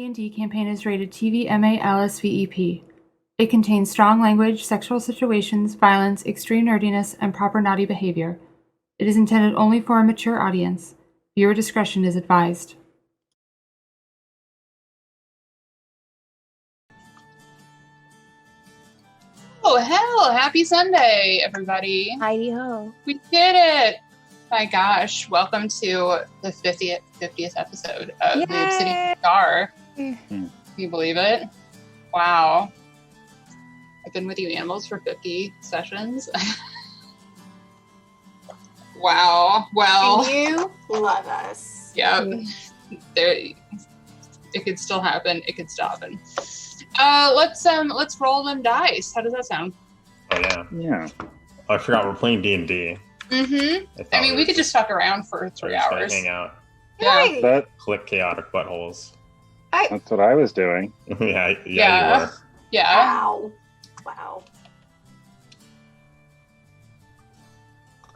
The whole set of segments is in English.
D&D campaign is rated TV-MA-LSVEP. It contains strong language, sexual situations, violence, extreme nerdiness, and proper naughty behavior. It is intended only for a mature audience. Viewer discretion is advised. Oh, hell! Happy Sunday, everybody. Heidi ho. We did it! My gosh, welcome to the 50th episode of Yay! the Obsidian Star. Can you believe it? Wow. I've been with you animals for 50 sessions. Wow. Well. And you love us. Yep. It could still happen. It could still happen. Let's roll them dice. How does that sound? Oh yeah. Oh, I forgot we're playing D&D. Mm-hmm. I mean, we could just fuck around for 3 hours. Hang out. Yeah. Right. Click chaotic buttholes. That's what I was doing. yeah, you were. Yeah. Wow.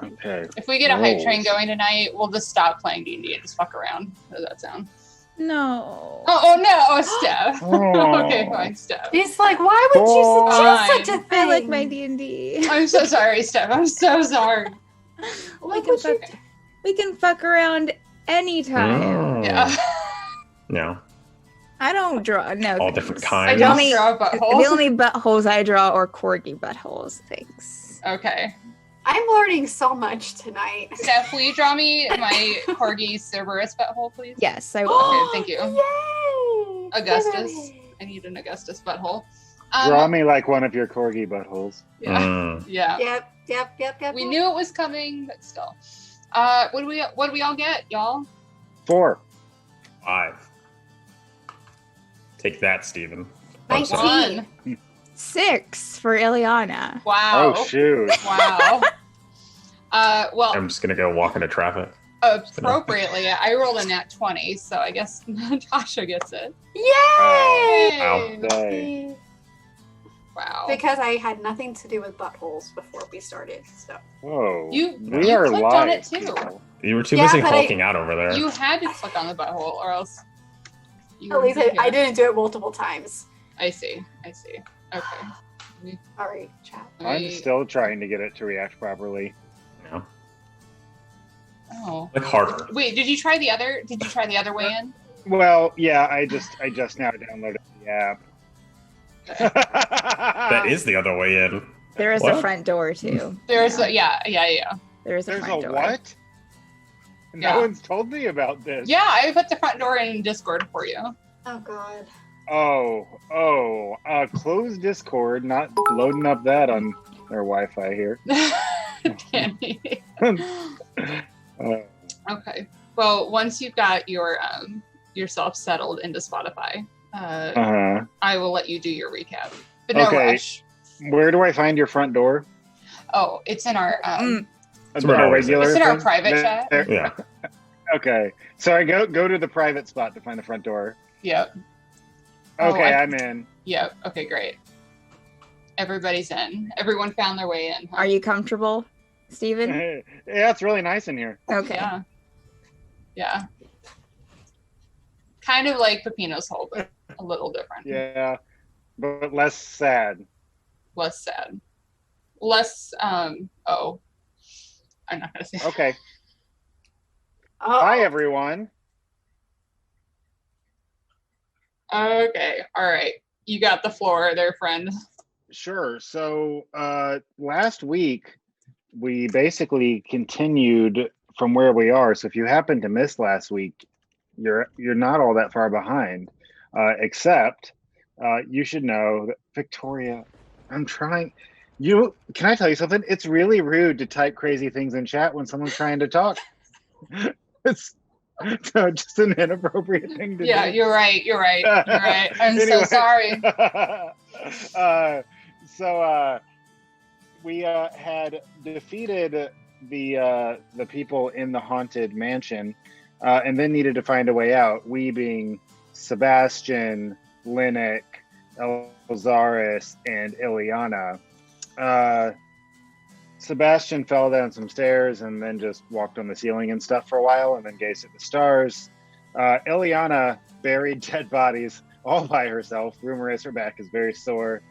Okay. If we get a hype train going tonight, we'll just stop playing D&D and just fuck around. How does that sound? No. Oh no, Steph. Oh. Okay, fine, Steph. He's like, why would you suggest Fine. such a thing? I like my D&D. I'm so sorry, Steph. I'm so sorry. What would you do? We can fuck around anytime. Oh. Yeah. No. I don't draw. No. All different thanks. kinds. I don't only- draw The buttholes. only buttholes I draw are corgi buttholes. Thanks. Okay. I'm learning so much tonight. Steph, will you draw me my corgi Cerberus butthole, please? Yes, I will. Okay, thank you. Yay! Augustus. I need an Augustus butthole. Draw me like one of your corgi buttholes. Yeah. Mm. Yeah. Yep. We knew it was coming, but still. What do we all get, y'all? 4. 5. Take that, Steven. 19. 6 for Ileana. Wow. Oh shoot! Wow. Well, I'm just gonna go walk into traffic. appropriately, I rolled a nat 20, so I guess Natasha gets it. Yay! Wow. Say. Wow. Because I had nothing to do with buttholes before we started. So Whoa. You we are clicked live. on it too. people. You were too Yeah, busy but I- hulking out over there. You had to click on the butthole, or else. You at least wouldn't be I here. didn't do it multiple times. I see. Okay. All right, chat. I'm still trying to get it to react properly. No. Oh. Like harder. Wait, did you try the other way in? Well, yeah, I just now downloaded the app. That is the other way in. There is What? a front door too. There's Yeah. There is a There's front a door. what? Yeah. No one's told me about this. Yeah, I put the front door in Discord for you. Oh God. Close Discord, not loading up that on their Wi-Fi here. Danny. Uh, Okay. Well, once you've got your yourself settled into Spotify, uh-huh. I will let you do your recap. But no Okay. rush. Where do I find your front door? Oh, it's in our That's where it Our always is. it's in our thing? private There- chat. there- Yeah. Okay, so I go to the private spot to find the front door. Yep. Oh, Okay, I'm in. Yep. Okay, great. Everybody's in. Everyone found their way in. Huh? Are you comfortable, Steven? Yeah, it's really nice in here. Okay. Yeah. Yeah. Kind of like Pepino's hole, but a little different. Yeah, but less sad. Less sad. Less oh. I'm not gonna say Okay. Oh, Hi, everyone. Okay. All right. You got the floor there, friend. Sure. So last week we basically continued from where we are. So if you happen to miss last week, you're not all that far behind. Except you should know that Victoria, I'm trying. Can I tell you something? It's really rude to type crazy things in chat when someone's trying to talk. It's just an inappropriate thing to do. Yeah, you're right. I'm so Anyway. sorry. So we had defeated the people in the haunted mansion, and then needed to find a way out. We being Sebastian, Linux, Elzaris, and Ileana. Sebastian fell down some stairs and then just walked on the ceiling and stuff for a while, and then gazed at the stars. Ileana buried dead bodies all by herself. Rumor is her back is very sore.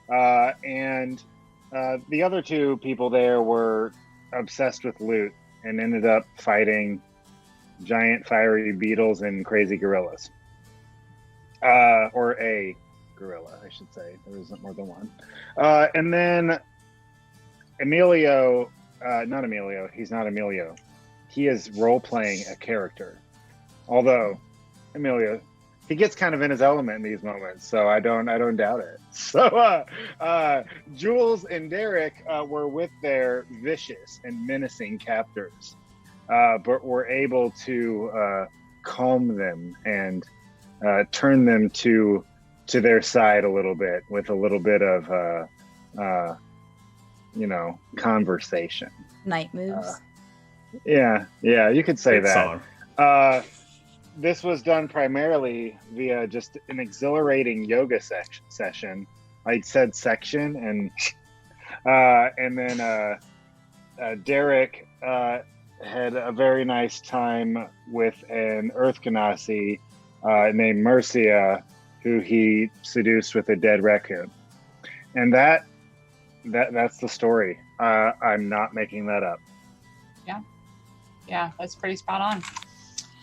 And the other two people there were obsessed with loot and ended up fighting giant fiery beetles and crazy gorillas. Or a gorilla, I should say. There isn't more than one. And then Emilio, not Emilio, he's not Emilio. He is role-playing a character. Although, Emilio, he gets kind of in his element in these moments, so I don't doubt it. So Jules and Derick were with their vicious and menacing captors, but were able to calm them and turn them to their side a little bit with a little bit of conversation. Night moves. Yeah, you could say Great that. song. This was done primarily via just an exhilarating yoga session. I said section, and then Derick had a very nice time with an Earth Ganassi named Mercia, who he seduced with a dead raccoon. And that's the story. I'm not making that up. Yeah, that's pretty spot on.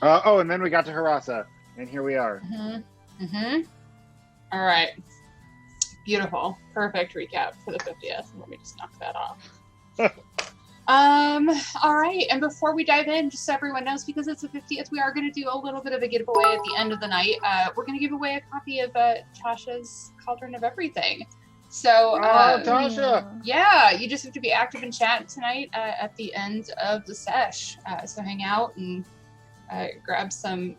And then we got to Jerasa, and here we are. All right. Beautiful. Perfect recap for the 50th. Let me just knock that off. All right. And before we dive in, just so everyone knows, because it's the 50th, we are going to do a little bit of a giveaway at the end of the night. We're going to give away a copy of Tasha's Cauldron of Everything. So, Tasha! Yeah, you just have to be active in chat tonight at the end of the sesh. So hang out and grab some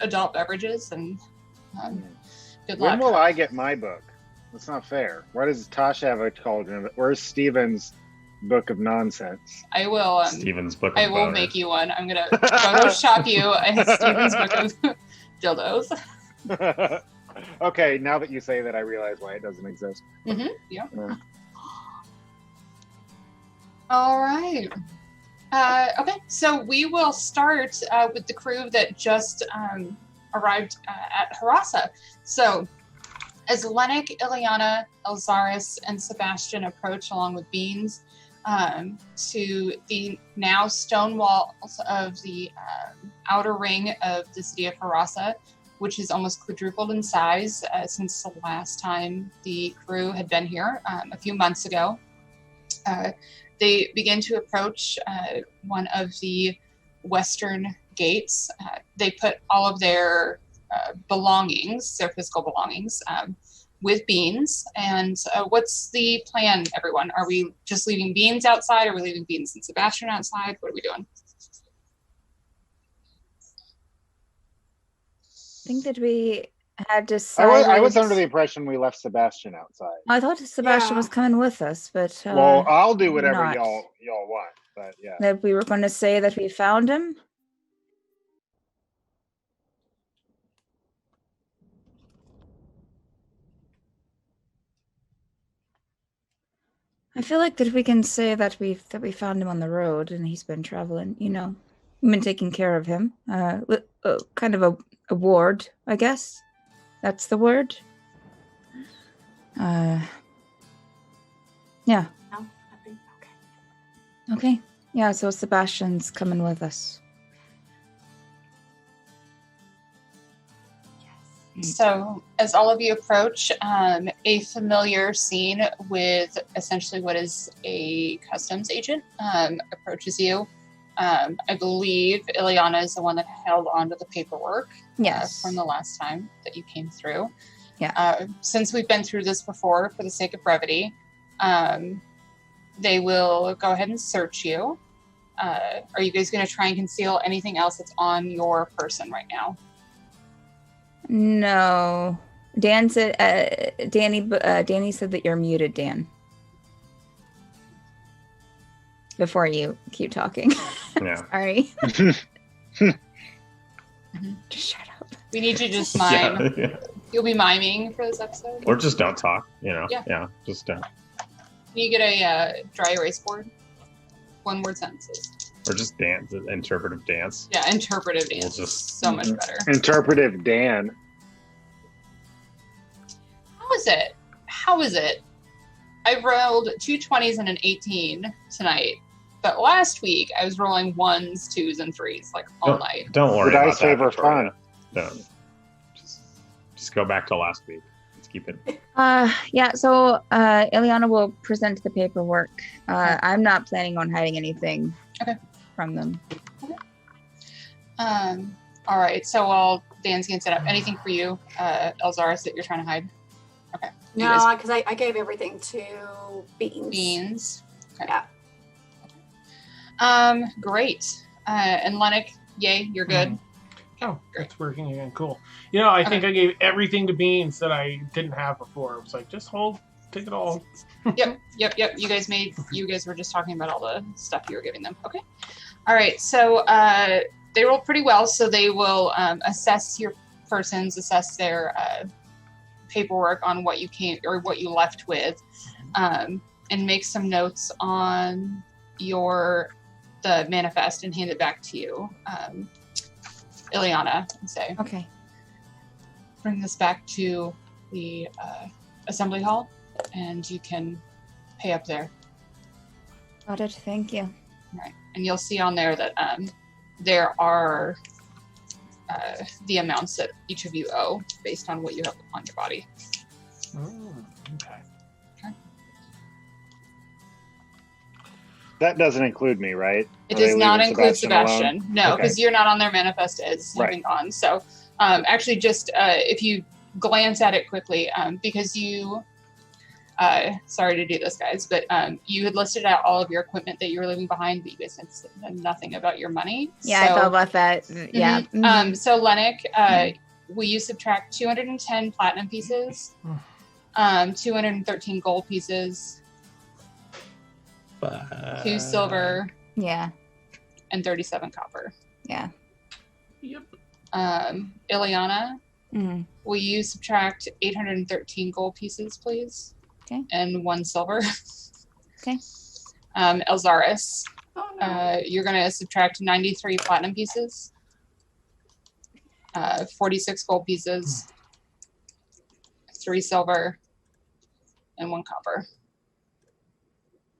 adult beverages and good luck. When will I get my book? That's not fair. Why does Tasha have a cauldron? Where's Steven's book of nonsense? I will. Steven's book. I will make you one. I'm gonna Photoshop you a Steven's book of dildos. Okay, now that you say that, I realize why it doesn't exist. Yeah. All right. Okay, so we will start with the crew that just arrived at Jerasa. So, as Lennox, Ileana, Elzaris, and Sebastian approach along with Beans to the now stone walls of the outer ring of the city of Jerasa, which is almost quadrupled in size since the last time the crew had been here a few months ago. They begin to approach one of the western gates. They put all of their belongings, their physical belongings, with Beans. And what's the plan, everyone? Are we just leaving Beans outside? Are we leaving Beans and Sebastian outside? What are we doing? I think that we had decided. I was under the impression we left Sebastian outside. I thought Sebastian was coming with us, but Well, I'll do whatever not. y'all want, but yeah. That we were going to say that we found him. I feel like that we can say that we found him on the road and he's been traveling. We've been taking care of him. Kind of a ward, I guess. That's the word. Yeah. No, nothing. Okay. Okay. Yeah, so Sebastian's coming with us. So, as all of you approach, a familiar scene with essentially what is a customs agent approaches you. I believe Ileana is the one that held onto the paperwork from the last time that you came through. Yeah. Since we've been through this before, for the sake of brevity, they will go ahead and search you. Are you guys going to try and conceal anything else that's on your person right now? No. Dan said, Danny said that you're muted, Dan. Before you keep talking. Yeah. Sorry. Just shut up. We need you to just mime. Yeah. You'll be miming for this episode. Or just don't talk, Yeah. Just Can you get a dry erase board? One word sentences. Or just dance, interpretive dance. Yeah, interpretive dance is so much better. Interpretive Dan. How is it? I rolled 2 20s and an 18 tonight. But last week, I was rolling 1s, 2s, and 3s, like, all night. Don't worry The about dice that, favor Victoria. fun. Don't. Just go back to last week. Let's keep it. Yeah, so Ileana will present the paperwork. I'm not planning on hiding anything from them. All right, so while Dan's getting set up, anything for you, Elzaris, that you're trying to hide? Okay. You guys- No, because I gave everything to Beans. Beans. Okay. Yeah. Great. And Lennox, yay, you're good. Oh, it's working again. Cool. You know, I think I gave everything to Beans that I didn't have before. It was like, just hold, take it all. Yep. You guys were just talking about all the stuff you were giving them. Okay. All right. So they rolled pretty well. So they will assess your persons, assess their paperwork on what you came or what you left with, and make some notes on the manifest and hand it back to you, Ileana, and say, Okay. bring this back to the assembly hall, and you can pay up there. Got it. Thank you. Right. And you'll see on there that there are the amounts that each of you owe based on what you have on your body. Okay. That doesn't include me, right? It Are they does not leaving include Sebastian Sebastian. No, because you're not on their manifest as having gone. So actually just if you glance at it quickly, because you, sorry to do this, guys, but you had listed out all of your equipment that you were leaving behind, but you guys said nothing about your money. Yeah, so, I thought about that. Yeah. Mm-hmm. So Lennox, will you subtract 210 platinum pieces, 213 gold pieces, 2 silver, Yeah. and 37 copper. Yeah. Yep. Ileana, Mm. will you subtract 813 gold pieces, please? Okay. And 1 silver. Okay. Elzaris, Oh, no. you're going to subtract 93 platinum pieces, 46 gold pieces, 3 silver, and 1 copper.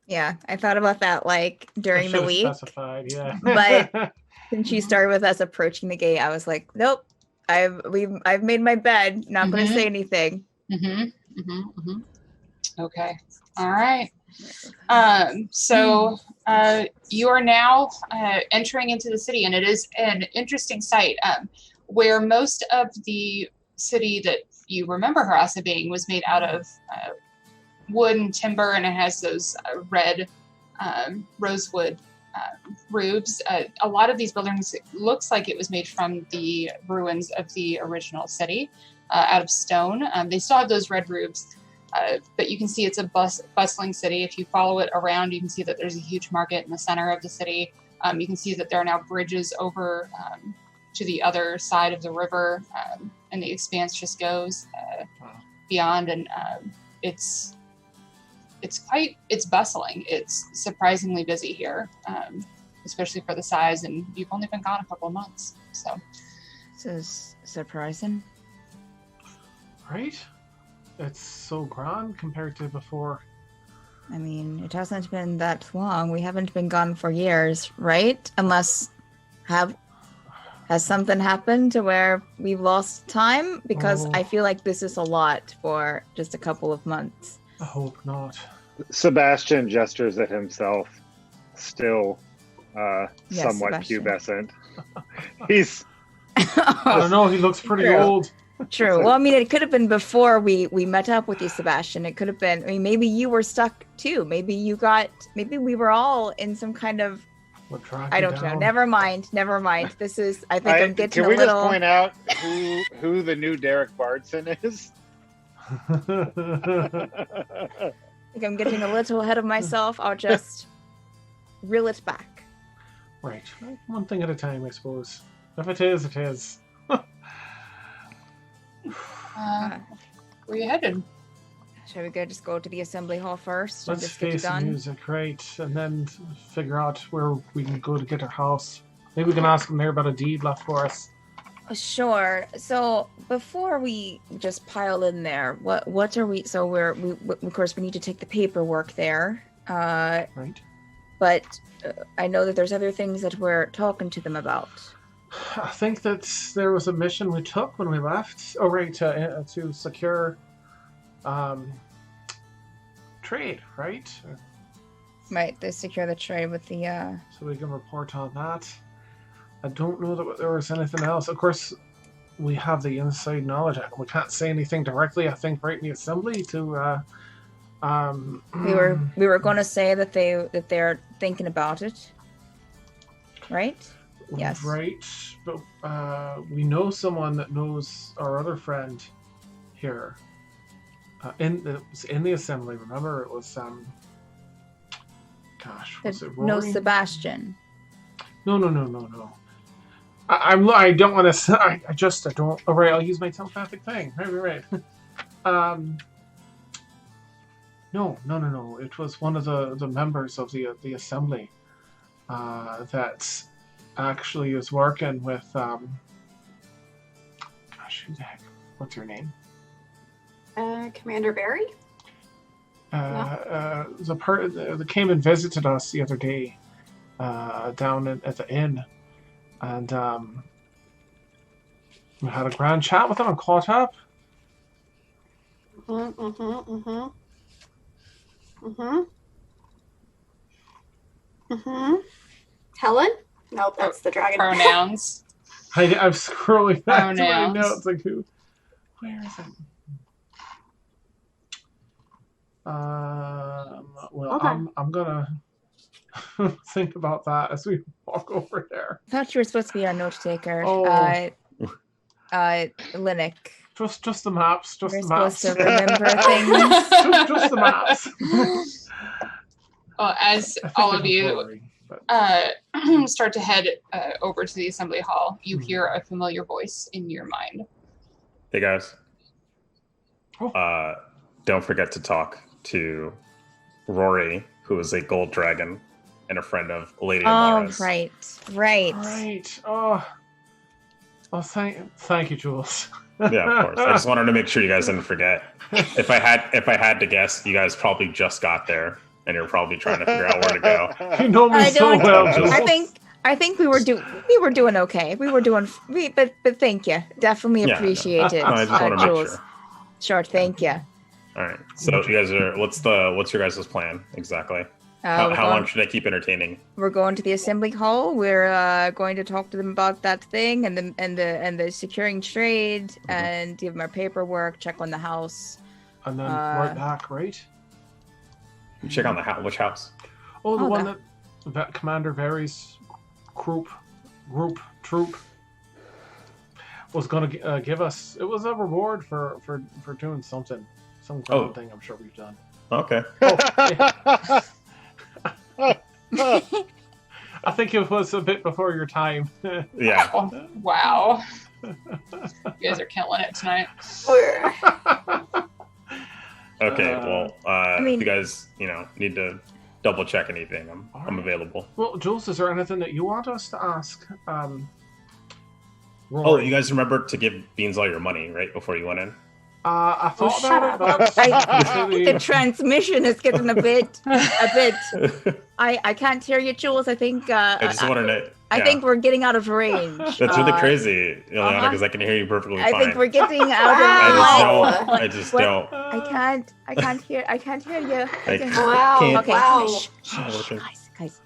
Yeah, I thought about that like during the I should've week. specified, yeah. But since you started with us approaching the gate, I was like, nope. I've made my bed. Not going to say anything. Okay. All right. So you are now entering into the city, and it is an interesting sight where most of the city that you remember Jerasa being was made out of wood and timber, and it has those red rosewood roofs. A lot of these buildings, it looks like it was made from the ruins of the original city out of stone. They still have those red roofs. But you can see it's a bustling city. If you follow it around, you can see that there's a huge market in the center of the city. You can see that there are now bridges over to the other side of the river, and the expanse just goes beyond. And it's bustling. It's surprisingly busy here, especially for the size. And you've only been gone a couple of months, so This is surprising. Right? It's so grand compared to before. I mean, it hasn't been that long. We haven't been gone for years, right? Unless has something happened to where we've lost time? Because I feel like this is a lot for just a couple of months. I hope not. Sebastian gestures at himself, still Yes, somewhat Sebastian. pubescent. He's I don't know, he looks pretty True. old. True. Well, I mean, it could have been before we met up with you, Sebastian. It could have been. I mean, maybe you were stuck too. Maybe we were all in some kind of. I don't know. Never mind. This is. I think I'm getting Can a we little. just point out who the new Derick Bardson is? I think I'm getting a little ahead of myself. I'll just reel it back. Right. One thing at a time, I suppose. If it is, it is. where you headed? Shall we just go to the assembly hall first and Let's just get it face the done? music, right? And then figure out where we can go to get our house. Maybe we can ask them there about a deed left for us. Sure. So before we just pile in there, what are we? So we of course we need to take the paperwork there. Right. But I know that there's other things that we're talking to them about. I think that there was a mission we took when we left. Oh, right, to secure trade, right? Right, to secure the trade with the. So we can report on that. I don't know that there was anything else. Of course, we have the inside knowledge. We can't say anything directly. I think right in the assembly to. We were going to say that they're thinking about it, right? Yes. Right, but we know someone that knows our other friend here. In the assembly. Remember, it was gosh, was it Rory? No, Sebastian. No. I don't want to say. I don't. Oh, right, I'll use my telepathic thing. Right. No. It was one of the members of the assembly that actually is working with. Gosh, who the heck? What's her name? Commander Barry? They came and visited us the other day down at the inn, and we had a grand chat with them and caught up. Helen? Nope, that's the dragon. Pronouns. I'm scrolling back to my Pronouns. notes. Like who? Where is it? Well, Okay. I'm gonna think about that as we walk over there. I thought you were supposed to be our note taker. Oh. Linux. Just the maps. Just We're the maps. supposed to remember things. just the maps. Well, as I think all it of was you Rory, but- start to head over to the assembly hall, you Mhm. hear a familiar voice in your mind. Hey guys. Oh. Don't forget to talk to Rory, who is a gold dragon and a friend of Lady Oh, Amara's. right. Right. Oh, thank you, Jules. Yeah, of course. I just wanted to make sure you guys didn't forget. If I had to guess, you guys probably just got there and you're probably trying to figure out where to go. You know me I so don't- well, Jules. I think we were doing okay. But thank you. Definitely Yeah, appreciate it. No, I just want to make Jules. sure. Sure, thank you. All right. So you guys are. What's your guys' plan exactly? How long should I keep entertaining? We're going to the assembly hall. We're going to talk to them about that thing and the securing trade and give them our paperwork. Check on the house. And then right back, right? You check on the house. Which house? Oh, the Oh, one that Commander Vary's troop was going to give us. It was a reward for doing something, some grand thing. I'm sure we've done. Okay. I think it was a bit before your time. Yeah. Oh, wow. You guys are killing it tonight. Okay. Well, mean- if you guys, need to double check anything, I'm Alright. available. Well, Jules, is there anything that you want us to ask? Oh, Rory? you guys remember to give Beans all your money right before you went in? I thought shut about it. I think the But transmission is getting a bit. I can't hear you, Jules. I think. I just wanted to. I yeah. think we're getting out of range. That's really crazy, Ileana, uh-huh. because I can hear you perfectly I fine. think we're getting out Wow. of range. I just What? don't. I can't hear you. I Wow. can't- Okay. Wow. Shh, guys.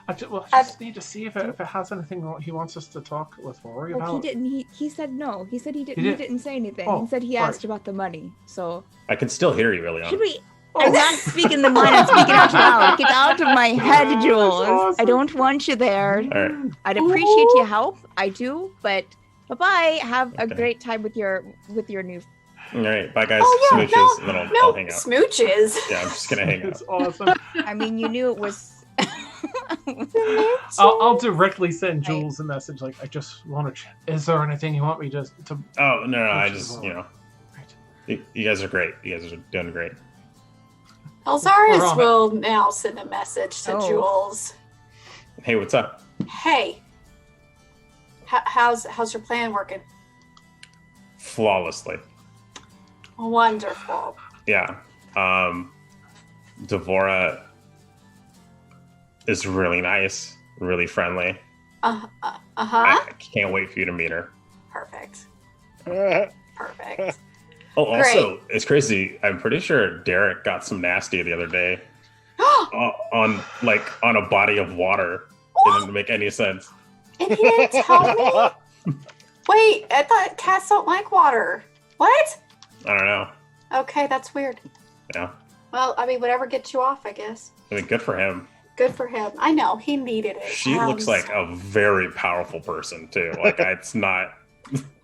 I just need to see if it has anything he wants us to talk with Rory Well, he about. didn't. He said no. He said he didn't. He He did? didn't say anything. Oh, he said he sorry. asked about the money. So I can still hear you, Ileana. should we? I'm not speaking the mind. I'm speaking out loud. Get out of my head, Jules. awesome. I don't want you there. All right. I'd appreciate your help. I do, but bye. Have a Okay. great time with your new. All right. Bye, guys. Oh, yeah, Smooches, and then I'll No, hang out. smooches. Yeah, I'm just gonna hang out. It's awesome. I mean, you knew it was. I'll directly send Jules a message like, I just want to. Is there anything you want me to? Oh no, I Which is just wrong. Right. You guys are great. You guys are doing great. We're Elzaris on will now send a message to Oh. Jules. Hey, what's up? Hey, how's your plan working? Flawlessly. Wonderful. Yeah. Devora is really nice, really friendly. Uh-huh. I can't wait for you to meet her. Perfect. Uh, Perfect. Oh, also, it's crazy. I'm pretty sure Derick got some nasty the other day on a body of water. It didn't make any sense. And he didn't tell me? Wait, I thought cats don't like water. What? I don't know. Okay, that's weird. Yeah. Well, I mean, whatever gets you off, I guess. I mean, good for him. Good for him. I know, he needed it. She looks like a very powerful person too. Like it's not.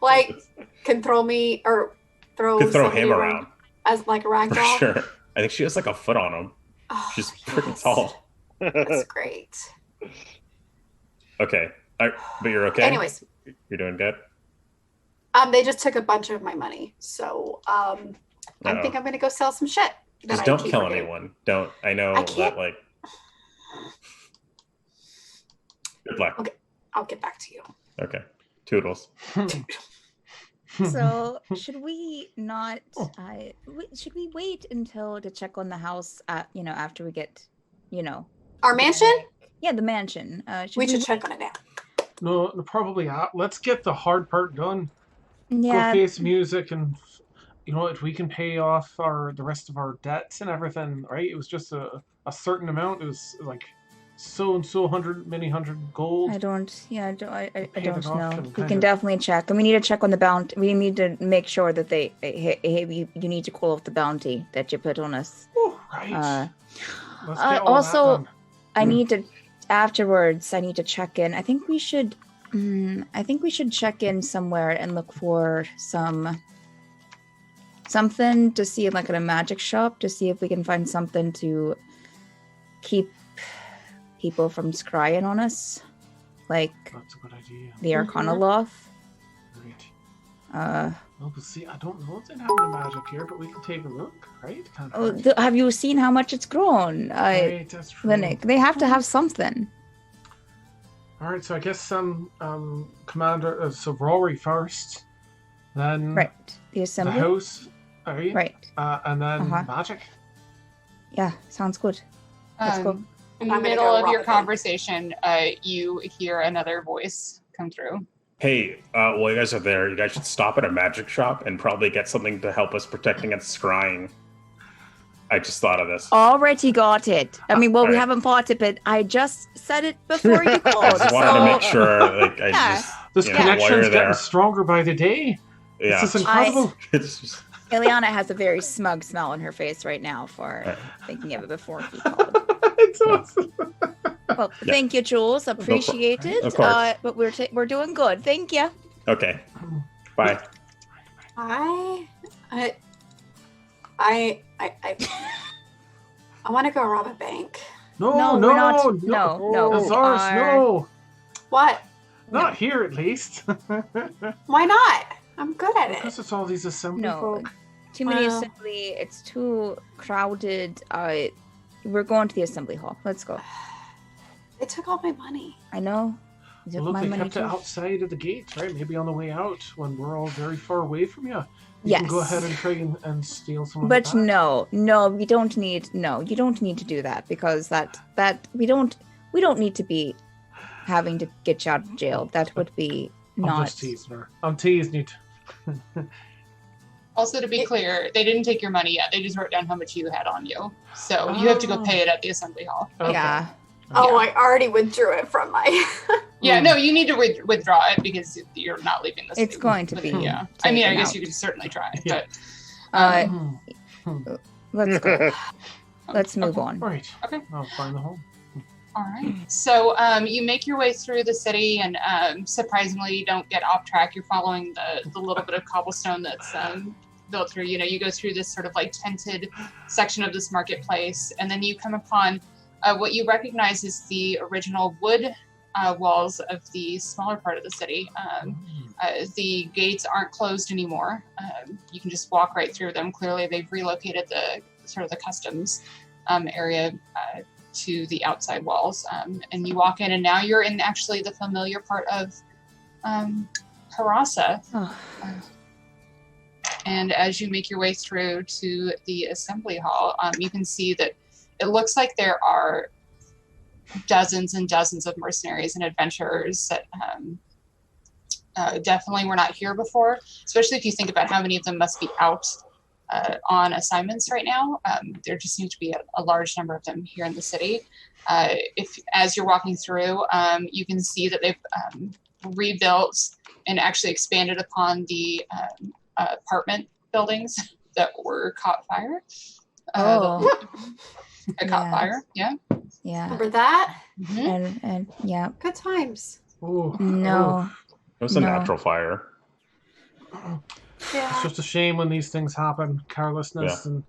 Like, can throw me or throw Could throw somebody him around as like a rag for doll. sure. I think she has like a foot on him. Oh, She's pretty yes. tall. That's great. Okay, but you're okay. Anyways, You're doing good. they just took a bunch of my money, so I Uh-oh. think I'm gonna go sell some shit. that Just I don't keep kill forgetting. anyone. Don't. I know I can't- that like. Good luck. I'll get back to you. Okay. Toodles. So should we not? Should we wait until to check on the house? After we get, Our mansion? yeah, the mansion. We should check on it now. No, probably not. Let's get the hard part done. Yeah, Go face music, and if we can pay off the rest of our debts and everything, right? It was just a certain amount. It was like so and so many hundred gold. I don't. Yeah, I Pay don't it off know. and We kind can of- definitely check, and we need to check on the bounty. We need to make sure that you need to call off the bounty that you put on us. Oh, right. Let's get all also, that done. I need to afterwards. I need to check in. I think we should. I think we should check in somewhere and look for something to see, like at a magic shop, to see if we can find something to keep people from scrying on us, like That's a good idea. the Arcana Loth. Right. Well, we'll see. I don't know if they have any magic here, but we can take a look, right? Can't hurt. Have you seen how much it's grown? Right, that's true. Linux. They have to have something. All right, so I guess Commander, so Rory first, then Right. The the assembly. house, right? Right. And then Uh-huh. magic. Yeah, sounds good. Let's go. In the I'm gonna middle go of rob your a bank. conversation, you hear another voice come through. Hey, while you guys are there, you guys should stop at a magic shop and probably get something to help us protect against scrying. I just thought of this. Already got it. I mean, well, we Alright. haven't bought it, but I just said it before you I called. just wanted to make sure, like, I Yeah. just, This you know, while connection's you're getting there. stronger by the day. Yeah. This is incredible. It's just, Ileana has a very smug smile on her face right now for Right. thinking of it before he called. It's awesome. Well, Yeah. thank you, Jules. Appreciate it. Of course. But we're doing good. Thank you. okay. Bye. I want to go rob a bank. No, No, no, we're not- no, no, we Azars, are- no. What? Not here, at least. Why not? I'm good at it. Because it's all these assembly No, folk. too many Well- assembly. It's too crowded. We're going to the assembly hall. Let's go. They took all my money. I know. You took Well, look, my they money kept it too. outside of the gate, right? Maybe on the way out when we're all very far away from you. You Yes. can go ahead and try and steal some of But that. no, you don't need to do that because that we don't need to be having to get you out of jail. That would be I'm not. just teasing her. I'm teasing you. Also, to be clear, they didn't take your money yet. They just wrote down how much you had on you. So you have to go Oh. pay it at the assembly hall. Okay. Yeah. Oh, I already withdrew it from my. Yeah, no, you need to withdraw it because you're not leaving this. It's going to with- be Yeah. I mean, I taken guess out. you could certainly try. Yeah. But Let's go. Let's move on. Right. Okay. I'll find the home. all right. So you make your way through the city, and surprisingly, you don't get off track. You're following the little bit of cobblestone that's built through. You go through this sort of like tented section of this marketplace, and then you come upon what you recognize as the original wood walls of the smaller part of the city. The gates aren't closed anymore. You can just walk right through them. Clearly, they've relocated the sort of the customs area to the outside walls. And you walk in, and now you're in actually the familiar part of Jerasa. Oh. And as you make your way through to the assembly hall, you can see that it looks like there are dozens and dozens of mercenaries and adventurers that definitely were not here before, especially if you think about how many of them must be out on assignments right now. There just seems to be a large number of them here in the city. As you're walking through, you can see that they've rebuilt and actually expanded upon the apartment buildings that were caught fire. Caught fire, yeah. Yeah. Remember that? Mhm. And yeah. Good times. Oh, No. It was a natural fire. Yeah. It's just a shame when these things happen. Carelessness, and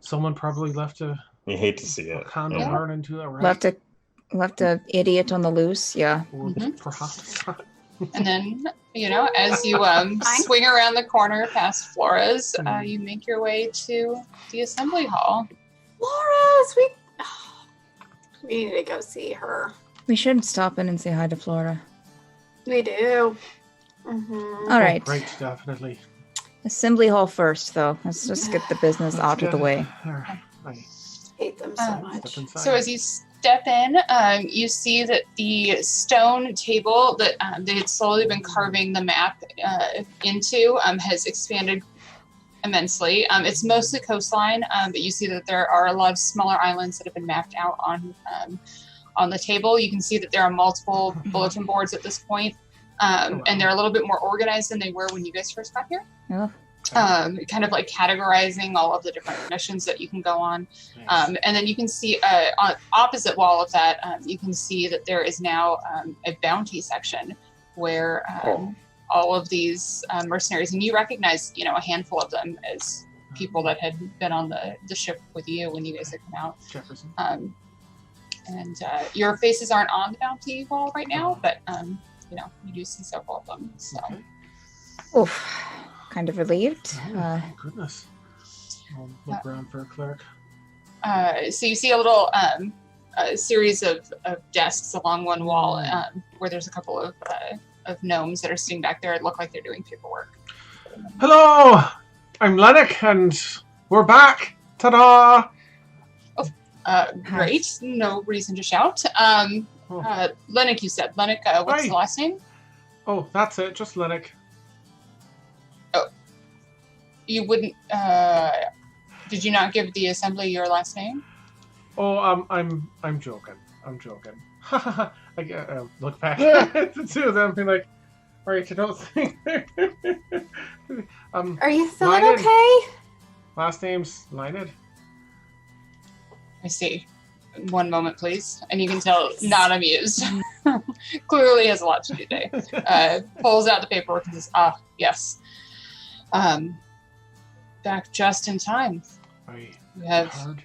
someone probably left a You hate to see it. candle Yeah. burn into a rat. Left a idiot on the loose. Yeah. Or perhaps. And then, as you swing around the corner past Flora's, you make your way to the assembly hall. Laura's, we need to go see her. We should stop in and say hi to Flora. We do. Mm-hmm. All right. Right, definitely. Assembly hall first, though. Let's just get the business out of the way. Right. Hate them so much. Step inside. So as you step in, you see that the stone table that they had slowly been carving the map into has expanded immensely. It's mostly coastline, but you see that there are a lot of smaller islands that have been mapped out on the table. You can see that there are multiple bulletin boards at this point, and they're a little bit more organized than they were when you guys first got here. Oh. Kind of like categorizing all of the different missions that you can go on. And then you can see on opposite wall of that, you can see that there is now a bounty section where all of these mercenaries, and you recognize, a handful of them as people that had been on the ship with you when you guys had come out. Jefferson. And your faces aren't on the bounty wall right now, but you do see several of them. So. Okay. Oof. Kind of relieved. Oh, goodness. I'll look around for a clerk. So you see a little a series of desks along one wall where there's a couple of gnomes that are sitting back there. It look like they're doing paperwork. Hello! I'm Lennox, and we're back! Ta-da! Great. No reason to shout. Lennox, you said. Lennox, what's Hi. the last name? Oh, that's it. Just Lennox. You wouldn't... did you not give the assembly your last name? Oh, I'm joking. I'm joking. I look back at the two of them and be like, right, I don't think Are you feeling Lined. okay? Last name's Lined. I see. One moment, please. And you can tell, not amused. Clearly has a lot to do today. Pulls out the paperwork and says, yes. Back just in time. Right. You have Hard.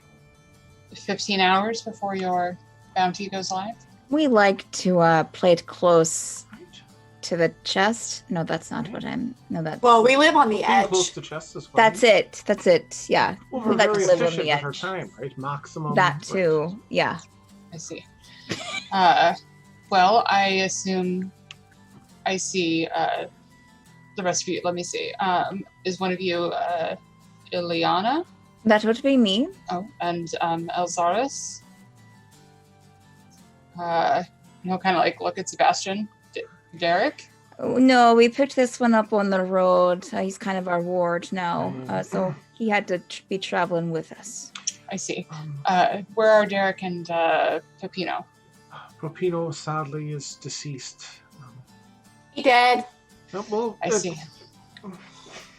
15 hours before your bounty goes live. We like to play it close Right. to the chest. No, that's not what I'm. No, that's. Well, we live on the Being close edge. to chest as well. That's it. That's it. Yeah. Well, We we're like to very live on efficient the with our edge. time, right? Maximum. That right. too. Yeah. I see. Well, I assume I see the rest of you. Let me see. Is one of you Ileana? That would be me. Oh, and Elzaris? He'll kind of like look at Sebastian. Derick? Oh, no, we picked this one up on the road. He's kind of our ward now, so he had to be traveling with us. I see. Where are Derick and Pepino? Pepino sadly is deceased. He dead. Well, I see.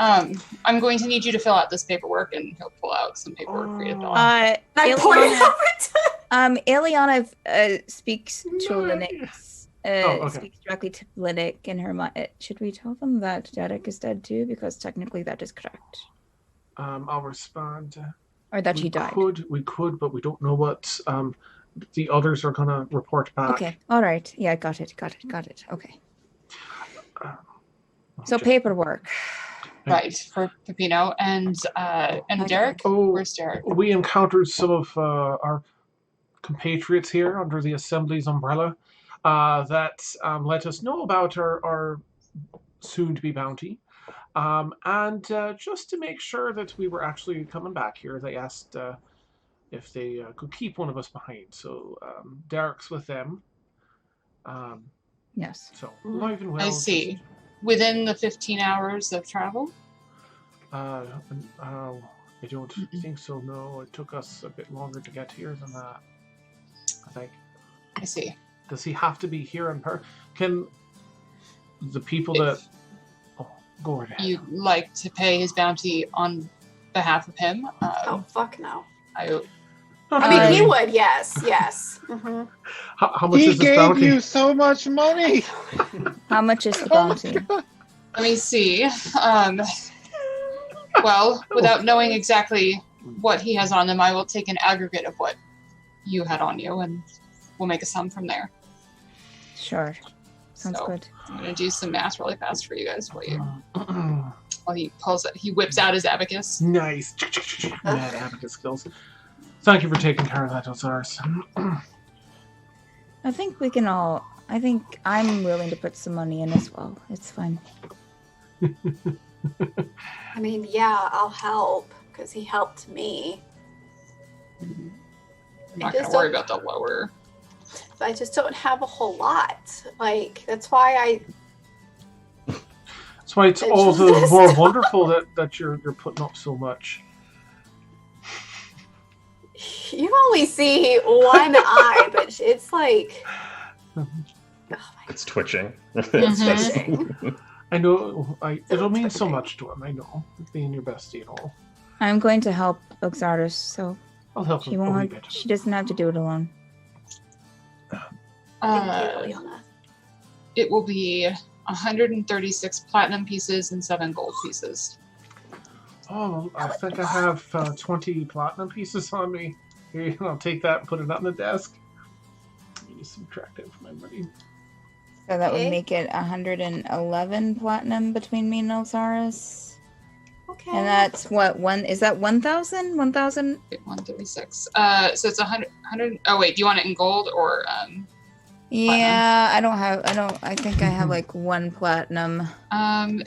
I'm going to need you to fill out this paperwork, and he'll pull out some paperwork for you to fill out. I poured it Ileana, over to Ileana speaks to Linux. okay. Speaks directly to Linux and her mind. Should we tell them that Derick is dead too? Because technically that is correct. I'll respond. Or that he died. We could, but we don't know what the others are going to report back. Okay. All right. Yeah, got it. Okay. So Okay. paperwork. Right, for Peppino. And Okay. Derick? Oh, Where's Derick? we encountered some of our compatriots here under the Assembly's umbrella that let us know about our soon-to-be bounty. And just to make sure that we were actually coming back here, they asked if they could keep one of us behind. So Derick's with them. Yes. So alive and well. I see. Within the 15 hours of travel? I don't think so. No, it took us a bit longer to get here than that. I think. I see. Does he have to be here in person? Can the people that... Oh, go right ahead. You'd like to pay his bounty on behalf of him? Oh, fuck no. Not I mean, really. he would, yes. Mm-hmm. How much He is this gave bounty? you so much money. How much is the Oh my bounty? God. Let me see. Well, without knowing exactly what he has on him, I will take an aggregate of what you had on you, and we'll make a sum from there. Sure. Sounds So, good. I'm gonna do some math really fast for you guys. While he whips out his abacus. Nice. Mad abacus skills. Thank you for taking care of that, Osiris. I think we can all. I think I'm willing to put some money in as well. It's fine. I mean, yeah, I'll help because he helped me. I'm not just gonna worry don't- about the lower. I just don't have a whole lot. Like, that's why That's why it's It's all the just- more wonderful that you're putting up so much. you only see one eye, but it's like, oh my It's twitching. God, I know. It'll mean so twitching. much to him. I know. Being your bestie and all. I'm going to help Oxardus, so I'll help she him a wee won't. bit. She doesn't have to do it alone. Thank you, Leona. It will be 136 platinum pieces and 7 gold pieces. Oh, I think I have 20 platinum pieces on me. Here, I'll take that and put it on the desk. Let me just subtract it from my money. So that Okay. would make it 111 platinum between me and Osiris. Okay. And that's what, one, is that 1,000? 1,000? Okay, 136. So it's 100. Oh wait, do you want it in gold or? Yeah, I think I have like 1 platinum.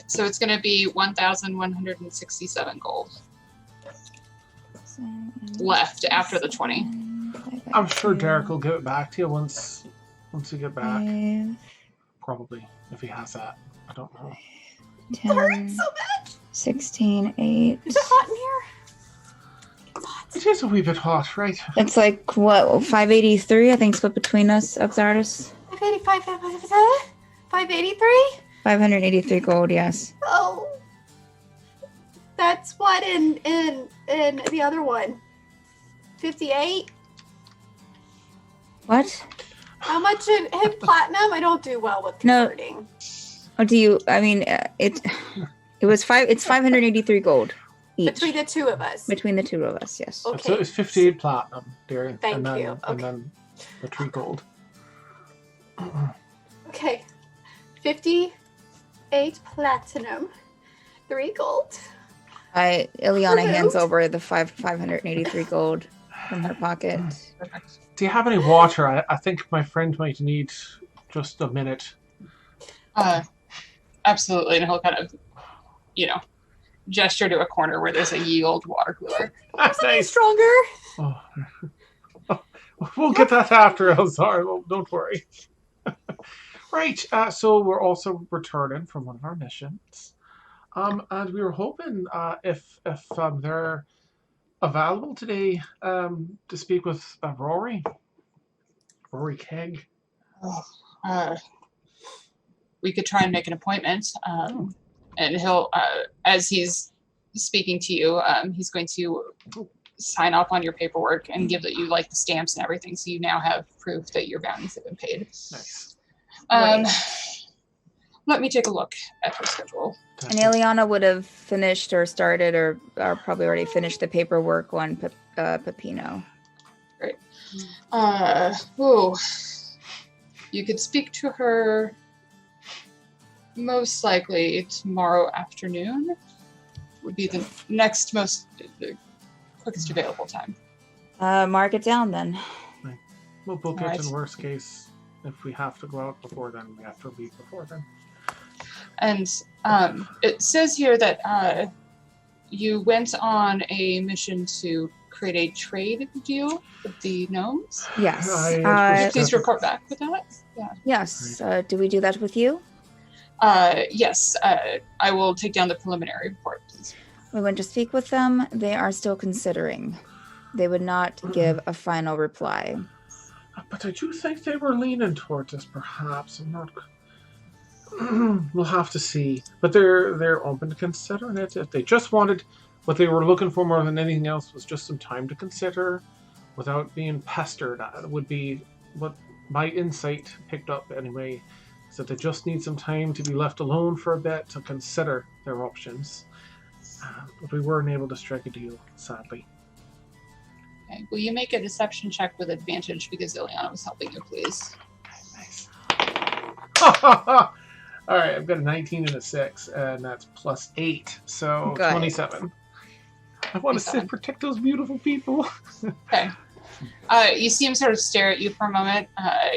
So it's gonna be 1,167 gold So, left after the 20. I'm sure Derick will give it back to you once we get back. 5, Probably, if he has that. I don't know. 10, so much. 16, 8. Is it hot in here? It's hot. It is a wee bit hot, right? It's like, what, 583, I think, split between us, Oxardus? 585, 583? 583 gold, yes. Oh. That's what in the other one. 58? What? How much in platinum? I don't do well with No. converting. Or do you, I mean, it was it's 583 gold each. Between the two of us. Between the two of us, yes. Okay. So it's 58 platinum, Derick. Thank and then, you. And Okay. then the 3 gold. Okay. 58 platinum. 3 gold. Ileana hands Removed. over the 583 gold from her pocket. Do you have any water? I think my friend might need just a minute. Absolutely, and he'll kind of, gesture to a corner where there's a ye old water cooler. Nice. Stronger. Oh. We'll get that after, Elzar. Don't worry. Right, so we're also returning from one of our missions. And we were hoping if they're available today to speak with Rory Kegg. We could try and make an appointment, and he'll, as he's speaking to you, he's going to sign off on your paperwork and give you like the stamps and everything, so you now have proof that your bounties have been paid. Nice. Let me take a look at her schedule. And Ileana would have finished or started or probably already finished the paperwork on Peppino. You could speak to her most likely tomorrow afternoon. Would be the next the quickest available time. Mark it down then. We'll book All it right. in worst case. If we have to go out before then, we have to leave before then. And it says here that you went on a mission to create a trade deal with the gnomes. Yes. Could you please report back with that? Yeah. Yes. Do we do that with you? Yes. I will take down the preliminary report, please. We went to speak with them. They are still considering. They would not give a final reply. But I do think they were leaning towards us, perhaps. I'm not. We'll have to see. But they're open to considering it. If they just wanted what they were looking for more than anything else was just some time to consider, without being pestered. That would be what my insight picked up anyway. Is that they just need some time to be left alone for a bit to consider their options. But we weren't able to strike a deal, sadly. Okay. Will you make a deception check with advantage because Ileana was helping you, please? Nice. All right, I've got a 19 and a 6, and that's plus 8, so Good. 27. I want to protect those beautiful people. Okay. You see him sort of stare at you for a moment.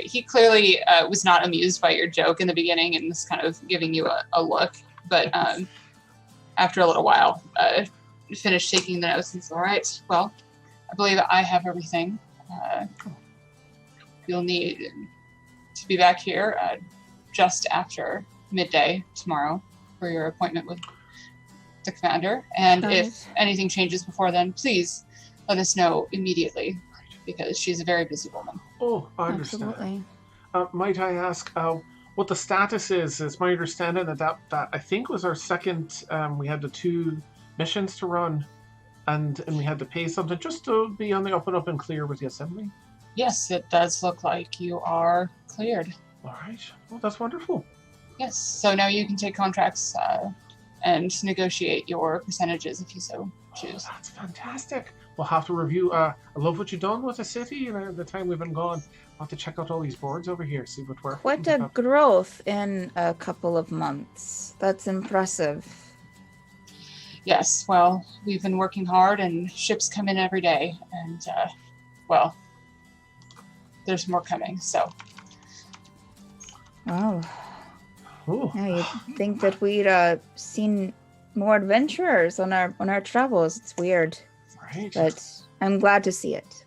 He clearly was not amused by your joke in the beginning and was kind of giving you a look. But after a little while, finished taking the notes and said, all right, well, I believe I have everything. You'll need to be back here just after midday tomorrow for your appointment with the commander. And if anything changes before then, please let us know immediately because she's a very busy woman. Oh, I understand. Absolutely. Might I ask what the status is? It's my understanding that I think was our second. We had the 2 missions to run, and we had to pay something just to be on the up and clear with the assembly. Yes, it does look like you are cleared. All right. Well, that's wonderful. Yes, so now you can take contracts and negotiate your percentages if you so choose. Oh, that's fantastic. We'll have to review. I love what you've done with the city and the time we've been gone. I'll have to check out all these boards over here, see what we're... Quite a growth in a couple of months. That's impressive. Yes, well, we've been working hard and ships come in every day. And, well, there's more coming, so... Wow. Oh. Yeah, you'd think that we'd seen more adventurers on our travels. It's weird. Right. But I'm glad to see it.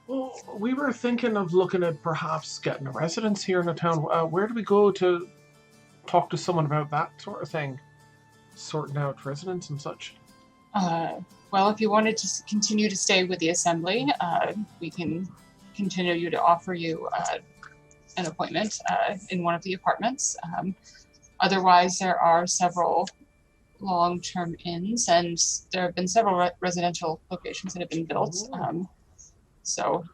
Well, we were thinking of looking at perhaps getting a residence here in the town. Where do we go to talk to someone about that sort of thing? Sorting out residence and such. Well, if you wanted to continue to stay with the assembly, we can continue to offer you an appointment in one of the apartments. Otherwise, there are several long-term inns, and there have been several residential locations that have been built. So,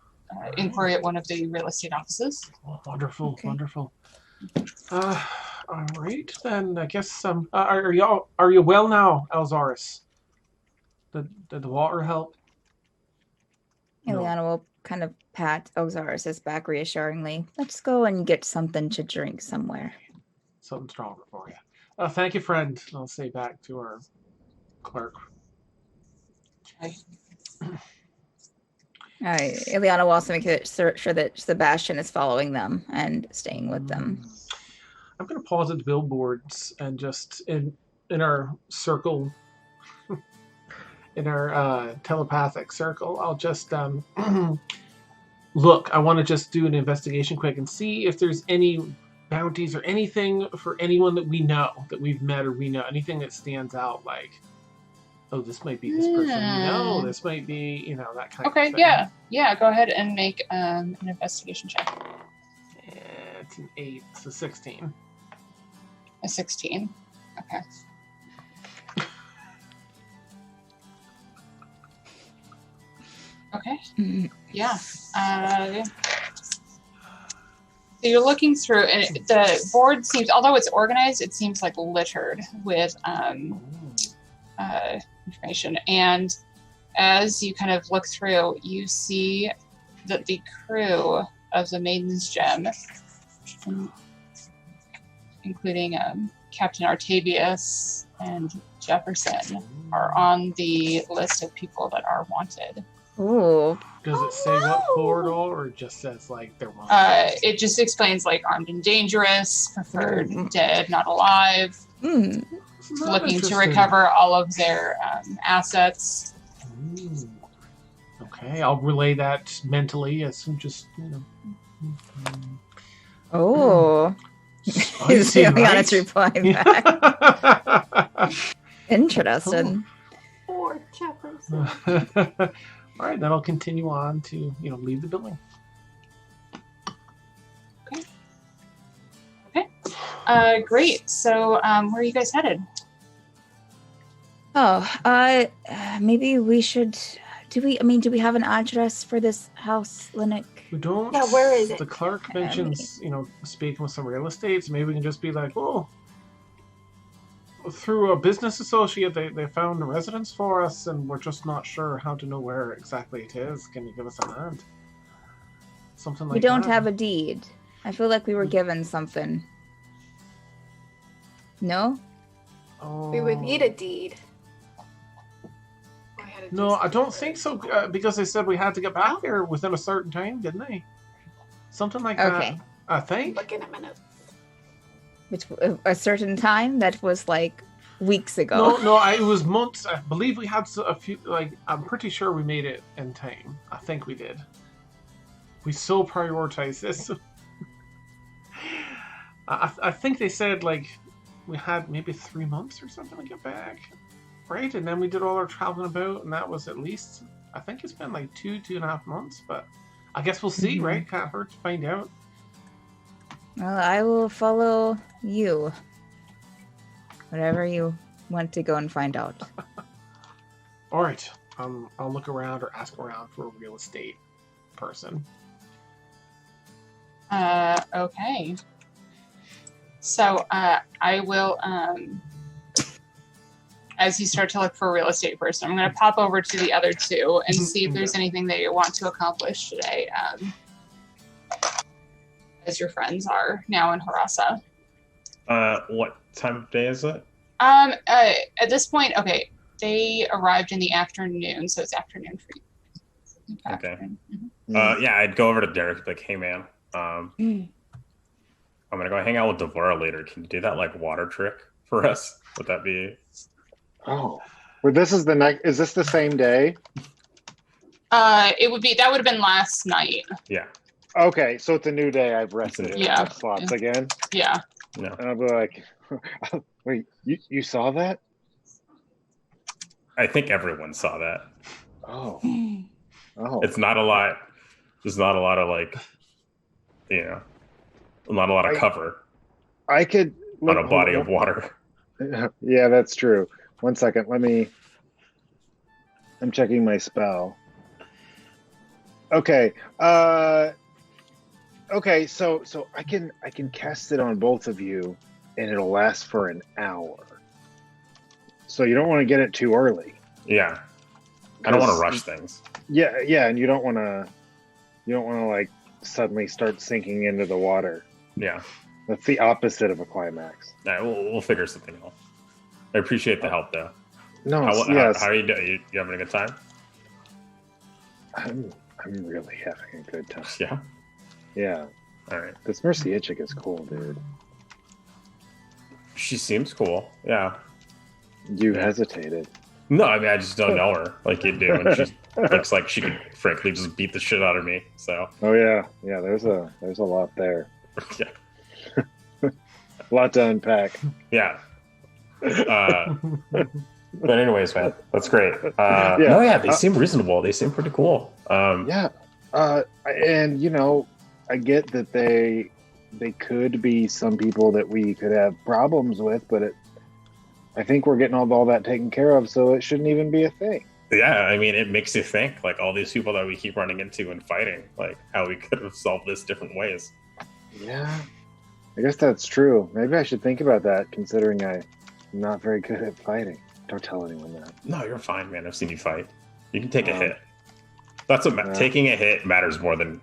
inquiry at one of the real estate offices. Oh, wonderful, Okay. wonderful. All right, then. I guess are you well now, Alzaris? Did the water help? No. Ileana will kind of pat Oxaris' back reassuringly. Let's go and get something to drink somewhere. Something stronger for you. Thank you, friend. I'll say back to our clerk. Okay. Ileana will also make sure that Sebastian is following them and staying with them. I'm going to pause at the billboards and just in our circle, in our telepathic circle, I'll just look. I want to just do an investigation quick and see if there's any bounties or anything for anyone that we know, that we've met or we know, anything that stands out, like, oh, this might be this person we know, this might be, that kind of thing. Okay, yeah, go ahead and make an investigation check. It's an 8, it's a 16. A 16. Okay. Okay. Yeah. So you're looking through, and the board seems, although it's organized, it seems like littered with information. And as you kind of look through, you see that the crew of the Maiden's Gem, including Captain Artavius and Jefferson, are on the list of people that are wanted. Ooh. Does it say what for at all, or it just says like they're wanted? It just explains like armed and dangerous, preferred dead, not alive, Hmm. looking to recover all of their assets. Ooh. Okay, I'll relay that mentally as soon just Oh. He's Spicy, really right? honest replying back. Interesting. Poor Jefferson. All right, then I'll continue on to leave the building. Okay. Great. So, where are you guys headed? Oh, maybe we should. Do we have an address for this house, Linux? We don't. Yeah, where is it? The clerk mentions, speaking with some real estate. So maybe we can just be like, oh, through a business associate, they found a residence for us, and we're just not sure how to know where exactly it is. Can you give us a hand? Something like that. We don't have a deed. I feel like we were given something. No? Oh. We would need a deed. No, I don't think so, because they said we had to get back there within a certain time, didn't they? Something like Okay. that. I think. Looking at my notes. Which a certain time that was like weeks ago. No, it was months. I believe we had a few. I'm pretty sure we made it in time. I think we did. We so prioritized this. I think they said we had maybe 3 months or something to get back, right? And then we did all our traveling about, and that was at least. I think it's been like 2.5 months, but I guess we'll see, right? Can't hurt to find out. Well, I will follow you. Whatever you want to go and find out. All right. I'll look around or ask around for a real estate person. Okay. So I will, as you start to look for a real estate person, I'm going to pop over to the other two and see if there's anything that you want to accomplish today, as your friends are now in Jerasa. What time of day is it? At this point, okay, they arrived in the afternoon, so it's afternoon for you. Okay. Afternoon. Mhm. Yeah, I'd go over to Derick and be like, hey man, I'm gonna go hang out with Devora later. Can you do that water trick for us? Would that be? Oh, well, this is the next. Is this the same day? That would have been last night. Yeah. Okay, so it's a new day. I've rested in Yeah. my slots again. Yeah. No. And I'll be like, wait, you saw that? I think everyone saw that. Oh. Oh. It's not a lot. There's not a lot of not a lot of cover I could on a body of water. Yeah, that's true. 1 second. I'm checking my spell. Okay. Okay, so I can cast it on both of you and it'll last for an hour. So you don't want to get it too early. Yeah. I don't want to rush things. Yeah, and you don't want to suddenly start sinking into the water. Yeah. That's the opposite of a climax. All right, we'll figure something out. I appreciate the help, though. No, How are you doing? You having a good time? I'm really having a good time. Yeah. Yeah. All right. This Mercy Itchik is cool, dude. She seems cool. Yeah. You hesitated. No, I mean I just don't know her like you do, and she looks like she could frankly just beat the shit out of me. So. Oh yeah. There's a lot there. Yeah. A lot to unpack. Yeah. But anyways, man, that's great. Yeah. No, yeah, they seem reasonable. They seem pretty cool. Yeah. And I get that they could be some people that we could have problems with, but I think we're getting all that taken care of, so it shouldn't even be a thing. Yeah, I mean, it makes you think, all these people that we keep running into and fighting, how we could have solved this different ways. Yeah, I guess that's true. Maybe I should think about that, considering I'm not very good at fighting. Don't tell anyone that. No, you're fine, man. I've seen you fight. You can take a hit. That's what taking a hit matters more than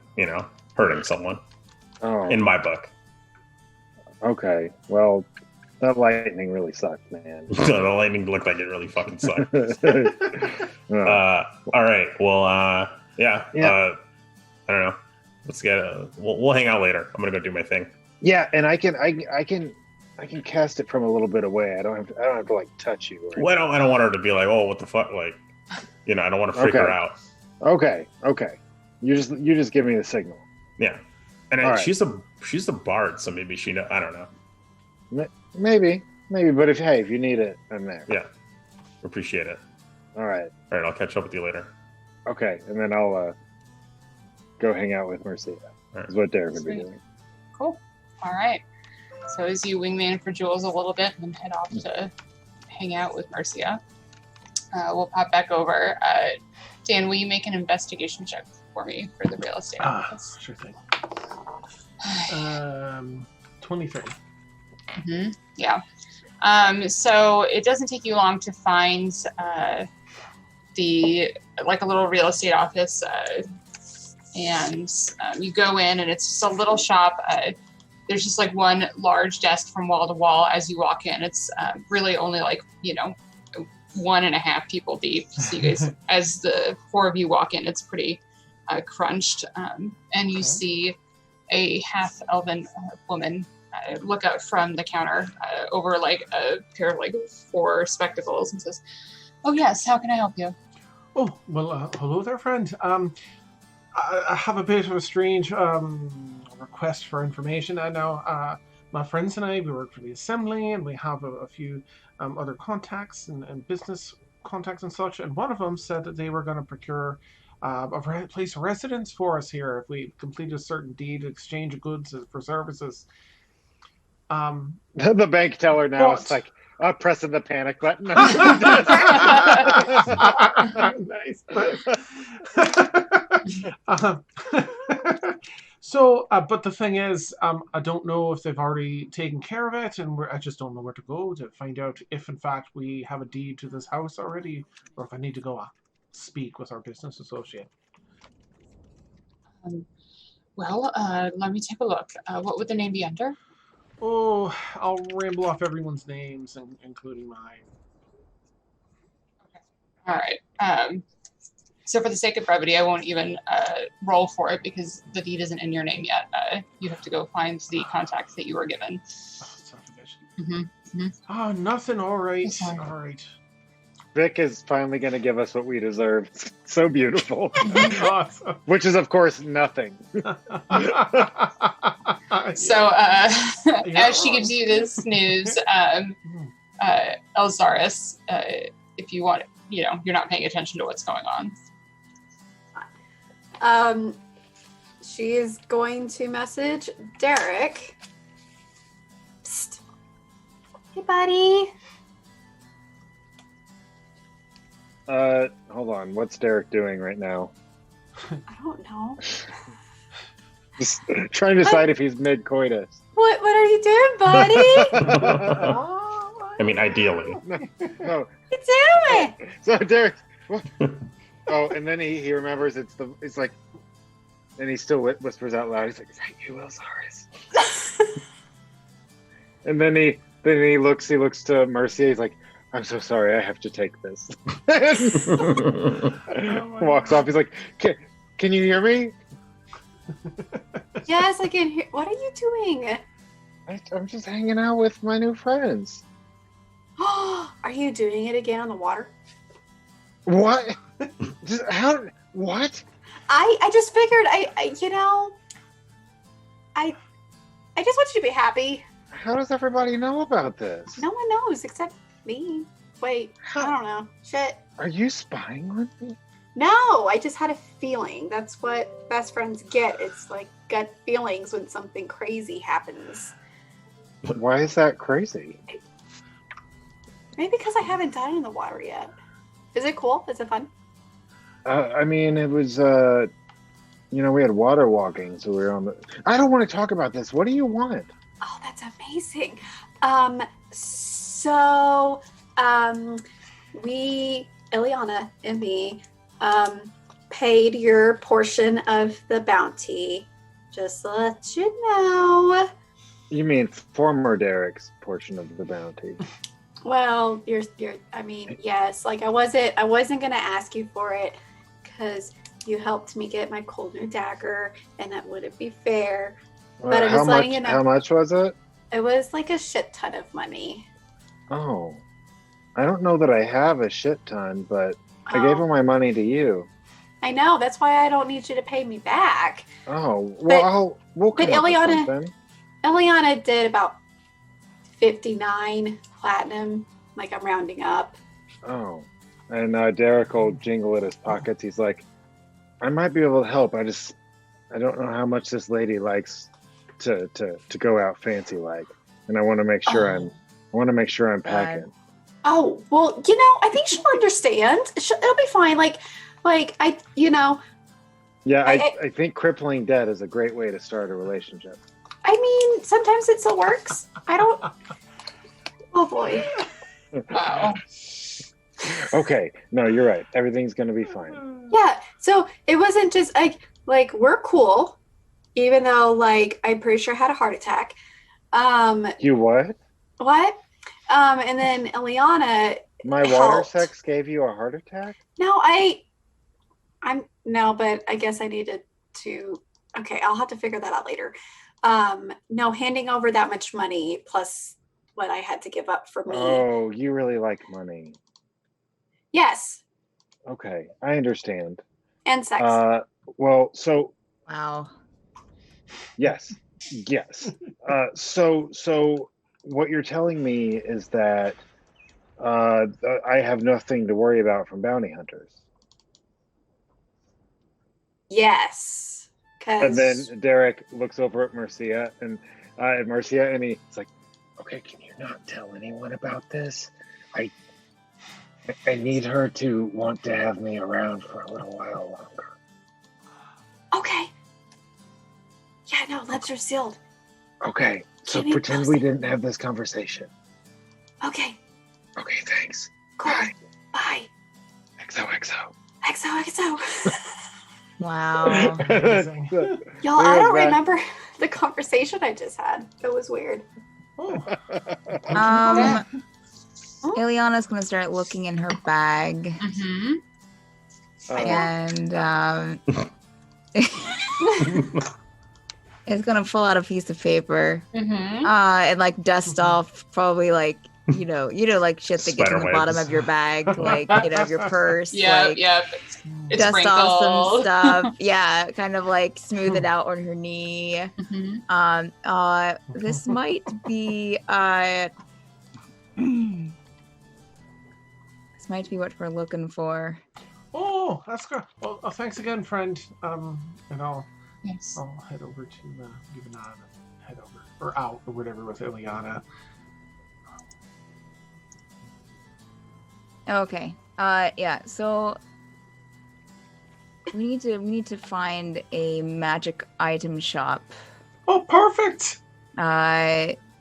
hurting someone. Oh, In my book. okay. Well, that lightning really sucked, man. The lightning looked like it really fucking sucked. Oh. All right. Well, yeah. Yeah. I don't know. Let's get. We'll hang out later. I'm gonna go do my thing. Yeah, and I can cast it from a little bit away. I don't have to like touch you. Or Well, I don't want her to be like, oh, what the fuck, like, I don't want to freak her out. Okay. You just give me the signal. Yeah, and All right. she's a bard, so maybe she know. I don't know. Maybe. But if you need it, I'm there. Yeah, appreciate it. All right. I'll catch up with you later. Okay, and then I'll go hang out with Mercia. Right. Is what Derick would be Sweet. doing. Cool. All right. So as you wingman for Jules a little bit and then head off to hang out with Mercia, we'll pop back over. Dan, will you make an investigation check for me for the real estate office? Sure thing. 23. Mm-hmm. Yeah. So it doesn't take you long to find a little real estate office, and you go in, and it's just a little shop. There's just like one large desk from wall to wall as you walk in. It's really only 1.5 people deep. So you guys, as the 4 of you walk in, it's pretty crunched, and you see a half-elven woman look out from the counter over like a pair of 4 spectacles and says, "Oh yes, how can I help you?" Oh, well, hello there, friend. I have a bit of a strange request for information. I know my friends and I, we work for the Assembly, and we have a few other contacts and business contacts and such, and one of them said that they were going to procure a place of residence for us here if we completed a certain deed, exchange of goods for services. The bank teller now is like, I'm pressing the panic button. Nice. So, but the thing is, I don't know if they've already taken care of it, and I just don't know where to go to find out if, in fact, we have a deed to this house already, or if I need to go speak with our business associate. Let me take a look. What would the name be under? Oh, I'll ramble off everyone's names, including mine. All right. So for the sake of brevity, I won't even roll for it because the deed isn't in your name yet. You have to go find the contact that you were given. Oh, son of a bitch. Mm-hmm. Oh, nothing. All right. Sorry. All right. Vic is finally going to give us what we deserve. It's so beautiful. Awesome. Which is, of course, nothing. So as she gives you this news, Elzaris, if you want, you're not paying attention to what's going on. She is going to message Derick. Psst. Hey, buddy. Hold on. What's Derick doing right now? I don't know. Just trying to decide if he's mid-coitus. What are you doing, buddy? I mean, ideally. No. What are you doing? So Derick, what? Oh, and then he remembers it's like, and he still whispers out loud. He's like, "Is that you, Elzaris?" And then he looks to Mercia. He's like, "I'm so sorry. I have to take this." Walks off. He's like, "Can you hear me?" Yes, I can hear. What are you doing? I'm just hanging out with my new friends. Are you doing it again on the water? What? How? What? I just figured I just want you to be happy. How does everybody know about this? No one knows except me. Wait, I don't know. Shit. Are you spying on me? No, I just had a feeling. That's what best friends get. It's like gut feelings when something crazy happens. Why is that crazy? Maybe because I haven't done it in the water yet. Is it cool? Is it fun? I mean, it was, we had water walking, so we were on the... I don't want to talk about this. What do you want? Oh, that's amazing. Ileana and me, paid your portion of the bounty. Just to let you know. You mean former Derek's portion of the bounty? Well, you're. I mean, yes. Like I wasn't gonna ask you for it because you helped me get my cool new dagger, and that wouldn't be fair. But I'm just letting you know. How much was it? It was like a shit ton of money. Oh, I don't know that I have a shit ton, but I gave her my money to you. I know. That's why I don't need you to pay me back. Oh, well, we'll come up with something. Ileana did about 59 platinum. Like I'm rounding up. Oh, and Derick will jingle at his pockets. He's like, I might be able to help. I don't know how much this lady likes to go out fancy like, and I want to make sure I'm packing. Oh, well, I think she'll understand. It'll be fine. Yeah, I think crippling debt is a great way to start a relationship. I mean, sometimes it still works. I don't. Oh boy. Wow. Okay, no, you're right. Everything's gonna be fine. Yeah. So it wasn't just like we're cool, even though I'm pretty sure I had a heart attack. You what? What? And then Ileana. My water sex gave you a heart attack? No, but I guess I needed to. Okay, I'll have to figure that out later. No, handing over that much money plus what I had to give up for me. Oh, you really like money. Yes. Okay, I understand. And sex. Well, so. Wow. Yes. So what you're telling me is that I have nothing to worry about from bounty hunters. Yes. And then Derick looks over at Marcia and he's like, okay, can you not tell anyone about this? I need her to want to have me around for a little while longer. Okay. Yeah, no, lips are sealed. Okay, so pretend we didn't have this conversation. Okay. Okay, thanks. Cool. Bye. XOXO. XOXO. Wow. Y'all, I don't remember the conversation I just had. It was weird. Ileana's gonna start looking in her bag. And it's gonna pull out a piece of paper and dust off probably like shit that gets in the bottom of your bag, your purse. It's dust wrinkled. off some stuff. Yeah, kind of smooth it out on her knee. This might be this might be what we're looking for. Oh, that's good. Well, thanks again, friend. And I'll head over to give a nod and head over or out or whatever with Ileana. Okay. So we need to find a magic item shop. Oh, perfect.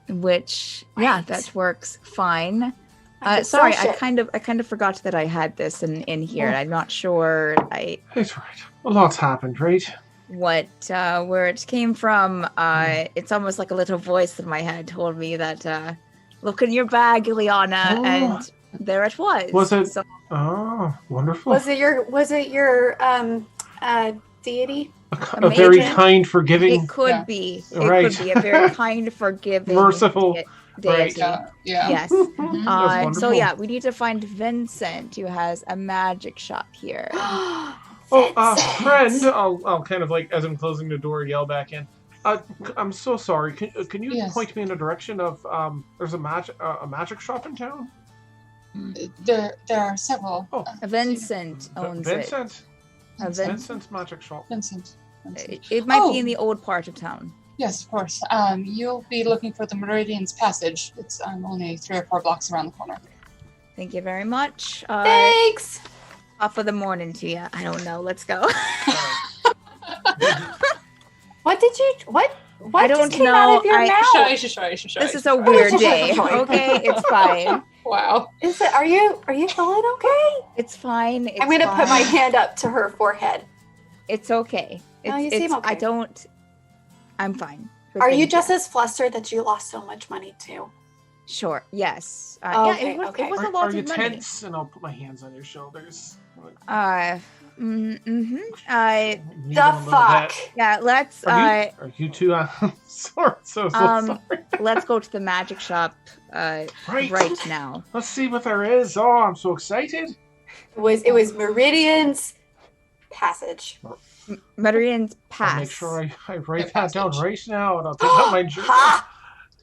Which that works fine. Sorry, I kind of forgot that I had this in here. I'm not sure. That's right. A lot's happened, right? What where it came from? It's almost like a little voice in my head told me that look in your bag, Ileana, and there it was. Was it? So, oh, wonderful. Was it your deity? A very kind, forgiving. It could be. It Right. could be a very kind, forgiving, merciful deity. Yeah. Yes. That's So wonderful. we need to find Vincent, who has a magic shop here. Friend, I'll kind of as I'm closing the door, yell back in. I'm so sorry. Can you point me in the direction of there's a magic shop in town? There are several. Oh, Vincent owns it. Vincent. Vincent's magic shop. Vincent. It might be in the old part of town. Yes, of course. You'll be looking for the Meridian's Passage. It's only 3 or 4 blocks around the corner. Thank you very much. Thanks. Top of the morning to you. I don't know. Let's go. What did you? What I don't just came know. out of your mouth? Shush. This is a weird day. Okay, it's fine. Wow. Is it? Are you feeling okay? It's fine. I'm gonna put my hand up to her forehead. It's okay. No, you seem okay. I'm fine. Are you just as flustered that you lost so much money too? Sure. Yes. Okay, It was okay. a lot Are of you money. tense? And I'll put my hands on your shoulders. The fuck. Yeah. Let's. Are you two? So sorry. Let's go to the magic shop. Right now. Let's see what there is. Oh, I'm so excited. It was Meridian's Passage. Meridian's Pass. I'll make sure I write that down right now, and I'll take out my journal.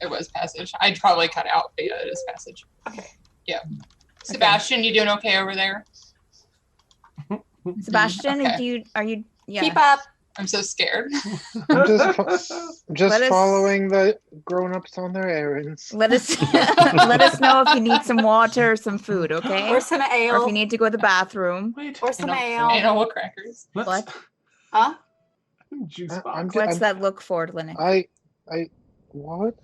It was Passage. I'd probably cut out, but yeah, it is Passage. Okay. Yeah. Sebastian, you doing okay over there? Sebastian, Okay. are you? Yeah. Keep up. I'm so scared. I'm just following the grown-ups on their errands. Let us know if you need some water or some food, okay? Or some ale. Or if you need to go to the bathroom. Wait. Or some ale. Animal crackers. What? Huh? Juice I'm box. What's that look for, Linux? What?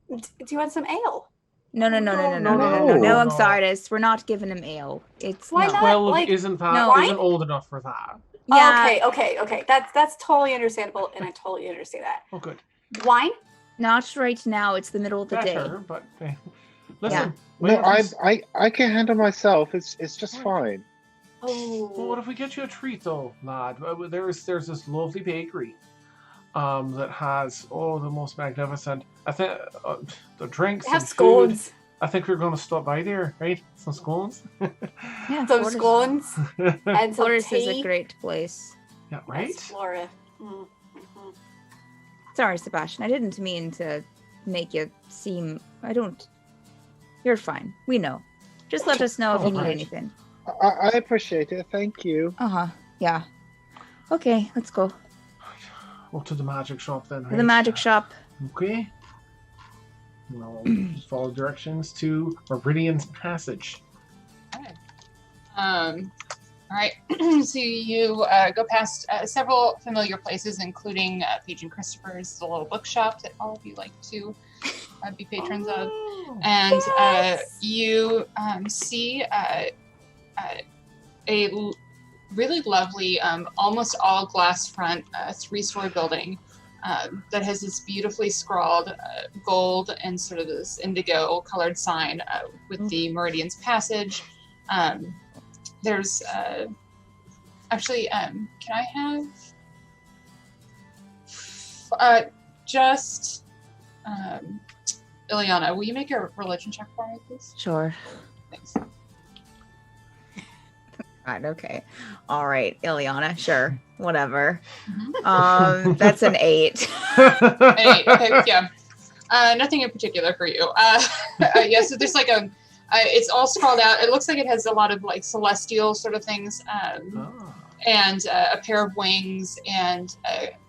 Do you want some ale? No, No. I'm sorry, we're not giving him ale. It's Why no. not? Well, Like, isn't that no. isn't old enough for that? Yeah, Okay. That's totally understandable, and I totally understand that. Oh, good. Wine? not right now. It's the middle of the day. Better, but listen. No, I can handle myself. It's just fine. Oh. Well, what if we get you a treat, though, lad? There's this lovely bakery, that has the most magnificent. I think the drinks. They have and scones. Food. I think we're going to stop by there, right? Some scones. Yeah, Some Florida's- scones and some Florida's is a tea. great place. Yeah, right. That's Florida. Mm-hmm. Sorry, Sebastian. I didn't mean to make you seem. I don't. You're fine. We know. Just let us know if you need Right. anything. I appreciate it. Thank you. Yeah. Okay, let's go. Well, to the magic shop then. To the magic shop. Okay. We'll just follow directions to Meridian's Passage. All right. So you go past several familiar places, including Paige and Christopher's, the little bookshop that all of you like to be patrons of. And you see a really lovely, almost all glass front, 3-story building that has this beautifully scrawled gold and sort of this indigo colored sign with the Meridian's Passage. There's actually, can I have just Ileana, will you make a religion check for me, please? Sure. Thanks. Right, okay. All right, Ileana, sure. Whatever. That's an 8. Hey, okay, yeah. Nothing in particular for you. Yeah, so there's like it's all scrawled out. It looks like it has a lot of like celestial sort of things, and a pair of wings and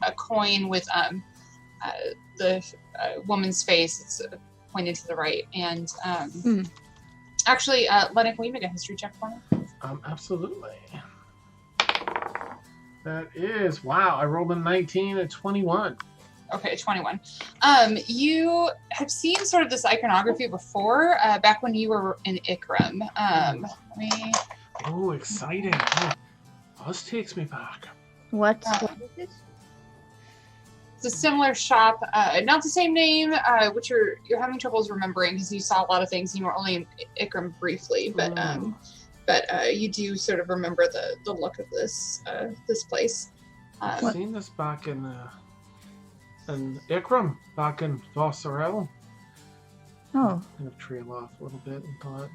a coin with the woman's face. It's pointed to the right. And actually, Lennox, will you make a history check for me? Absolutely. That is, wow, I rolled a 19 and 21. Okay, 21. You have seen sort of this iconography before, back when you were in Ikram. Oh, exciting. Oh, this takes me back. What? What is it? It's a similar shop, not the same name, which you're having troubles remembering because you saw a lot of things. You were only in Ikram briefly, but you do sort of remember the look of this place. I've seen this back in Ikram, back in Vossarel. Oh, Kind of trail off a little bit and thought.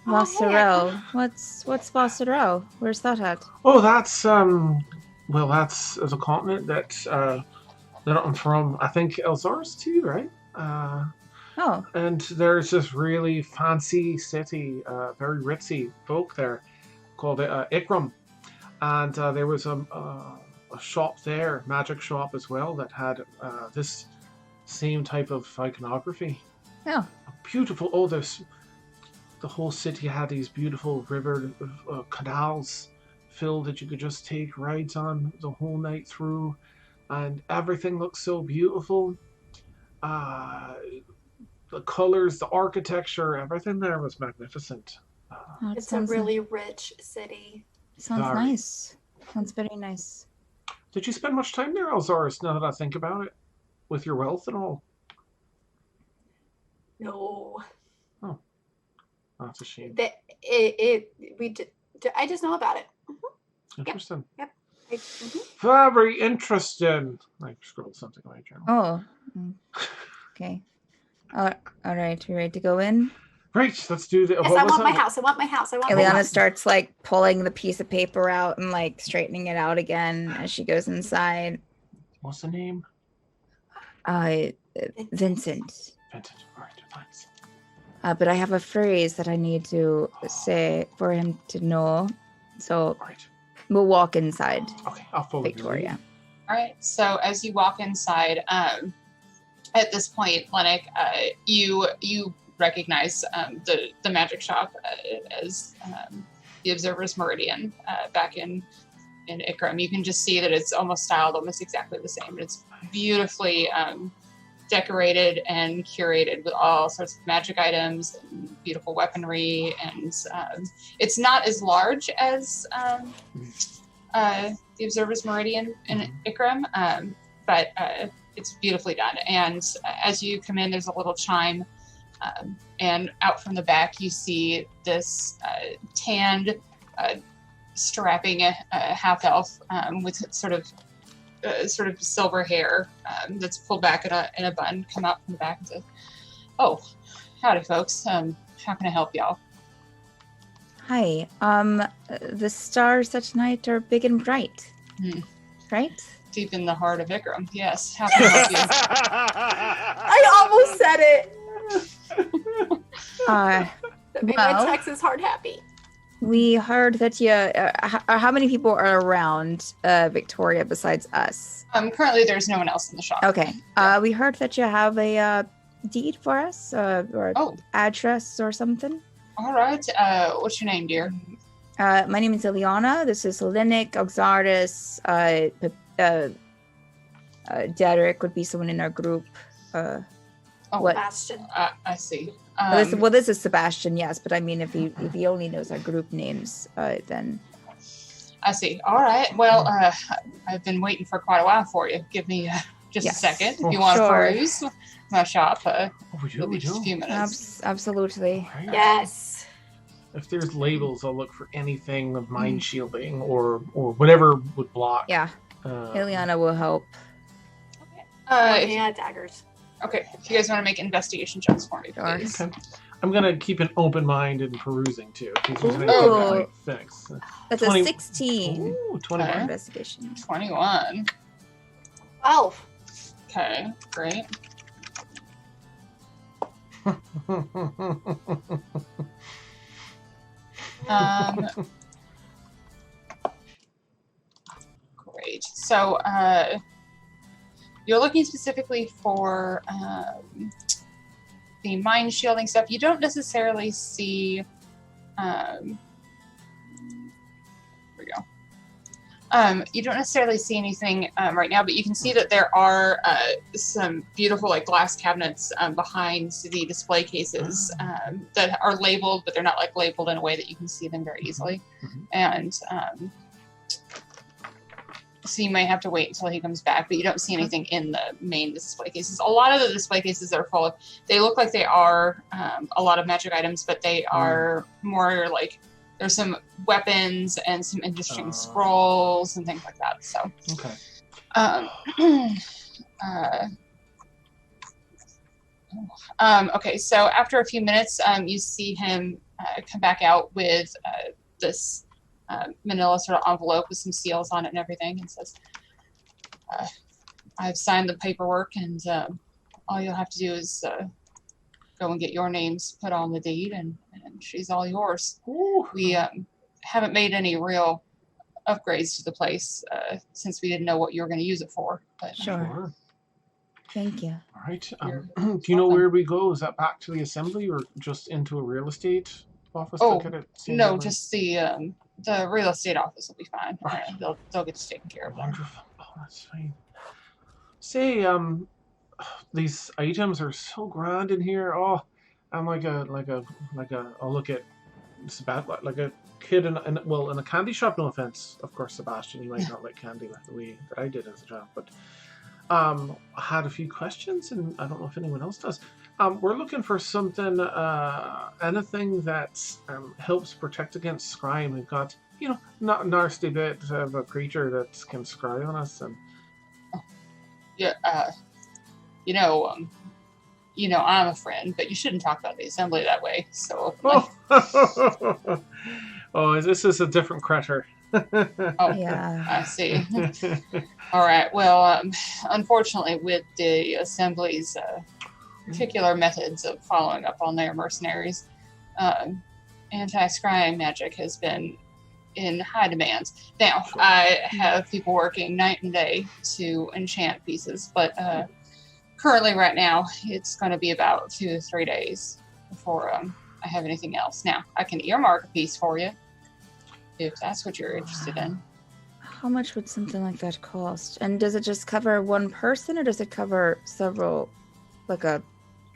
Vossarel. What's Vossarel? Where's that at? Oh, that's that's a continent that I'm from. I think Elzars too, right? Oh, And there's this really fancy city, very ritzy folk there, called Ikram, and there was a shop there, magic shop as well, that had this same type of iconography. oh, Beautiful. Oh, the whole city had these beautiful river canals filled that you could just take rides on the whole night through, and everything looked so beautiful. the colors, the architecture, everything there was magnificent. Oh, it It's a sounds really rich city. sounds Very. nice. Sounds very nice. Did you spend much time there, Alzaris, now that I think about it? With your wealth and all? No, Oh, that's a shame. I just know about it. Interesting. Mhm. Very interesting. I scrolled something on my journal. Oh, okay. All right. You ready to go in? Right, let's do the. Yes, what I was want my that? house. I want my house. I want my Ileana house. starts like pulling the piece of paper out and like straightening it out again as she goes inside. What's the name? Vincent. Vincent. All right, thanks. But I have a phrase that I need to say for him to know. So All right. we'll walk inside Okay, I'll follow Victoria. All right. So as you walk inside, at this point, Lennox, you recognize the magic shop as the Observer's Meridian back in Ikram. You can just see that it's almost styled almost exactly the same. It's beautifully decorated and curated with all sorts of magic items and beautiful weaponry, and it's not as large as the Observer's Meridian in Ikram, but it's beautifully done. And as you come in, there's a little chime, and out from the back you see this tanned, strapping half elf with sort of silver hair that's pulled back in a bun come out from the back and says, "Oh, howdy, folks. How can I help y'all?" Hi. The stars at night are big and bright. Right? Deep in the heart of Ikram. Yes. How can I help you? I almost said it. That made my well- Texas heart happy. We heard that you. How many people are around Victoria besides us? Currently, there's no one else in the shop. Okay. We heard that you have a deed for us, or Oh, address or something. all right. What's your name, dear? My name is Ileana. This is Linnick, Oxaris. Derick would be someone in our group. Oh, What? Bastion. I see. This is Sebastian, yes. But I mean, if he only knows our group names, then I see. All right. Well, I've been waiting for quite a while for you. Give me just Yes. a second Oh, if you want to sure. peruse my shop. We It'll be just a few minutes. absolutely. Right. Yes. If there's labels, I'll look for anything of mind shielding or whatever would block. Yeah, Ileana will help. Yeah, daggers. Okay. If you guys want to make investigation checks for me, Sure. please. Okay. I'm gonna keep an open mind in perusing too. In case there's anything Ooh. that might fix. That's 20 a 16 Ooh, for 21. investigation. 21. 12. Okay. Great. Great. So, you're looking specifically for the mind shielding stuff. You don't necessarily see. Here we go. You don't necessarily see anything right now, but you can see that there are some beautiful like glass cabinets behind the display cases that are labeled, but they're not like labeled in a way that you can see them very easily. And so you might have to wait until he comes back, but you don't see anything in the main display cases. A lot of the display cases are full of, they look like they are a lot of magic items, but they are more like, there's some weapons and some interesting scrolls and things like that. So, okay. Okay, so after a few minutes, you see him come back out with this manila sort of envelope with some seals on it and everything, and says, I've signed the paperwork, and all you'll have to do is go and get your names put on the deed, and she's all yours. Ooh. We haven't made any real upgrades to the place since we didn't know what you were going to use it for. But, Sure. Thank you. All right. You're Do you know where we go? Is that back to the assembly or just into a real estate office? Oh, to get it no, just the real estate office will be fine. Right. They'll get you taken care of. Wonderful. Oh, that's fine. Say, these items are so grand in here. Oh, I'm like a I'll look at Sebastian like a kid in a candy shop. No offense, of course, Sebastian, you might not like candy like the way that I did as a child, but I had a few questions, and I don't know if anyone else does. We're looking for something, anything that helps protect against scrying. We've got, not nasty bit of a creature that can scry on us, and Yeah, I'm a friend, but you shouldn't talk about the assembly that way. So, oh, this is a different critter. Yeah. I see. All right. Well, unfortunately, with the assembly's particular methods of following up on their mercenaries, anti-scrying magic has been in high demand. Now, I have people working night and day to enchant pieces, but currently right now, it's going to be about 2 to 3 days before I have anything else. Now, I can earmark a piece for you if that's what you're interested in. How much would something like that cost? And does it just cover one person, or does it cover several, like a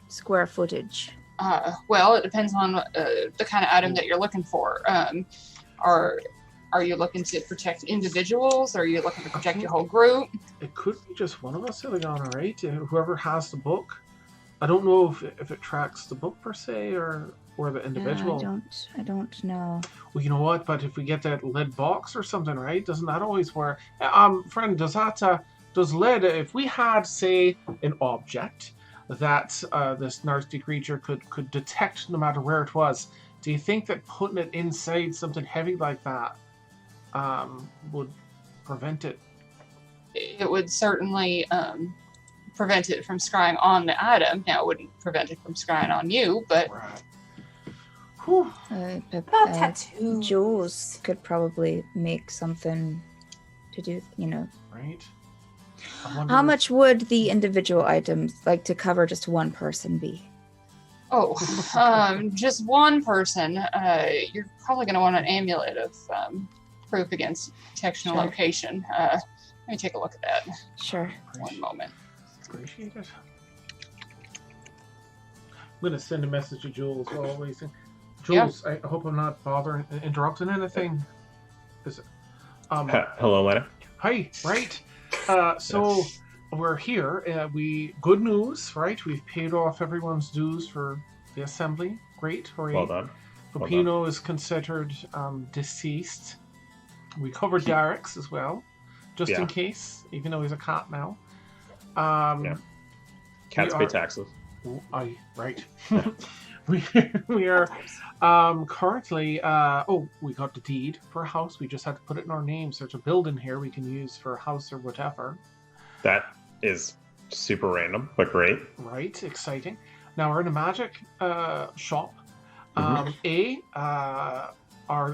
square footage? Well, it depends on the kind of item that you're looking for. Are you looking to protect individuals? Or are you looking to protect your whole group? It could be just one of us, Ileana, right? Whoever has the book. I don't know if it tracks the book per se, or the individual. I don't know. Well, you know what? But if we get that lead box or something, right? Doesn't that always work? Friend, does lead? If we had, say, an object that this nasty creature could detect no matter where it was, do you think that putting it inside something heavy like that would prevent it? It would certainly prevent it from scrying on the item. Now, it wouldn't prevent it from scrying on you, but... Right. Tattoo. Jules could probably make something to do, Right. How much would the individual items, like to cover just one person, be? Oh, just one person. You're probably going to want an amulet of proof against detection Sure. location. Let me take a look at that. Sure. One moment. Appreciate it. I'm going to send a message to Jules while we're waiting. Jules, I hope I'm not bothering, interrupting anything. Is it? Hello, Lena. Hi, right. So we're here. Good news, right? We've paid off everyone's dues for the assembly. Great. Hooray. Well done. Pepino is considered deceased. We covered Derick's as well, just in case, even though he's a cat now. Cats pay taxes. Right. we are currently we got the deed for a house. We just had to put it in our names. There's a building here we can use for a house or whatever. That is super random, but great. Right, exciting. Now we're in a magic shop.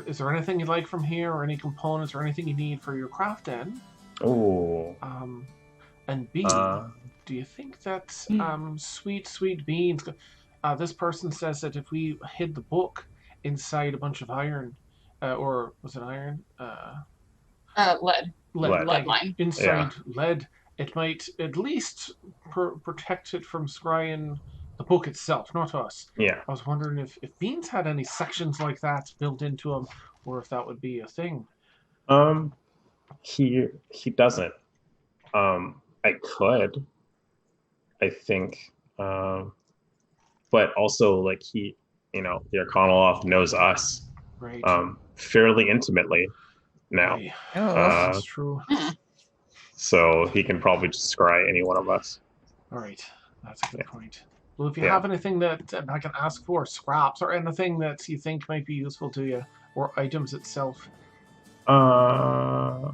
Is there anything you'd like from here, or any components, or anything you need for your crafting? Oh. And B, do you think that sweet beans? This person says that if we hid the book inside a bunch of iron, or was it iron? Lead. Lead line. Inside lead, it might at least protect it from scrying the book itself, not us. Yeah. I was wondering if beans had any sections like that built into them, or if that would be a thing. He doesn't. I could. I think. But also, like, he, the Arcanoloff knows us Right. Fairly intimately now. That's true. So he can probably just scry any one of us. All right. That's a good point. Well, if you have anything that I can ask for, scraps, or anything that you think might be useful to you, or items itself. I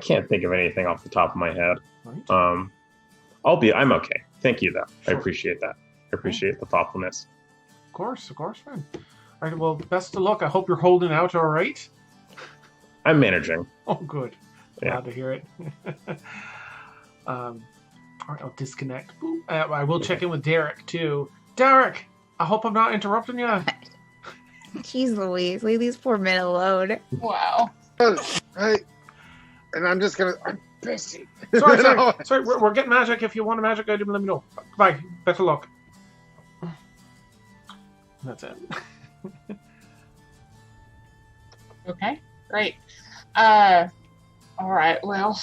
can't think of anything off the top of my head. Right. I'm okay. Thank you, though. Sure. I appreciate that. I appreciate the thoughtfulness. Of course, man. All right, well, best of luck. I hope you're holding out all right. I'm managing. Oh, good. Yeah. Glad to hear it. All right, I'll disconnect. Boop. I will check in with Derick, too. Derick, I hope I'm not interrupting you. Jeez Louise, leave these poor men alone. Wow. Hey, and I'm just gonna pissy. Sorry. We're getting magic. If you want a magic item, let me know. Goodbye. Better luck. That's it. Okay, great. All right. Well,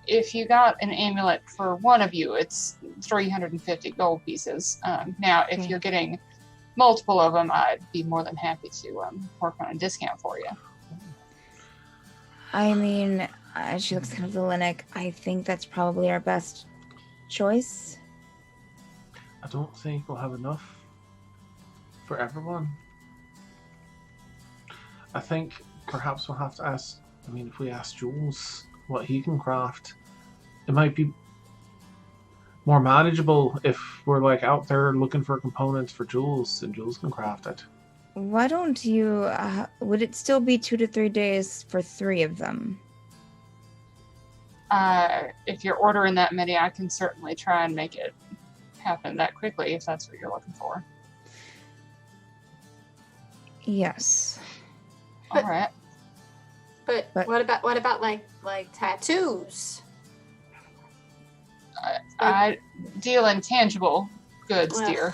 if you got an amulet for one of you, it's 350 gold pieces. Now, if you're getting multiple of them, I'd be more than happy to work on a discount for you. I mean, she looks kind of the Linux. I think that's probably our best choice. I don't think we'll have enough for everyone. I think perhaps we'll have to ask, I mean, if we ask Jules what he can craft, it might be more manageable if we're like out there looking for components for Jules and Jules can craft it. Why don't you, would it still be 2 to 3 days for 3 of them? If you're ordering that many, I can certainly try and make it happen that quickly if that's what you're looking for. Yes. All right. But what about like tattoos? I deal in tangible goods, dear.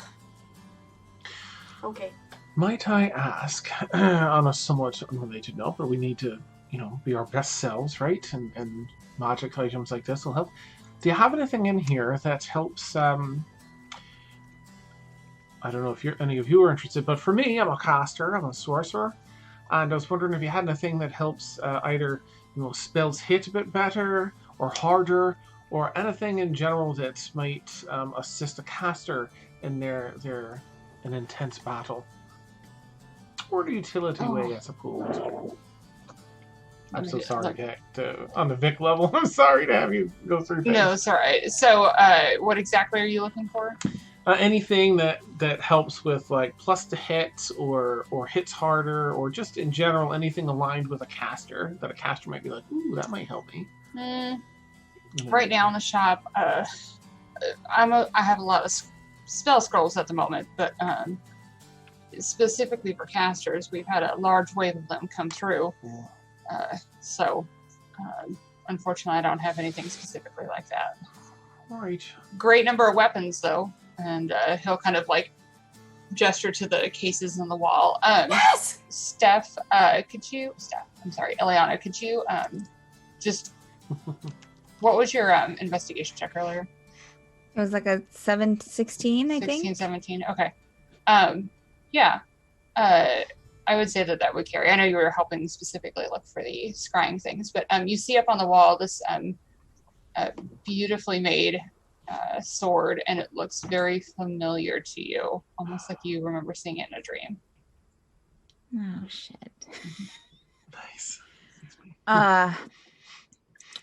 Okay. Might I ask, on a somewhat unrelated note, but we need to, be our best selves, right? And magic items like this will help. Do you have anything in here that helps, I don't know if any of you are interested, but for me, I'm a caster, I'm a sorcerer, and I was wondering if you had anything that helps either, spells hit a bit better, or harder, or anything in general that might assist a caster in their an intense battle. Or the utility way, I suppose. I'm so sorry on the Vic level. I'm sorry to have you go through things. No, it's all right. So, what exactly are you looking for? Anything that helps with like plus to hits or hits harder, or just in general anything aligned with a caster that a caster might be like, ooh, that might help me. Right now in the shop, I have a lot of spell scrolls at the moment, but specifically for casters, we've had a large wave of them come through. So, unfortunately, I don't have anything specifically like that. All right. Great number of weapons, though, and he'll kind of like gesture to the cases on the wall. Yes. Eliana, could you just what was your investigation check earlier? It was like a 16, I think. 16, 17. Okay. Yeah. I would say that would carry. I know you were helping specifically look for the scrying things, but you see up on the wall this beautifully made sword, and it looks very familiar to you, almost like you remember seeing it in a dream. Oh shit. Nice.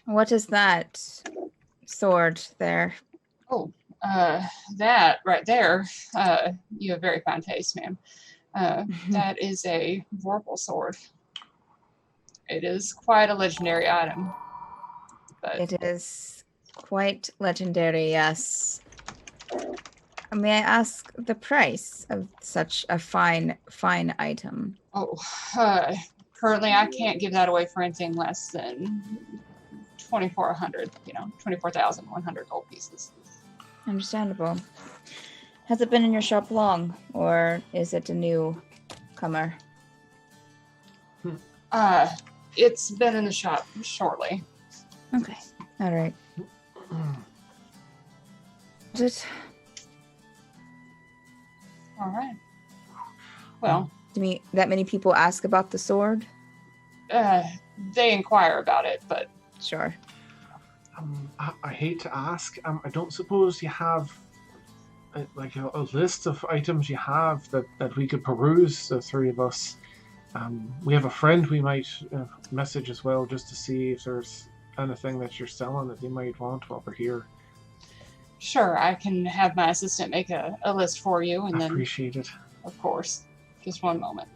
What is that sword there? Oh, that right there. You have very fine taste, ma'am. That is a Vorpal sword. It is quite a legendary item. But it is quite legendary, yes. May I ask the price of such a fine item? Oh, currently I can't give that away for anything less than 24,100 gold pieces. Understandable. Has it been in your shop long, or is it a newcomer? It's been in the shop shortly. Okay. All right. All right. Well, that many people ask about the sword? They inquire about it, but sure. I hate to ask. I don't suppose you have like a list of items you have that we could peruse, the three of us. We have a friend we might message as well, just to see if there's anything that you're selling that they might want while we're here. Sure, I can have my assistant make a list for you, and I then appreciate it. Of course. Just one moment.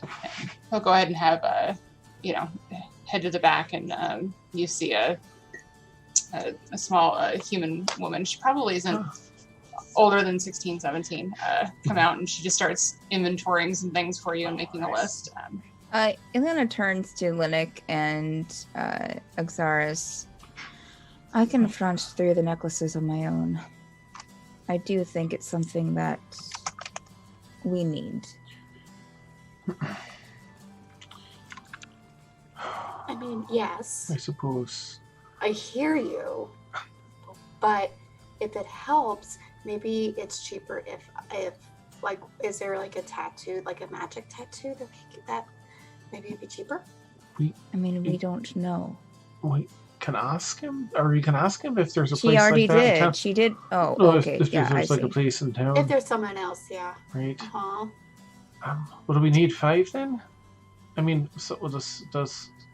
And he'll go ahead and have head to the back, and you see a small human woman. She probably isn't older than 16, 17, come out, and she just starts inventorying some things for you and making a list. Ileana turns to Linux and Oxaris. I can front through the necklaces on my own. I do think it's something that we need. I mean, yes. I suppose. I hear you. But if it helps, maybe it's cheaper if like, is there like a tattoo, like a magic tattoo that maybe it'd be cheaper? I mean, we don't know. We can ask him, or you can ask him if there's a She place already like that. in town. did. She did. Oh, No, okay. if Yeah, I there's like see. a place in town, If there's someone else, yeah. right? Uh-huh. What do we need? 5 then? I mean, so does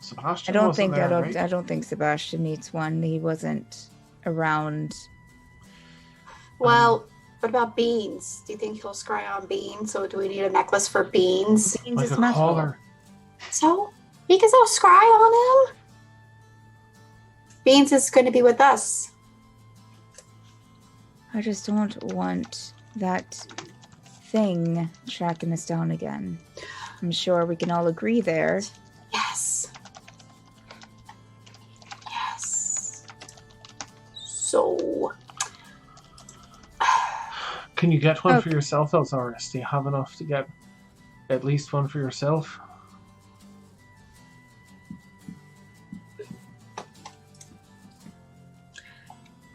Sebastian? I wasn't there, right? I don't think Sebastian needs one. He wasn't around. Well, what about beans? Do you think he'll scry on beans? So do we need a necklace for beans? Beans Like is a metal. collar. So he can still scry on him. Beans is going to be with us. I just don't want that thing tracking us down again. I'm sure we can all agree there. Yes. Yes. So. Can you get one for Okay. yourself, Elzaris? Do you have enough to get at least one for yourself?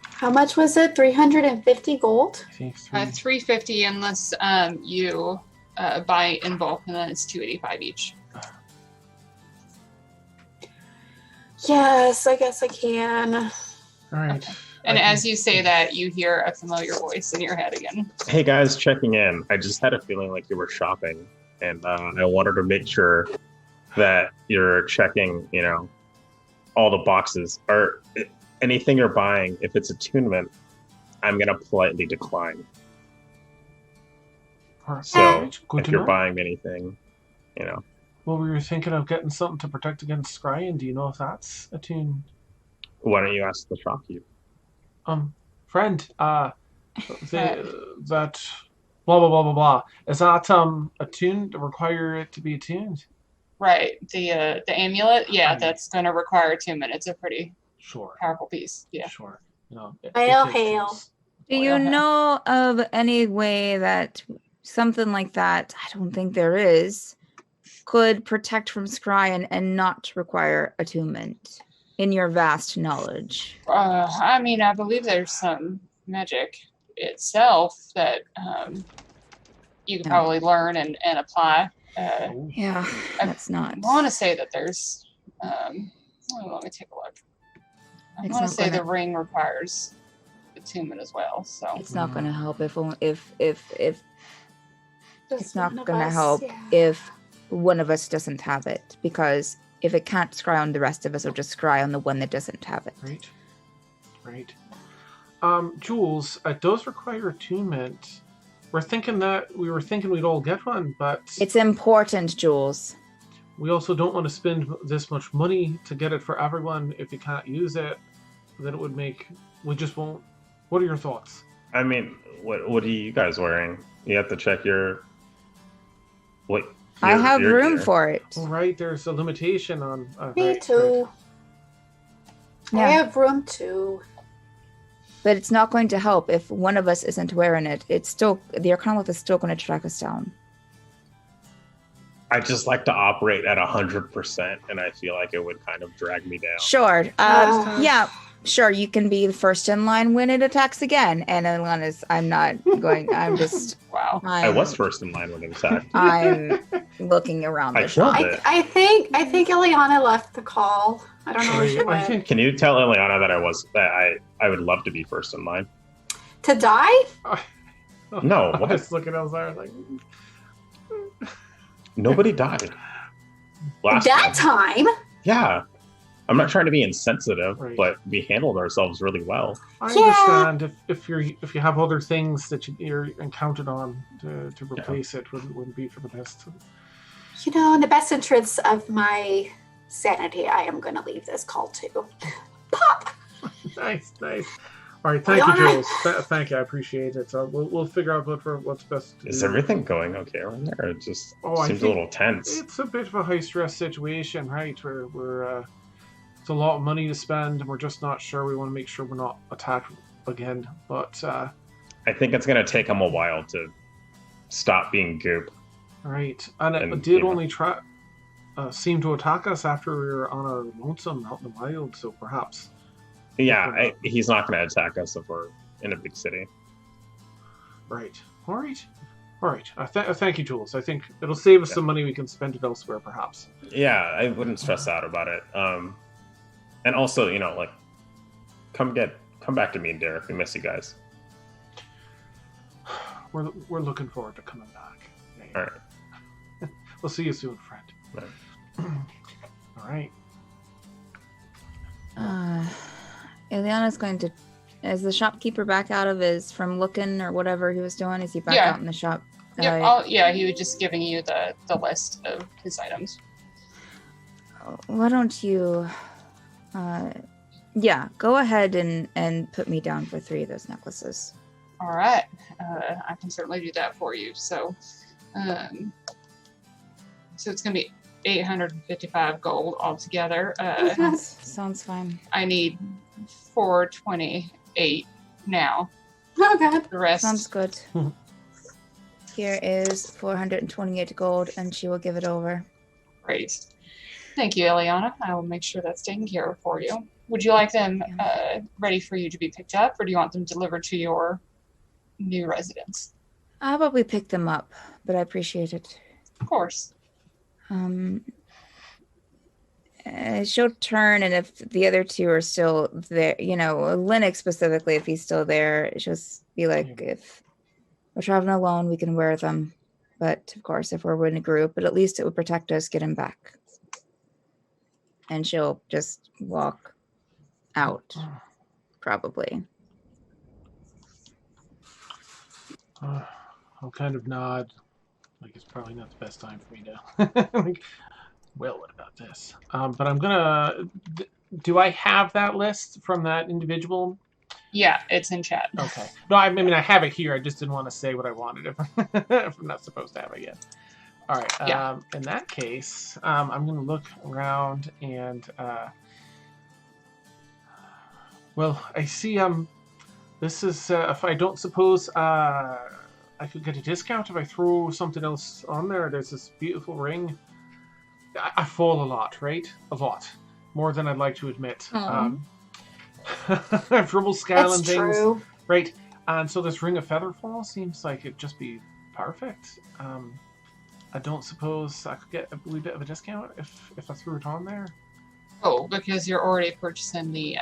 How much was it? 350 gold? I think 350 unless you buy in bulk, and then it's 285 each. Yes, I guess I can. All right. And I as can- you say that, you hear a familiar voice in your head again. Hey guys, checking in. I just had a feeling like you were shopping, and I wanted to make sure that you're checking, all the boxes or anything you're buying. If it's attunement, I'm gonna politely decline. So Alright, good if to you're know. buying anything, Well, we were thinking of getting something to protect against scrying. Do you know if that's attuned? why don't you ask the shopkeep? Friend, that blah blah blah blah blah. Is that attuned? Require it to be attuned? Right. The amulet, yeah, that's going to require attunement. It's a pretty Sure. powerful piece. Yeah. Sure. Hail, it hail. is. Do Oh, you yeah. know of any way that something like that, I don't think there is, could protect from scry and not require attunement in your vast knowledge? I mean, I believe there's some magic itself that you can Yeah. probably learn and apply. Oh, Yeah, that's not. I want to say that there's. Let me take a look. I It's want not to say the gonna- ring requires attunement as well. So It's not going to help if Just it's not one of going to us, help yeah. if one of us doesn't have it, because if it can't scry on the rest of us, it'll just scry on the one that doesn't have it. Right. Jules, it does require attunement. We were thinking we'd all get one, but It's important, Jules. we also don't want to spend this much money to get it for everyone. If you can't use it, then it would make. We just won't. What are your thoughts? I mean, what are you guys wearing? You have to check your. I have your room gear. for it. All right, there's a limitation on. Me right, too. I Yeah. have room too. But it's not going to help if one of us isn't wearing it. It's still, the Arcanolith is still going to track us down. I just like to operate at 100%, and I feel like it would kind of drag me down. Sure. Ah. Yeah, sure. You can be the first in line when it attacks again. And Alana's, I'm not going, I'm just, wow. I was first in line when it attacked. I'm looking around I the shop. killed it. I think Ileana left the call. I don't know where she I went. think Can you tell Ileana that I would love to be first in line? To die? No, I what? was looking outside like. Nobody died. Last That time. time? Yeah. I'm not trying to be insensitive, Right. but we handled ourselves really well. I Yeah. understand if you have other things that you're counted on to replace it wouldn't be for the best. You know, in the best interests of my sanity, I am going to leave this call too. Pop! Nice. All right, thank you, Ileana. Jules. Thank you, I appreciate it. We'll figure out what's best. To Is do. everything going okay over there? It just Oh, I seems a think little tense. It's a bit of a high stress situation, right? We're It's a lot of money to spend, and we're just not sure. We want to make sure we're not attacked again. But I think it's going to take them a while to stop being goop. right, and it And, did you know. only seem to attack us after we were on our lonesome out in the wild. So perhaps, Yeah, he's not going to attack us if we're in a big city. right. All right. Thank you, Jules. I think it'll save us some money. We can spend it elsewhere, perhaps. Yeah, I wouldn't stress out about it. And also, like, come back to me and Derick. We miss you guys. We're looking forward to coming back. All right. We'll see you soon, friend. Right. All right. Ileana's going to. Is the shopkeeper back out of from looking or whatever he was doing? Is he back Yeah. out in the shop? Yeah, he was just giving you the list of his items. Why don't you? Go ahead and put me down for 3 of those necklaces. All right, I can certainly do that for you. So, so it's going to be 855 gold altogether. Sounds fine. I need 428 now. Oh God. The rest. Sounds good. Here is 428 gold, and she will give it over. Great. Thank you, Eliana. I will make sure that's taken care of for you. Would you like them ready for you to be picked up, or do you want them delivered to your new residence? I'll probably pick them up, but I appreciate it. Of course. She'll turn, and if the other 2 are still there, Linux specifically, if he's still there, she'll just be like, if we're traveling alone, we can wear them. But of course, if we're in a group, but at least it would protect us getting back. And she'll just walk out, probably. I'll kind of nod. Like, it's probably not the best time for me to. Like, well, what about this? But I'm gonna. Do I have that list from that individual? Yeah, it's in chat. Okay. No, I mean I have it here. I just didn't want to say what I wanted if I'm not supposed to have it yet. All right. Yeah. In that case, I'm gonna look around and. Well, I see. This is. If I don't suppose. I could get a discount if I throw something else on there. There's this beautiful ring. I fall a lot, right? A lot. More than I'd like to admit. I have trouble scaling That's things. true. Right. And so this ring of featherfall seems like it'd just be perfect. I don't suppose I could get a wee bit of a discount if I threw it on there. Oh, because you're already purchasing the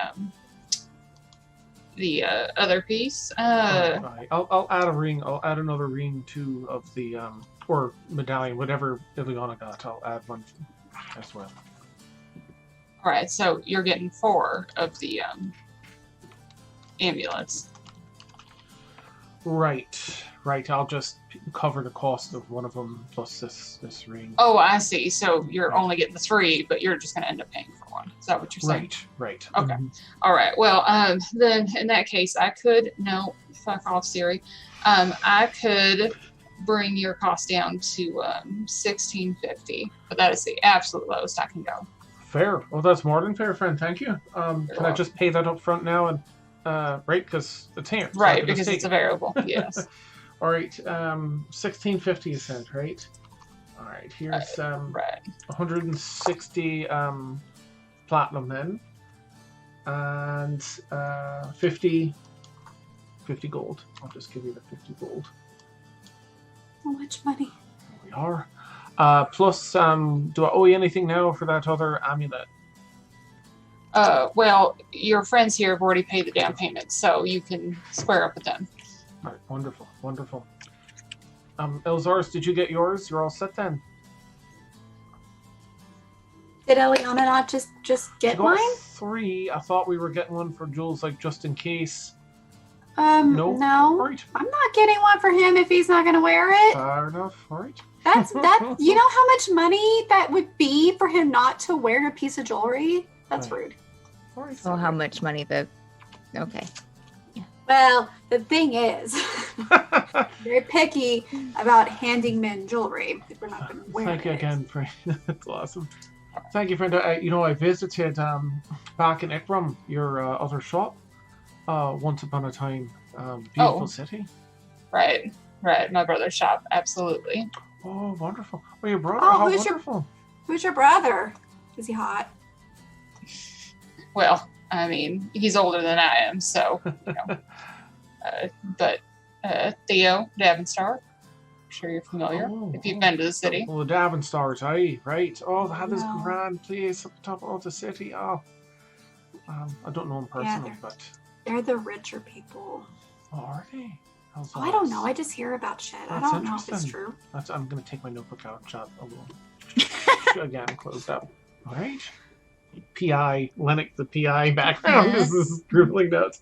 other piece. Right. I'll add a ring. I'll add another ring too of the or medallion, whatever Ileana got. I'll add one as well. All right, so you're getting 4 of the amulets. Right. I'll just cover the cost of one of them plus this ring. Oh, I see. So you're only getting the 3, but you're just going to end up paying for 1. Is that what you're saying? Right. Okay. Mhm. All right. Well, then in that case, I could fuck off, Siri. I could bring your cost down to 1650, but that is the absolute lowest I can go. Fair. Well, that's more than fair, friend. Thank you. Can I welcome. just pay that up front now and right because it's here. So I Right, can just because take it's it. a variable. Yes. All right. 1650 you said, right? All right. Here's Right. 160 platinum then, and 50 gold. I'll just give you the 50 gold. How much money? There we are. Plus, do I owe you anything now for that other amulet? Well, your friends here have already paid the down payment, so you can square up with them. All right. Wonderful. Elzars, did you get yours? You're all set then. Did Eliana not just get You got mine? 3. I thought we were getting one for Jules, like just in case. No. All right. I'm not getting one for him if he's not going to wear it. Fair enough. All right. That. You know how much money that would be for him not to wear a piece of jewelry? That's Right. rude. All right. Oh, how much money okay. Well, the thing is, very picky about handing men jewelry if we're not going to wear Thank you it. again for that's awesome. Thank you, friend. I visited back in Ikram, your other shop, once upon a time. Beautiful city. Right. My brother's shop, absolutely. Oh, wonderful. Oh, your brother. Oh, How who's wonderful. Who's your brother? Is he hot? Well, I mean, he's older than I am, so, but Theo Davenstar, I'm sure you're familiar if you've been to the city. Oh, the Davenstar's, aye, right. Oh, they have this No. grand place up top of the city. Oh, I don't know him personally, but... They're the richer people. Oh, are they? Oh, I don't know. I just hear about shit. I That's don't know if it's interesting. true. I'm going to take my notebook out and chat a little. Again, closed up. All right. PI, Lennox, the PI background is scribbling notes.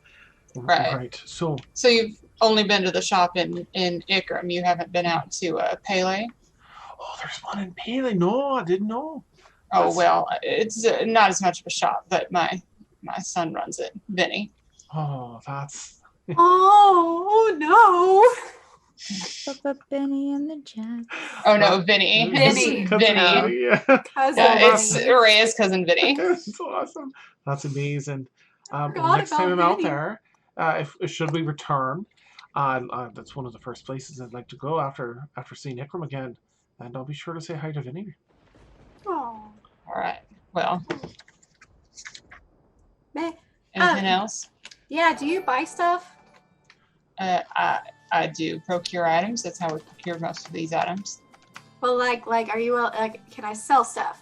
Right. So you've only been to the shop in Ikram. You haven't been out to Pele? Oh, there's one in Pele. No, I didn't know. Oh, well, it's not as much of a shop, but my son runs it, Vinny. Oh, that's... Oh, no. Papa Benny and the Jets. Oh, no, Vinny. Vinny. Vinny. Yeah. Cousin It's Vinny. Rhea's cousin Vinny. That's awesome. That's amazing. Forgot Next time I'm about out Vinny. there, if should we return, that's one of the first places I'd like to go after seeing Ikram again, and I'll be sure to say hi to Vinny. Oh. All right. Well, Meh. anything else? Yeah, do you buy stuff? I do procure items. That's how we procure most of these items. Well, like, are you, can I sell stuff?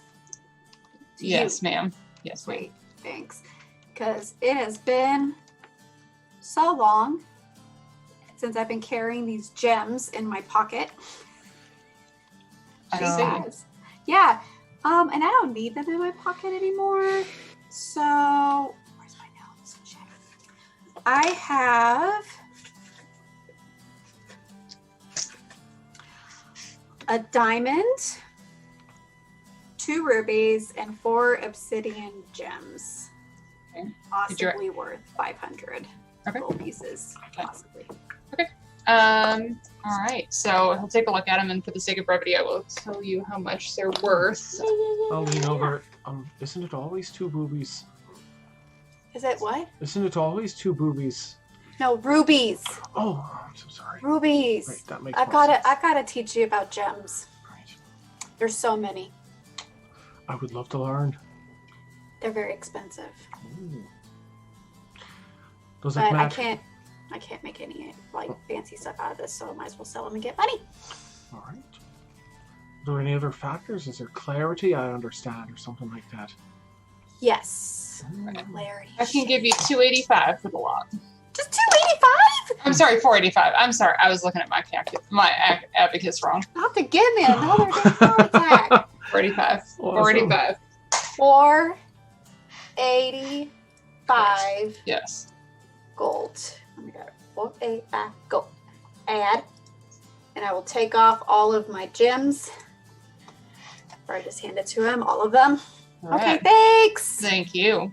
to Yes, you? ma'am. Yes, ma'am. Great, thanks. Because it has been so long since I've been carrying these gems in my pocket. I It see. has. Yeah. And I don't need them in my pocket anymore. So, where's my notes? Shit. I have a diamond, 2 rubies, and 4 obsidian gems. Okay. Possibly worth 500 Okay. gold pieces. Okay. Possibly. All right. So he'll take a look at them, and for the sake of brevity, I will tell you how much they're worth. I'll lean over. Isn't it always 2 boobies? Is it what? Isn't it always 2 boobies? No, rubies. Oh, I'm so sorry. Rubies. Right, that makes I've more got to. sense. I've got to teach you about gems. Right. There's so many. I would love to learn. They're very expensive, Ooh. Does it but I match? can't make any like fancy stuff out of this. So I might as well sell them and get money. All right. Are there any other factors? Is there clarity? I understand, or something like that. Yes. Ooh. Clarity. I can give you 285 for the lot. Just 285. I'm sorry, 485. I'm sorry, I was looking at my abacus wrong. Not to give me another heart attack. 485. Awesome. 485. 485 Yes. gold. Let me go. 485 gold. Add. And I will take off all of my gems. Or I just hand it to him, all of them. All Okay, right. thanks. Thank you.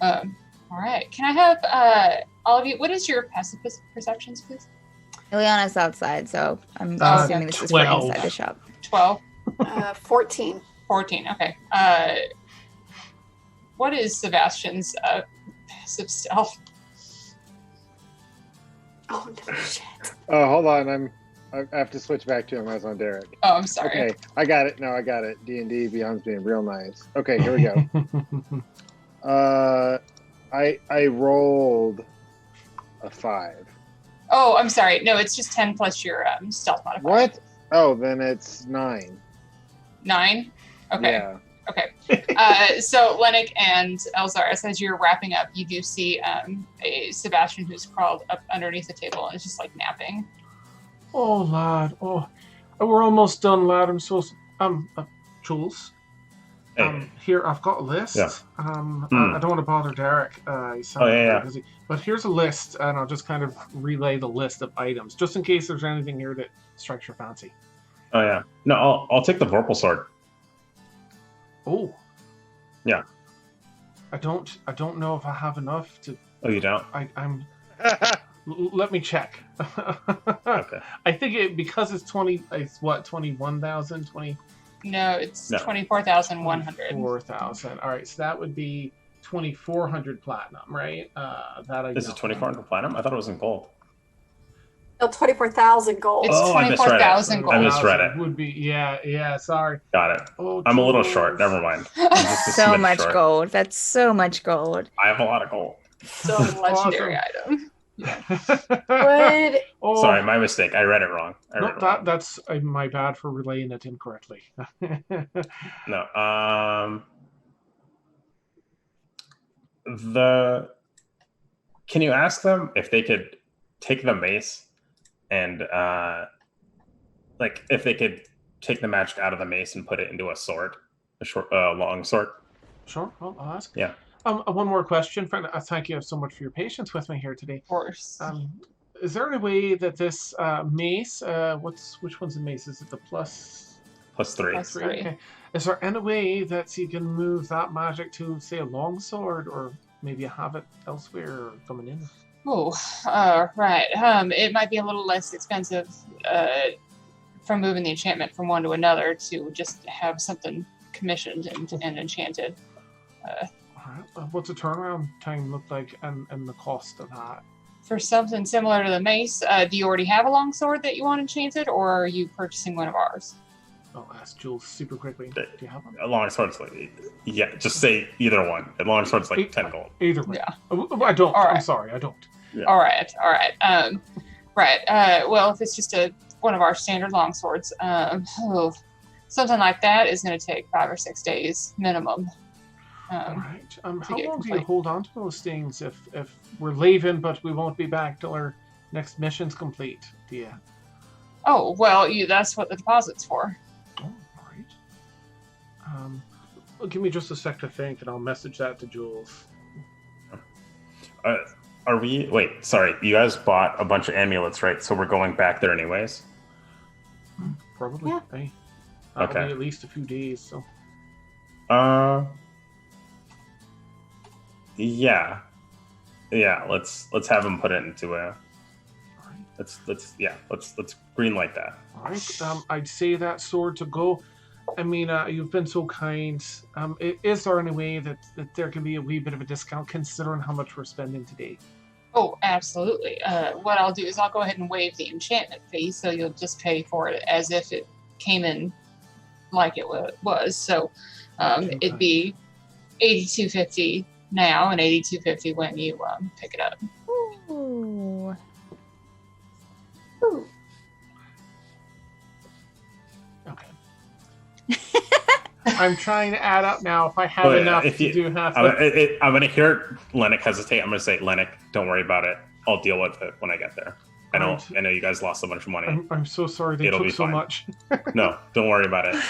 All right. Can I have all of you? What is your passive perceptions, please? Ileana's outside, so I'm Oh, assuming this is 12. for inside the shop. 12. 14. 14. Okay. What is Sebastian's passive stealth? Oh, no shit. Oh, hold on. I have to switch back to him. I was on Derick. Oh, I'm sorry. Okay, I got it. No, I got it. D&D Beyond's being real nice. Okay, here we go. I rolled a 5. Oh, I'm sorry. No, it's just 10 plus your stealth modifier. What? Oh, then it's 9. 9? Okay. Yeah. Okay. So Lennox and Elzaris, as you're wrapping up, you do see a Sebastian who's crawled up underneath the table and is just like napping. Oh, lad. Oh, we're almost done, lad. I'm so... Jules. Hey. Here, I've got a list. Yeah. I don't want to bother Derick. He's Oh, yeah. busy. But here's a list, and I'll just kind of relay the list of items, just in case there's anything here that strikes your fancy. Oh yeah. No, I'll take the Vorpal sword. Oh. Yeah. I don't know if I have enough to... Oh, you don't? Let me check. Okay. I think because it's 21,000, 20... No, it's No. 24,100. 4,000. All right, so that would be 2,400 platinum, right? That I Is it 2,400 platinum? I thought it was in gold. No, 24,000 gold. It's I misread it. 24,000 gold. I misread it. Would be sorry. Got it. Oh, I'm a little short. Jules. Never mind. I'm just a So smidge much short. gold. That's so much gold. I have a lot of gold. Still a legendary item. Would Oh, Sorry, my mistake. I read it wrong. that's my bad for relaying it incorrectly. No. Can you ask them if they could take the mace and if they could take the magic out of the mace and put it into a sword, long sword? Sure, I'll ask. Yeah. One more question, friend. Thank you so much for your patience with me here today. Of course. Is there any way that this mace, which one's the mace? Is it the plus +3? Plus 3. Okay. Is there any way that you can move that magic to, say, a longsword, or maybe have it elsewhere coming in? Oh, right. It might be a little less expensive from moving the enchantment from one to another to just have something commissioned and enchanted. All right. What's the turnaround time look like, and the cost of that? For something similar to the mace, do you already have a longsword that you want enchanted, or are you purchasing one of ours? I'll ask Jules super quickly. Do you have one? A long sword's just say either one. A long sword's 10 gold. Either way. Yeah. I don't. All right. I'm sorry, I don't. Yeah. All right. Right. Well, if it's just one of our standard longswords, something like that is going to take 5 or 6 days minimum. All right. How long do you complete. hold on to those things if we're leaving, but we won't be back till our next mission's complete? Do you? Oh, well, that's what the deposit's for. Oh, all right. Well, give me just a sec to think, and I'll message that to Jules. Are we? Wait, sorry. You guys bought a bunch of amulets, right? So we're going back there anyways. Probably. Yeah. Hey, that'll Okay. be at least a few days. So. Yeah. Let's have him put it into a. Let's greenlight that. All right. I'd say that sword to go. I mean, you've been so kind. Is there any way that there can be a wee bit of a discount considering how much we're spending today? Oh, absolutely. What I'll do is I'll go ahead and waive the enchantment fee, so you'll just pay for it as if it came in like it was. So it'd be $82.50 now and $82.50 when you pick it up. Ooh. Ooh. Okay. I'm trying to add up now. If I have enough to do half. I'm going to hear Lennox hesitate. I'm going to say, Lennox, don't worry about it. I'll deal with it when I get there. I know you guys lost a bunch of money. I'm so sorry they It'll took be so fine. much. No, don't worry about it.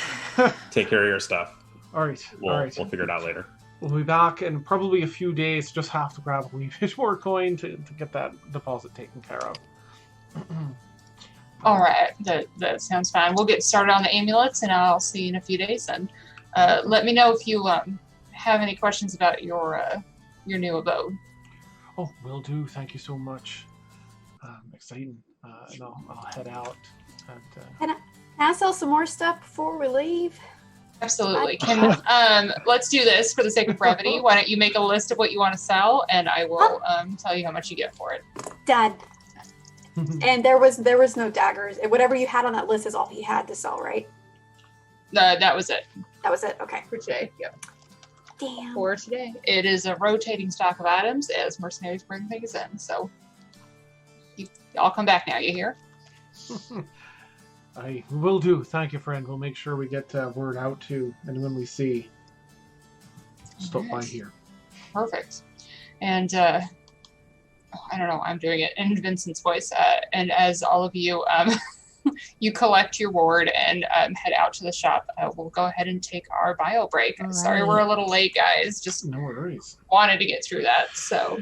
Take care of your stuff. All right. We'll figure it out later. We'll be back in probably a few days. Just have to grab a wee bit more coin to get that deposit taken care of. All right, that sounds fine. We'll get started on the amulets, and I'll see you in a few days. And let me know if you have any questions about your new abode. Oh, will do. Thank you so much. Exciting. And I'll head out. And, Can I sell some more stuff before we leave? Absolutely. Let's do this for the sake of brevity. Why don't you make a list of what you want to sell, and I will tell you how much you get for it. Done. And there was no daggers. Whatever you had on that list is all he had to sell, right? That was it That was it. Okay. for today. Yep. Damn. For today, it is a rotating stock of items as mercenaries bring things in. So, I'll come back now. You hear? I will do. Thank you, friend. We'll make sure we get word out to anyone we see. Stop by here. Perfect. And I don't know why I'm doing it in Vincent's voice. And as all of you, you collect your ward and head out to the shop, we'll go ahead and take our bio break. All Sorry right. we're a little late, guys. Just No worries. wanted to get through that. So,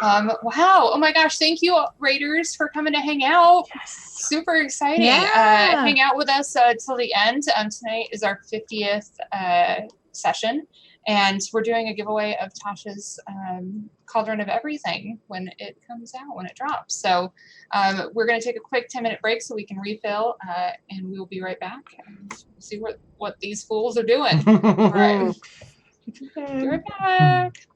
wow. Oh my gosh. Thank you, Raiders, for coming to hang out. Yes. Super exciting. Yeah. Hang out with us till the end. Tonight is our 50th session. And we're doing a giveaway of Tasha's Cauldron of Everything when it comes out, when it drops. So we're going to take a quick 10-minute break so we can refill, and we'll be right back and see what these fools are doing. All right. Be right back.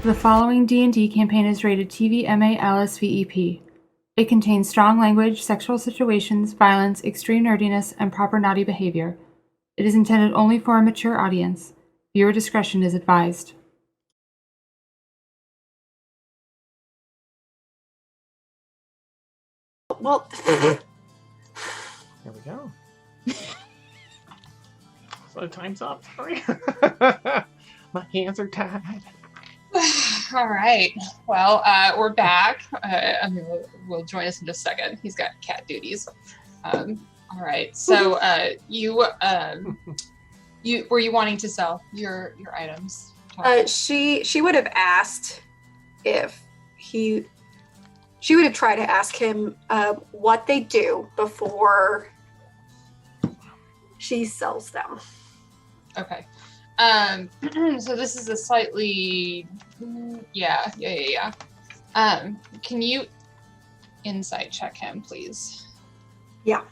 The following D&D campaign is rated TV MA LSVEP. It contains strong language, sexual situations, violence, extreme nerdiness, and proper naughty behavior. It is intended only for a mature audience. Viewer discretion is advised. Well, There we go. So time's up. Sorry. My hands are tied. All right. Well, we're back. Will join us in just a second. He's got cat duties. All right. So, you were you wanting to sell your items? she would have asked if he. She would have tried to ask him what they do before she sells them. Okay. So this is a slightly, yeah. Can you insight check him, please? Yeah.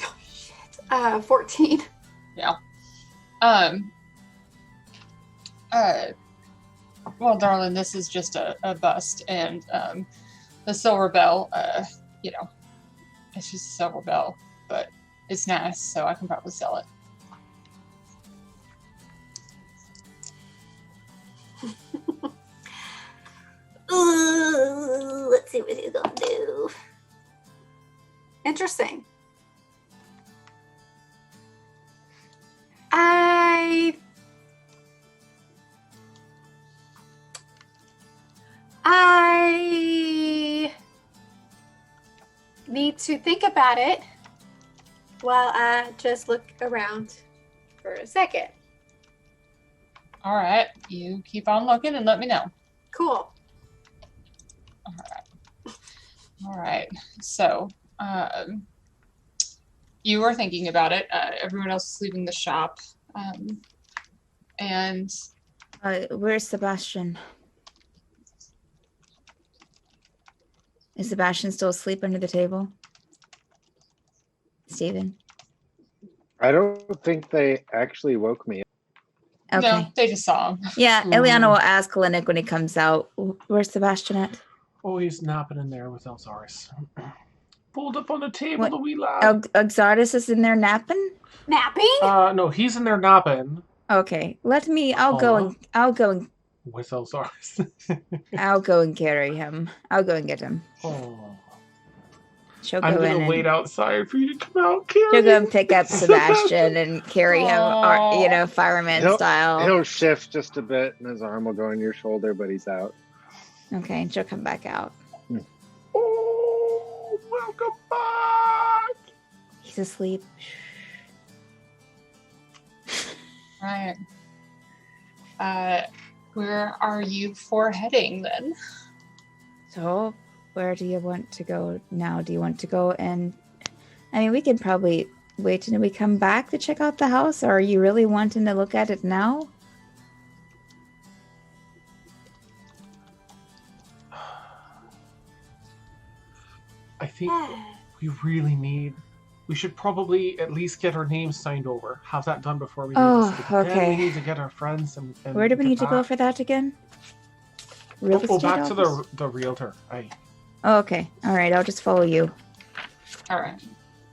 Oh, shit. 14. Yeah. Well, darling, this is just a bust, and the silver bell, it's just a silver bell, but it's nice, so I can probably sell it. Ooh, let's see what he's gonna do. Interesting. I need to think about it while I just look around for a second. All right, you keep on looking and let me know. Cool. All right. So, you were thinking about it. Everyone else is leaving the shop, and where's Sebastian? Is Sebastian still asleep under the table? Steven? I don't think they actually woke me up. Okay. no, they just saw him. Yeah, Eliana will ask Linux when he comes out. Where's Sebastian at? Oh, he's napping in there with Elzaris. Pulled up on the table, What? the wee lad. Exardis is in there napping? Napping? No, he's in there napping Okay. I'll go and with Elzaris. I'll go and carry him. I'll go and get him. Oh. She'll go I'm in gonna wait and outside for you to come out, Carrie. she'll go and pick up Sebastian and carry him, Aw. fireman style. He'll shift just a bit, and his arm will go on your shoulder, but he's out. Okay, and she'll come back out. Oh, welcome back. He's asleep. Right. Where are you for heading then? So, where do you want to go now? Do you want to go and... I mean, we could probably wait until we come back to check out the house, or are you really wanting to look at it now? I think we really we should probably at least get our names signed over. Have that done before we Oh, leave. Then okay. we need to get our friends and Where do we get need to go back. for that again? Real Oh, estate back to office? the realtor. Oh, okay. All right. I'll just follow you. All right.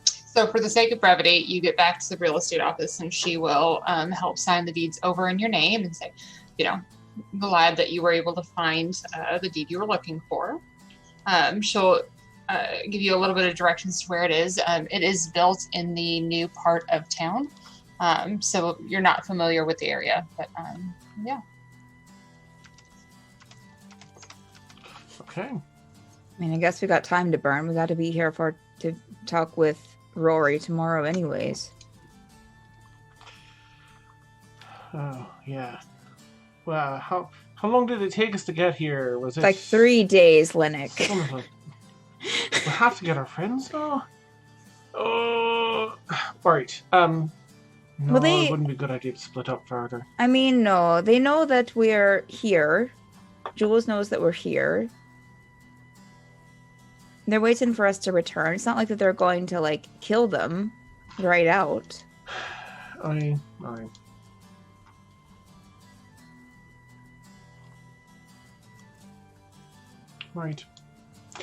So for the sake of brevity, you get back to the real estate office and she will help sign the deeds over in your name and say, the lad that you were able to find the deed you were looking for. She'll give you a little bit of directions to where it is. It is built in the new part of town. So you're not familiar with the area, but yeah. Okay. I mean, I guess we got time to burn. We got to be here to talk with Rory tomorrow anyways. Oh, yeah. Well, how long did it take us to get here? Was it Like 3 days, Linux. We have to get our friends though. Oh, right. No, it wouldn't be a good idea to split up further. I mean, no, they know that we're here. Jules knows that we're here. They're waiting for us to return. It's not like that they're going to kill them right out. Right.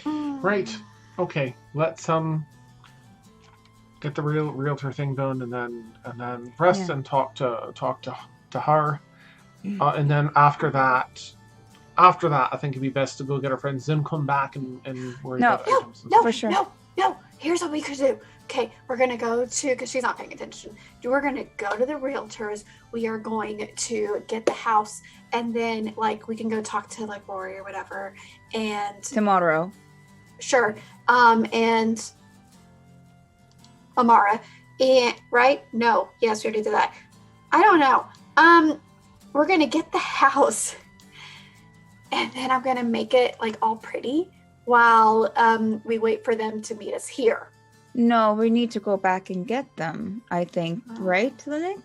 Right. Okay. Let's get the realtor thing done, and then rest and talk to her, and then after that, I think it'd be best to go get our friend Zim, come back and worry about items. No, for sure. No. Here's what we could do. Okay, we're gonna go to, because she's not paying attention. We're gonna go to the realtors. We are going to get the house, and then like we can go talk to like Rory or whatever. And Tomorrow. sure, and Amara, and right? No, yes, we already did that. I don't know. We're gonna get the house, and then I'm gonna make it like all pretty while we wait for them to meet us here. No, we need to go back and get them, I think. Right, Linick?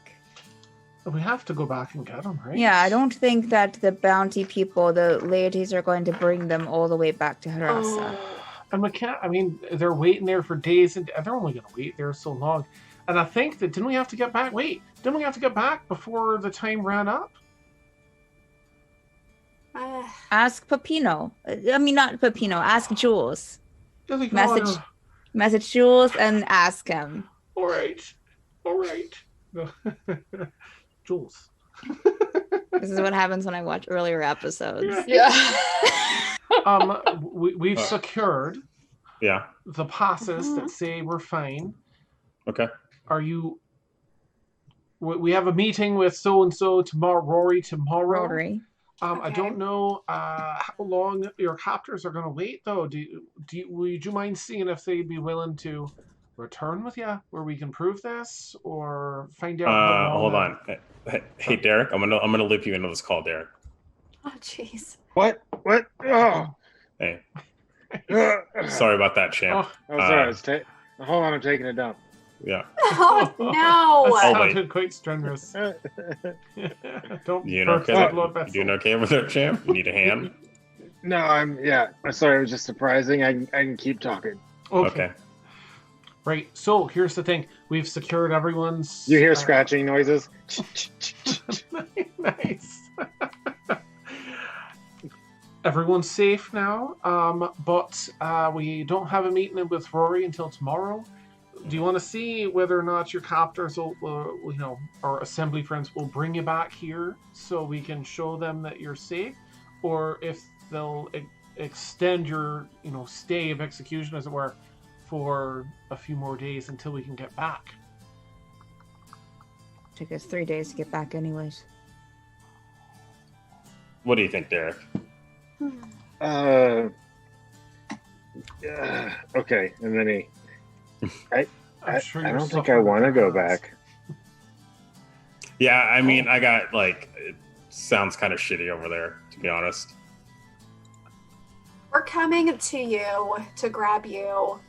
We have to go back and get them, right? Yeah, I don't think that the bounty people, the ladies, are going to bring them all the way back to Jerasa. And we can't, I mean, they're waiting there for days, and they're only going to wait there so long. And I think that, didn't we have to get back before the time ran up? Ask Peppino. I mean, not Peppino. Ask Jules. Message Jules and ask him. All right. Jules. This is what happens when I watch earlier episodes. Yeah. We've secured the passes that say we're fine. Okay. Are you... We have a meeting with so-and-so tomorrow, Rory, tomorrow. Rory. I don't know how long your captors are going to wait, though. Would you mind seeing if they'd be willing to return with you, where we can prove this, or find out? How long hold on. Hey, Derick, I'm gonna loop you into this call, Derick. Oh, jeez. What? Oh. Hey. Sorry about that, champ. Oh, sorry. Hold on, I'm taking a dump. Yeah. Oh, no. That wait. sounded quite strenuous. Don't You burst the blood vessel. doing okay with that, champ? You need a hand? No, I'm sorry, it was just surprising. I can keep talking. Okay. Right, so here's the thing. We've secured everyone's... You hear scratching noises? Nice. Everyone's safe now, but we don't have a meeting with Rory until tomorrow. Do you want to see whether or not your captors will, our assembly friends will bring you back here so we can show them that you're safe, or if they'll extend your, stay of execution, as it were, for a few more days until we can get back? Took us 3 days to get back anyways. What do you think, Derick? Okay, and then I don't think I suffering want to with go that. back. Yeah, I mean, I got, it sounds kind of shitty over there, to be honest. We're coming to you to grab you.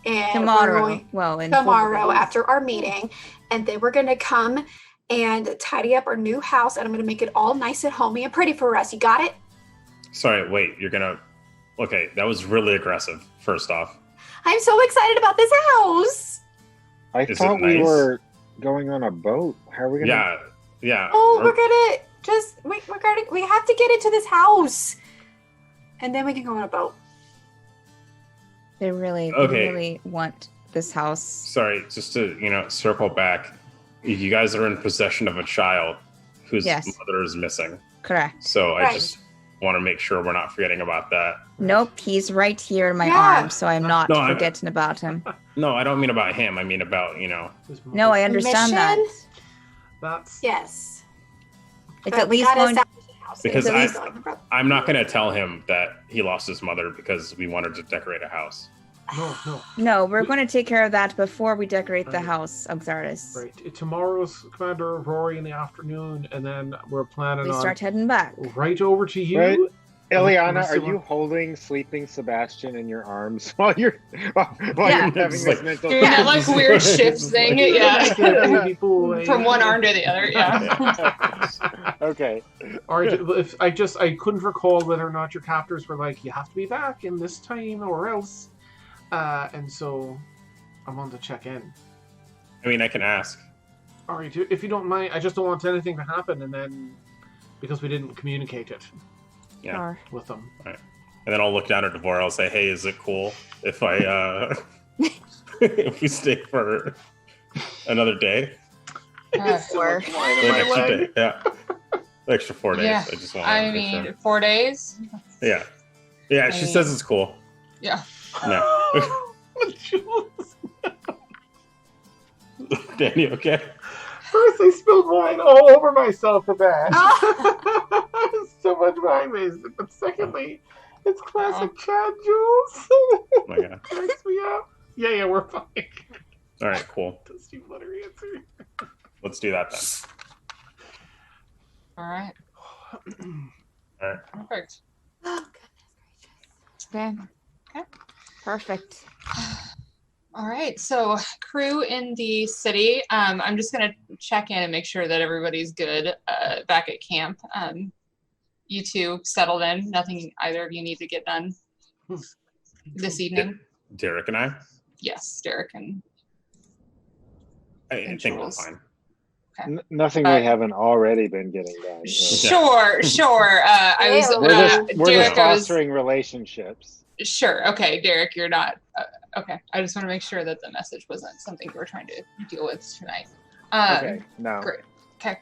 And Tomorrow. Tomorrow after our meeting. And then we're going to come and tidy up our new house. And I'm going to make it all nice and homey and pretty for us. You got it? Sorry, wait, you're gonna... Okay, that was really aggressive, first off. I'm so excited about this house. I Is thought it we nice? were going on a boat. How are we gonna... Yeah. Oh, we're going to we have to get into this house. And then we can go on a boat. They really want this house. Sorry, just to, circle back. You guys are in possession of a child whose mother is missing. Correct. So Right. I just want to make sure we're not forgetting about that. Nope, he's right here in my Yeah. arms, so I'm not No, forgetting about him. No, I don't mean about him. I mean about, No, I understand that. Mission? That's... Yes. It's But at we least gotta going to... establish a house. Because It's at I- least going- I'm not going to tell him that he lost his mother because we wanted to decorate a house. No. No, we're going to take care of that before we decorate the house, Obsidian. Right. Tomorrow's Commander Rory in the afternoon, and then we're planning We on start heading back. right over to you. Right. Eliana, Unless are you you want- holding sleeping Sebastian in your arms while you're Yeah. you're having Just this like- mental? Yeah, like weird shift thing. Yeah. Baby boy. From one arm to the other. Yeah. Okay. Or if I couldn't recall whether or not your captors were like, you have to be back in this time or else. And so I wanted to check in. I mean, I can ask. All right, if you don't mind, I just don't want anything to happen, and then because we didn't communicate it Yeah. Or- with them. Right. And then I'll look down at Devora. I'll say, "Hey, is it cool if I if we stay for another day? Or Or an extra day? Yeah, extra 4 days. Yeah. I just want. I mean, 4 days. Yeah, yeah. She says it's cool. Yeah. No, Jules. Danny, okay? First, I spilled wine all over myself for that. So much wine wasted. But secondly, it's classic Chad, Jules. Oh my god. Cracks me up. Yeah, we're fine. All right, cool. Dusty flutter answer. Let's do that then. All right. All right. Perfect. Oh, goodness gracious. Okay. Perfect. All right. So, crew in the city. I'm just gonna check in and make sure that everybody's good back at camp. You two settled in. Nothing either of you need to get done this evening. Derick and I. Yes, Derick and I think we're fine. Nothing we haven't already been getting done. Sure. I was. We're just Derick, I was. fostering relationships. Sure. Okay, Derick, you're not. Okay. I just want to make sure that the message wasn't something you were trying to deal with tonight. Okay, no. Great. Okay,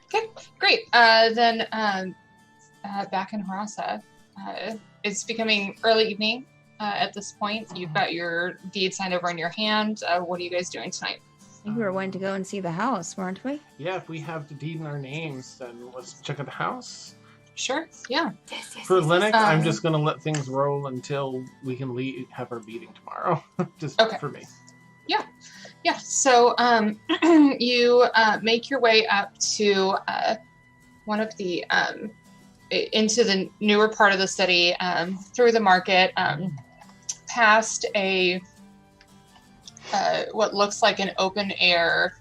great. Then back in Jerasa, it's becoming early evening at this point. You've got your deed signed over in your hand. What are you guys doing tonight? I think we were going to go and see the house, weren't we? Yeah, if we have the deed in our names, then let's check out the house. Sure. Yeah. Yes, For Linux, I'm Um, just going to let things roll until we can have our meeting tomorrow. Just Okay. for me. Yeah. So you make your way up to one of the into the newer part of the city, through the market, past a what looks like an open air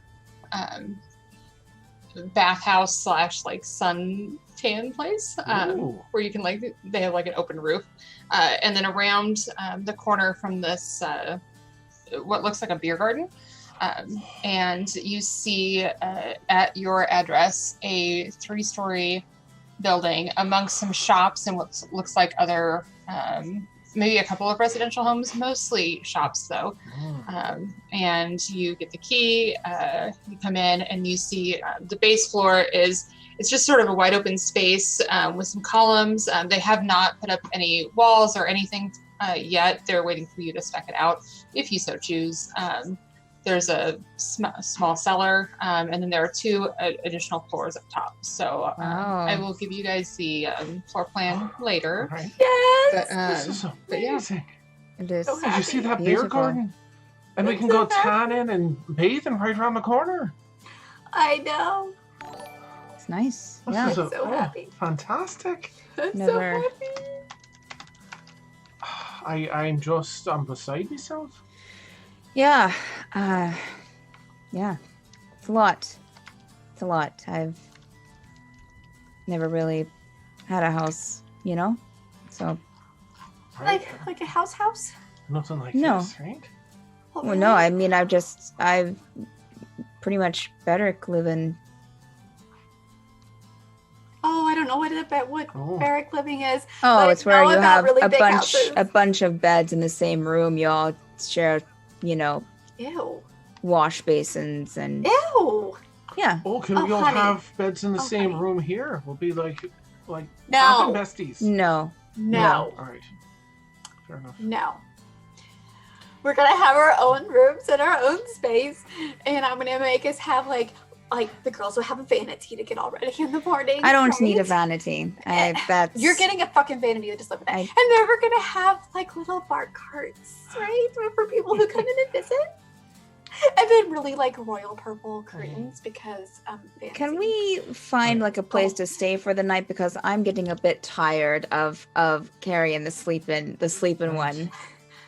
bathhouse slash like sun tan place, Ooh. where you can they have like an open roof, and then around the corner from this what looks like a beer garden, and you see at your address a 3-story building amongst some shops and what looks like other maybe a couple of residential homes, mostly shops though. And you get the key, you come in and you see the base floor it's just sort of a wide open space with some columns. They have not put up any walls or anything yet. They're waiting for you to spec it out if you so choose. There's a small cellar, and then there are 2 additional floors up top. So Wow. I will give you guys the floor plan later. All right. Yes. This is But yeah. amazing. It is. So Did you see that beer Beautiful. garden? And we can go tanning and bathing right around the corner. I know. It's nice. This Yeah. is I'm so happy. Fantastic. I'm so Never- happy. I'm beside myself. Yeah. Yeah. It's a lot. It's a lot. I've never really had a house, So, Right? Like a house. Nothing like No. this, right? Oh, well, really? no, I mean, I've pretty much Beric living. Oh, I don't know what Oh. barrack living is. Oh, But it's where know you about have really a big houses. bunch of beds in the same room. You all share, Ew. wash basins and Ew. yeah. Oh, can Oh, we all honey. have beds in the Oh, same honey. room here? We'll be like No. camping besties. No. No. All right. Fair enough. No. We're gonna have our own rooms and our own space, and I'm gonna make us have like the girls will have a vanity to get all ready in the morning. I don't need a right? vanity. You're getting a fucking vanity to just live with that. I- And then we're gonna have like little bar carts, right? For people who come in and visit. And then really like royal purple curtains because Can fancy. we find like a place to stay for the night, because I'm getting a bit tired of carrying the sleeping one.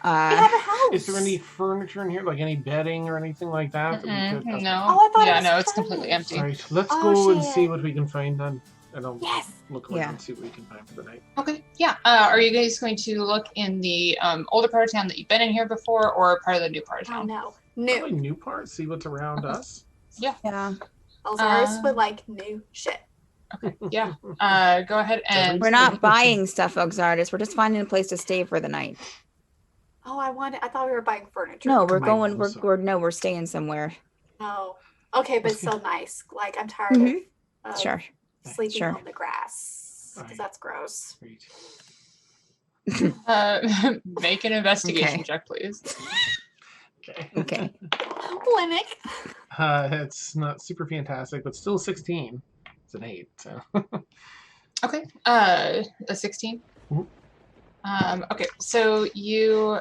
We have a house. Is there any furniture in here, like any bedding or anything like that? that we could, No. Oh, I thought it Yeah, was no, it's fun. completely empty. Right. Let's Oh, go and shit. see what we can find then. And I'll Yes. look around Yeah. and see what we can find for the night. Okay, yeah. Are you guys going to look in the older part of town that you've been in here before, or part of the new part of Oh town? no. Probably New. new part, see what's around us. Yeah. Elzar's with like new shit. Okay. Yeah. Go ahead and We're not buying stuff, Oxardus. We're just finding a place to stay for the night. Oh, I thought we were buying furniture. No, we're Combine going. them, We're staying somewhere. Oh, okay, but still nice. Like I'm tired of Sure. sleeping Sure. on the grass because Alright. that's gross. Great. make an investigation Okay. check, please. Okay. Okay. Clinic. It's not super fantastic, but still 16. It's an 8. So. Okay. A 16. Mhm. Okay. So you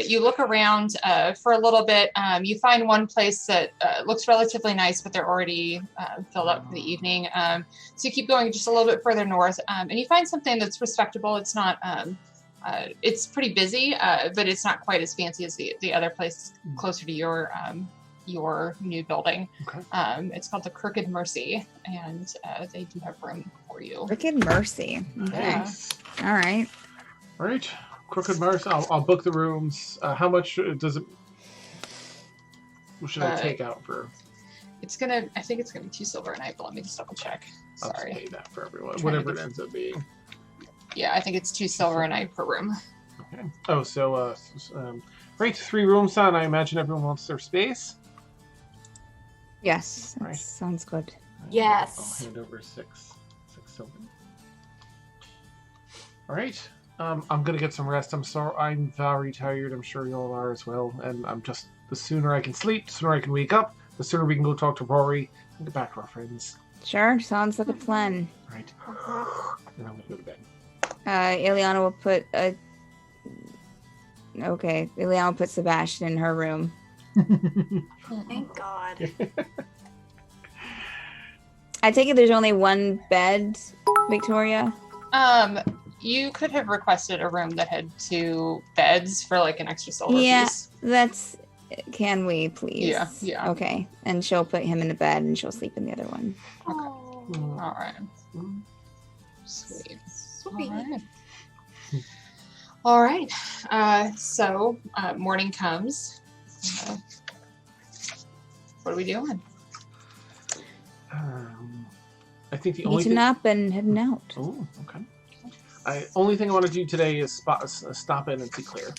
you look around for a little bit. You find one place that looks relatively nice, but they're already filled up for the evening. So you keep going just a little bit further north, and you find something that's respectable. It's not. It's pretty busy, but it's not quite as fancy as the other place closer to your new building. Okay. It's called the Crooked Mercy, and they do have room for you. Wicked Mercy. Okay. Thanks. All right. All right. Crooked Mars. I'll book the rooms. How much does it? What should I take out for? It's gonna. I think it's gonna be 2 silver a night, but let me just double check. I'll just Sorry. pay that for everyone, Trying to whatever it get- ends up being. Yeah, I think it's 2 silver a night per room. Okay. Oh, so right, 3 rooms on. I imagine everyone wants their space. Yes. That Right. sounds good. Yes. I'll hand over 6 silver. All right. I'm gonna get some rest. I'm sorry. I'm very tired. I'm sure you all are as well. And I'm just the sooner I can sleep, the sooner I can wake up, the sooner we can go talk to Rory and get back to our friends. Sure. Sounds like a plan. Right. And I'm gonna go to bed. Ileana will put a. Okay, Ileana will put Sebastian in her room. Thank God. I take it there's only one bed, Victoria. You could have requested a room that had 2 beds for like an extra silver Yeah. piece. That's. Can we please? Yeah, yeah. Okay, and she'll put him in the bed, and she'll sleep in the other one. Oh, All right. Mm. Sweet. sweet. All right. So morning comes. What are we doing? I think the Eating only thing. up and heading out. Oh, okay. Only thing I want to do today is stop in and see Claire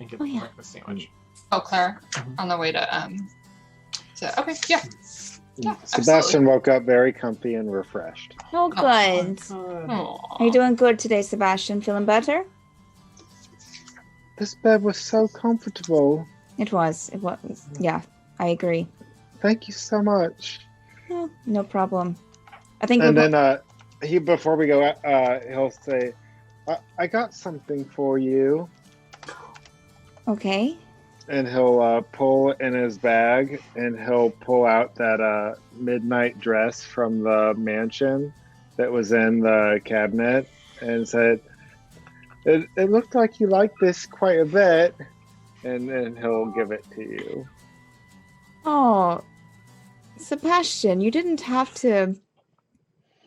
and get Oh, a yeah. breakfast sandwich. Oh, Claire, Mhm. on the way to okay, yeah. Yeah, Sebastian woke up very comfy and refreshed. Oh, good. Aw. Are you doing good today, Sebastian? Feeling better? This bed was so comfortable. It was. It was. Yeah, I agree. Thank you so much. Oh, no problem. I think. And we're then he before we go, he'll say, "I got something for you." okay. And he'll pull in his bag, and he'll pull out that midnight dress from the mansion that was in the cabinet, and said, "It looked like you liked this quite a bit," and then he'll give it to you. Oh, Sebastian, you didn't have to.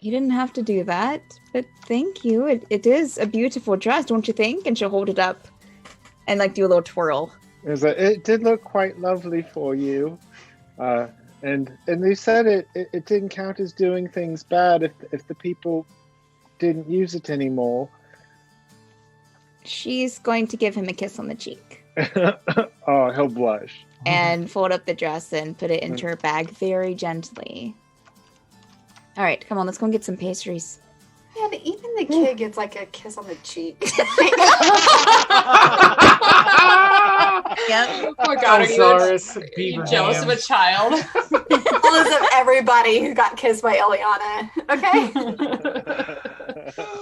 You didn't have to do that, but thank you. It is a beautiful dress, don't you think? And she'll hold it up, and like do a little twirl. It did look quite lovely for you, and they said it didn't count as doing things bad if the people didn't use it anymore. She's going to give him a kiss on the cheek Oh, he'll blush. and fold up the dress and put it into her bag very gently. All right, come on, let's go and get some pastries. Yeah, even the kid gets like a kiss on the cheek. Yep. Oh my God, are Alsaris, you Beaver jealous of a Hams. child? Jealous of everybody who got kissed by Ileana. Okay.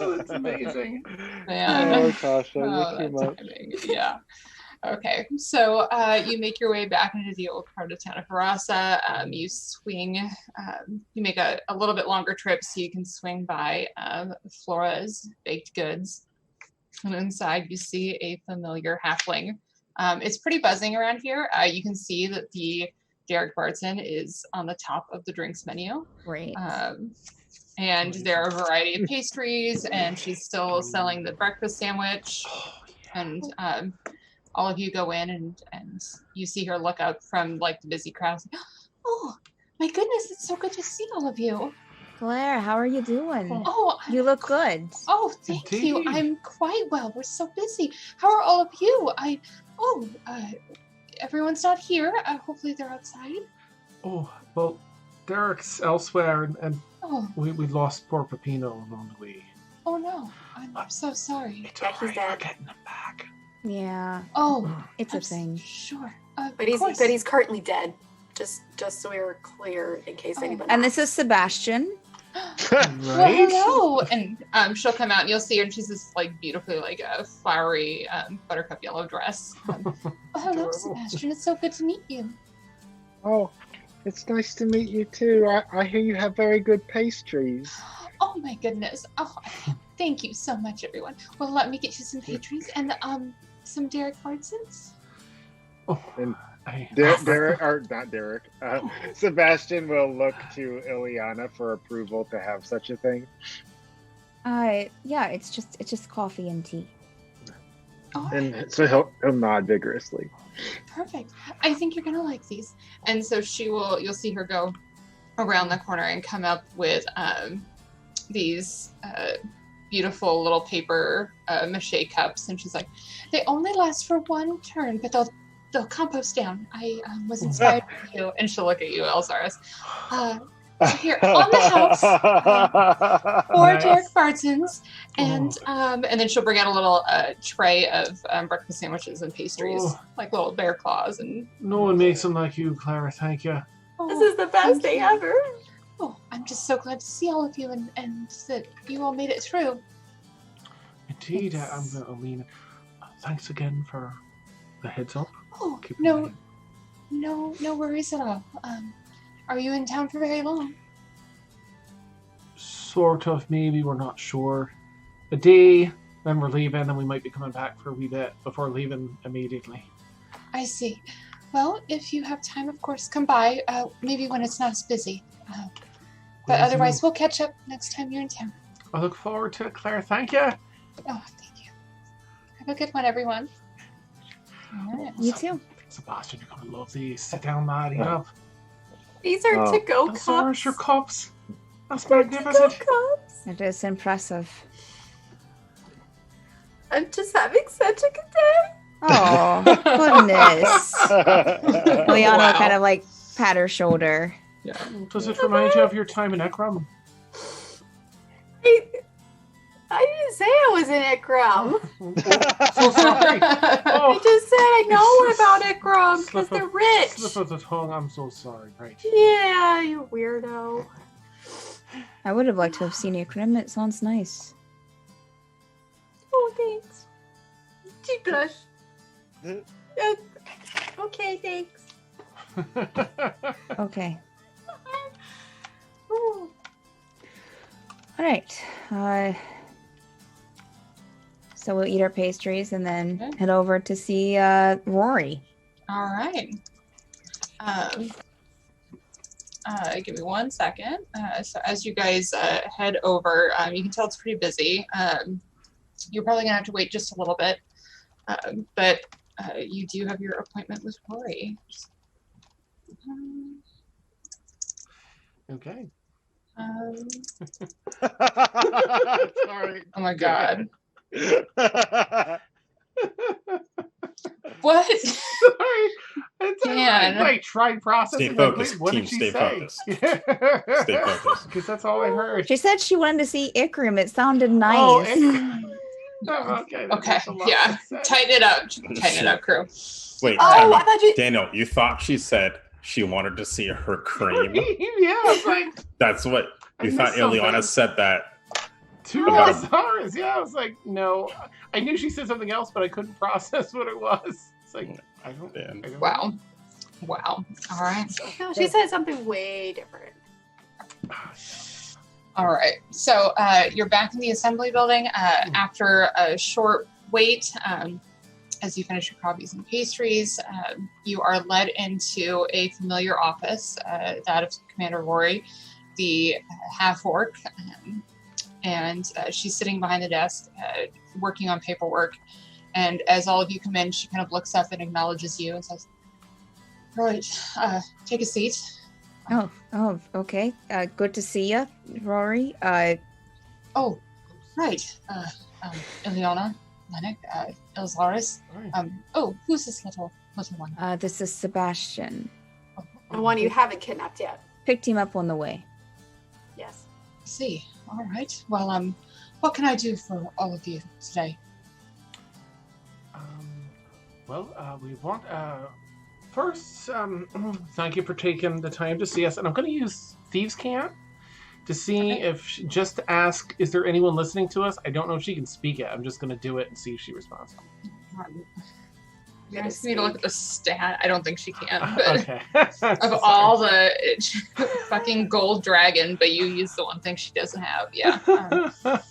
Oh, that's amazing. Man. Oh, Tasha, Oh, you're too that's much. timing. Yeah. Okay, so you make your way back into the old part of town of Jerasa. You swing, you make a little bit longer trip so you can swing by Flora's Baked Goods. And inside you see a familiar halfling. It's pretty buzzing around here. You can see that the Derick Barton is on the top of the drinks menu. Great. And there are a variety of pastries, and she's still selling the breakfast sandwich. Oh, yeah. And all of you go in, and you see her look up from like the busy crowd. Oh, My goodness, it's so good to see all of you. Claire, how are you doing? Oh, You look good. oh, thank you. Indeed. I'm quite well. We're so busy. How are all of you? Everyone's not here. Hopefully they're outside. Oh, well, Derek's elsewhere, and Oh, we lost poor Peppino along the way. oh no. I'm so sorry. It's Yeah, all he's right, we're dead. getting him back. Yeah, Oh, it's a thing. Sure. But he's currently dead. Just so we're clear in case Oh. anyone. And this is asks. Sebastian. Well, Right? hello. And she'll come out and you'll see her. And she's this like beautifully like a flowery buttercup yellow dress. Oh, hello, Adorable. Sebastian. It's so good to meet you. Oh, it's nice to meet you too. I hear you have very good pastries. Oh my goodness. Oh, thank you so much, everyone. Well, let me get you some pastries and some Derick Fartsons. Oh, And I- Derek, or not Derek, Sebastian will look to Ileana for approval to have such a thing. Yeah, it's just coffee and tea. Oh, And so he'll nod vigorously. perfect. I think you're gonna like these. And so you'll see her go around the corner and come up with these beautiful little paper mache cups. And she's like, they only last for one turn, but they'll compost down. I was inspired by you. And she'll look at you, Elzaris. So here on the house for Nice. Derick Fartsons, and then she'll bring out a little tray of breakfast sandwiches and pastries, Oh. like little bear claws and. No one makes them like you, Clara. Thank you. This is the best thank thing you. ever. Oh, I'm just so glad to see all of you and that you all made it through. Indeed, Thanks. Alina. Thanks again for the heads up. Oh, Keep no, it no worries at all. Are you in town for very long? Sort of, maybe, we're not sure. A day, then we're leaving, and we might be coming back for a wee bit before leaving immediately. I see. Well, if you have time, of course, come by. Maybe when it's not as busy. But Will otherwise, do. we'll catch up next time you're in town. I look forward to it, Claire. Thank you. Oh, thank you. Have a good one, everyone. All right. You too. Sebastian, you're gonna love these. Sit down, lad. Eat up. These are Oh. to-go Those are cups. your cups. That's They're magnificent. to-go cups. It is impressive. I'm just having such a good day. Oh goodness. Liana Wow. kind of like pat her shoulder. Does it remind you of your time in Ekram? I didn't say I was in Ikram. So sorry. I Oh, just said I know about Ikram because Slip of- they're rich. slip of the tongue. I'm so sorry. Right. Yeah, you weirdo. I would have liked to have seen Ikrim. It sounds nice. Oh, thanks. She blush. Okay, thanks. Okay. Ooh. All right. So we'll eat our pastries and then Okay. head over to see Rory. All right. Give me 1 second. So as you guys head over, you can tell it's pretty busy. You're probably gonna have to wait just a little bit, but you do have your appointment with Rory. Okay. Sorry. Oh my god. What? Sorry. It's Dan. I tried processing. Stay like, focused, wait, what team, did she stay say? focused. Stay focused. Because that's all I heard. She said she wanted to see Ikrim. It sounded Oh, nice. okay. that Okay, makes a lot yeah. of sense. Tighten it up. Tighten it up, crew. Wait, Oh, time I out. thought you. Daniel, you thought she said she wanted to see her cream? yeah, it's like That's what I you thought missed something. Ileana said that. two About a- stars. Yeah, I was like, no. I knew she said something else, but I couldn't process what it was. It's like, I don't know. Wow. Wow. All right. No, she said something way different. All right. So you're back in the assembly building after a short wait. As you finish your coffees and pastries, you are led into a familiar office, that of Commander Rory, the half-orc. And she's sitting behind the desk, working on paperwork. And as all of you come in, she kind of looks up and acknowledges you and says, "Right, take a seat." Oh, okay. Good to see you, Rory. Oh, right. Ileana, Lennox, Elzaris. Hi. Who's this little one? This is Sebastian. The one you haven't kidnapped yet. Picked him up on the way. Yes. I see. All right. Well, what can I do for all of you today? We want first. Thank you for taking the time to see us, and I'm going to use Thieves' Cant to see just to ask, is there anyone listening to us? I don't know if she can speak it. I'm just going to do it and see if she responds. I just need to look at the stat. I don't think she can. But Okay. of all the fucking gold dragon, but you use the one thing she doesn't have. Yeah.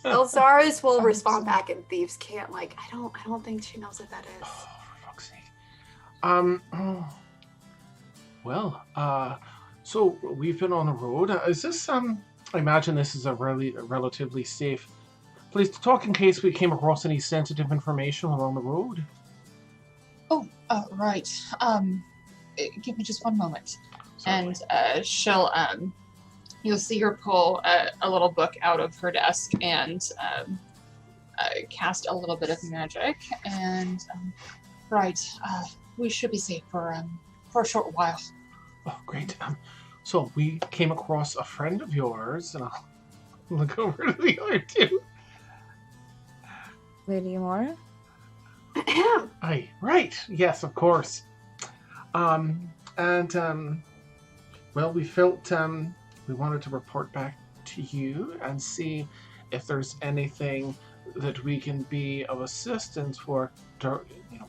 Elzaris will respond back in Thieves' Cant. Like, I don't think she knows what that is. Oh, for fuck's sake. So we've been on the road. Is this I imagine this is a relatively safe place to talk in case we came across any sensitive information along the road. Right. Give me just one moment. Certainly. And she'll you'll see her pull a little book out of her desk and cast a little bit of magic. And we should be safe for a short while. Oh, great. So we came across a friend of yours, and I'll look over to the other two. Lady Amora? Aye, right. Yes, of course. Well, we felt we wanted to report back to you and see if there's anything that we can be of assistance for,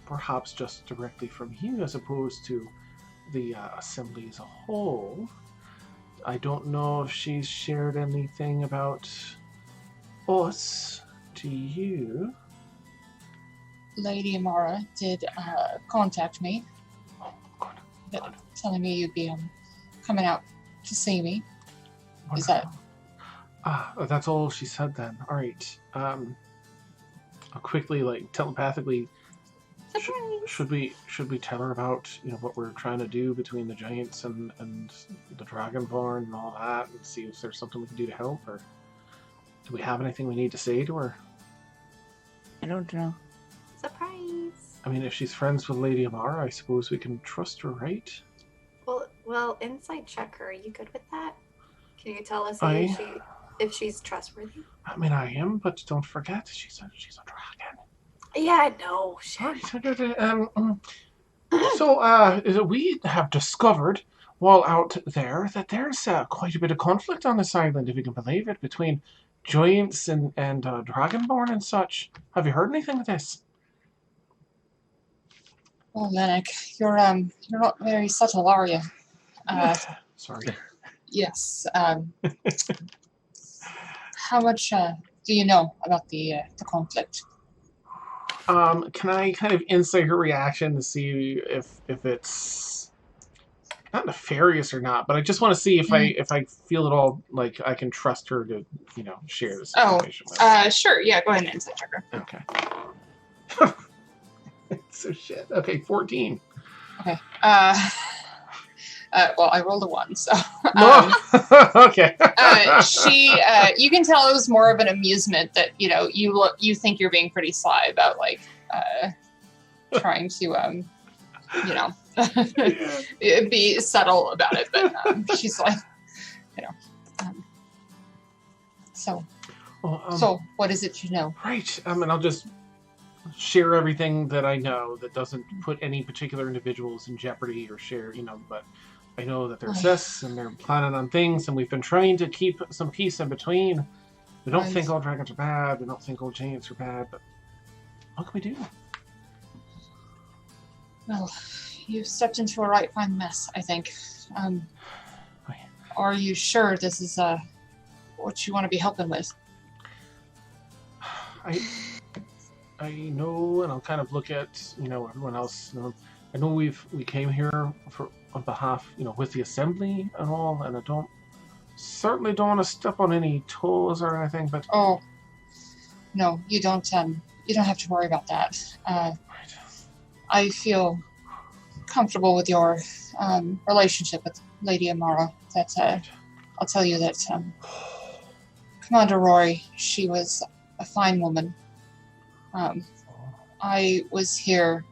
perhaps just directly from you as opposed to the assembly as a whole. I don't know if she's shared anything about us to you. Lady Amara did contact me, Good. telling me you'd be coming out to see me. Is that? That's all she said then. All right. I'll quickly, telepathically. Should we tell her about what we're trying to do between the giants and the Dragonborn and all that, and see if there's something we can do to help, or do we have anything we need to say to her? I don't know. Surprise. I mean, if she's friends with Lady Amara, I suppose we can trust her, right? Well, insight check her. Are you good with that? Can you tell us if she's trustworthy? I mean, I am, but don't forget, she's a dragon. Yeah, I know. So, we have discovered while out there that there's quite a bit of conflict on this island, if you can believe it, between giants and Dragonborn and such. Have you heard anything of this? Oh, Lennox, you're not very subtle, are you? Sorry. Yes. How much do you know about the conflict? Can I kind of insight her reaction to see if it's not nefarious or not? But I just want to see if I feel at all like I can trust her to share this information with her. Sure. Yeah, go ahead and insight check her. Okay. So shit. Okay, 14. Okay. Well, I rolled a 1, so. Okay. You can tell it was more of an amusement that you think you're being pretty sly about trying to be subtle about it, but she's like, so. So what is it you know? Right. And I'll just share everything that I know that doesn't put any particular individuals in jeopardy or share, but I know that there's this and they're planning on things, and we've been trying to keep some peace in between. We don't think all dragons are bad. We don't think all giants are bad, but what can we do? Well, you stepped into a right fine mess, I think. Are you sure this is what you want to be helping with? I know, and I'll kind of look at everyone else. I know we came here on behalf with the assembly and all, and I certainly don't want to step on any toes or anything. But no, you don't. You don't have to worry about that. Right. I feel comfortable with your relationship with Lady Amara, that I'll tell you that Commander Roy, she was a fine woman. I was here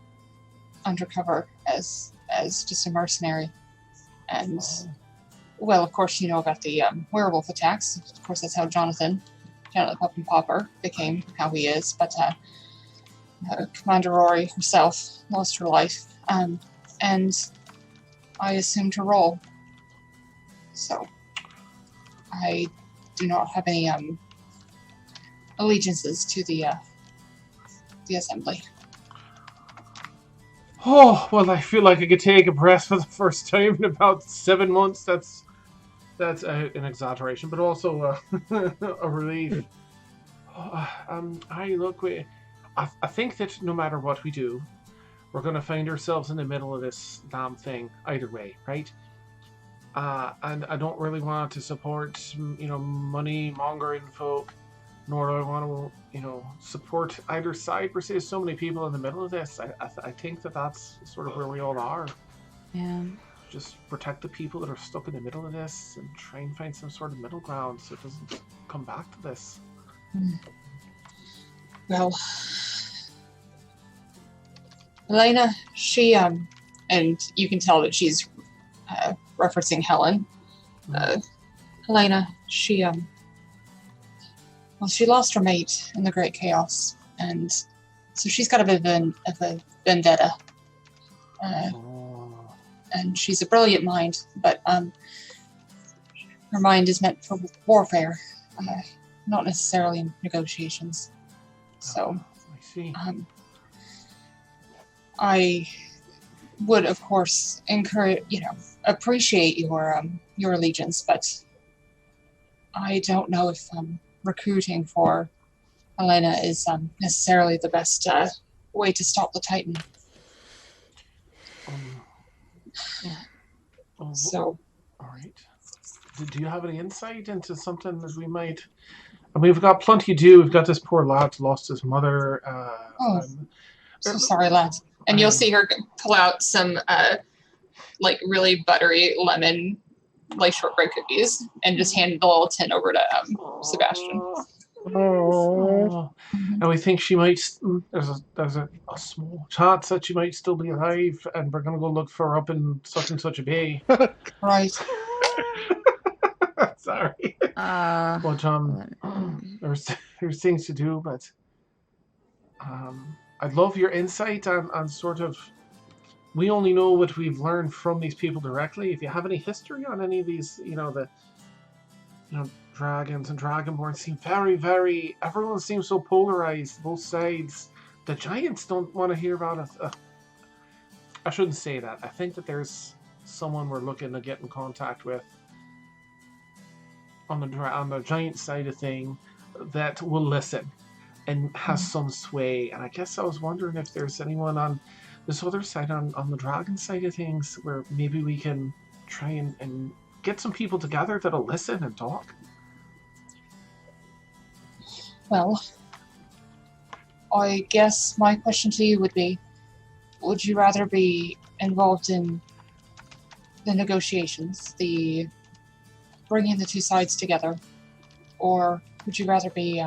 undercover as just a mercenary, and well, of course, you know about the werewolf attacks. Of course, that's how Jonathan Pup and Popper became how he is. But Commander Rory herself lost her life, and I assumed her role. So I do not have any allegiances to the assembly. Oh, well, I feel like I could take a breath for the first time in about 7 months. That's an exaggeration, but also a relief. I think that no matter what we do, we're going to find ourselves in the middle of this damn thing either way, right? And I don't really want to support, money mongering folk, nor do I want to, support either side per se. There's so many people in the middle of this. I think that's sort of where we all are. Yeah. Just protect the people that are stuck in the middle of this and try and find some sort of middle ground so it doesn't come back to this. Well, Elena, she and you can tell that she's referencing Helen. Elena, she she lost her mate in the Great Chaos, and so she's got a bit of a vendetta. And she's a brilliant mind, but her mind is meant for warfare, not necessarily negotiations. So, I see. I would, of course, appreciate your allegiance, but I don't know if recruiting for Elena is necessarily the best way to stop the Titan. So, all right. Do you have any insight into something that we might? I mean, we've got plenty to do. We've got this poor lad lost his mother. So sorry, lad. And you'll see her pull out some really buttery lemon shortbread cookies and just hand the little tin over to Sebastian. Oh. And we think she might. There's a small chance that she might still be alive, and we're gonna go look for her up in such and such a bay. Right. Sorry. Well, there's things to do, but I'd love your insight on sort of. We only know what we've learned from these people directly. If you have any history on any of these, dragons and dragonborn seem very, very. Everyone seems so polarized, both sides. The giants don't want to hear about it. I shouldn't say that. I think that there's someone we're looking to get in contact with on the giant side of thing that will listen and has some sway. And I guess I was wondering if there's anyone on this other side, on the dragon side of things, where maybe we can try and get some people together that'll listen and talk. Well, I guess my question to you would be, would you rather be involved in the negotiations, the bringing the two sides together, or would you rather be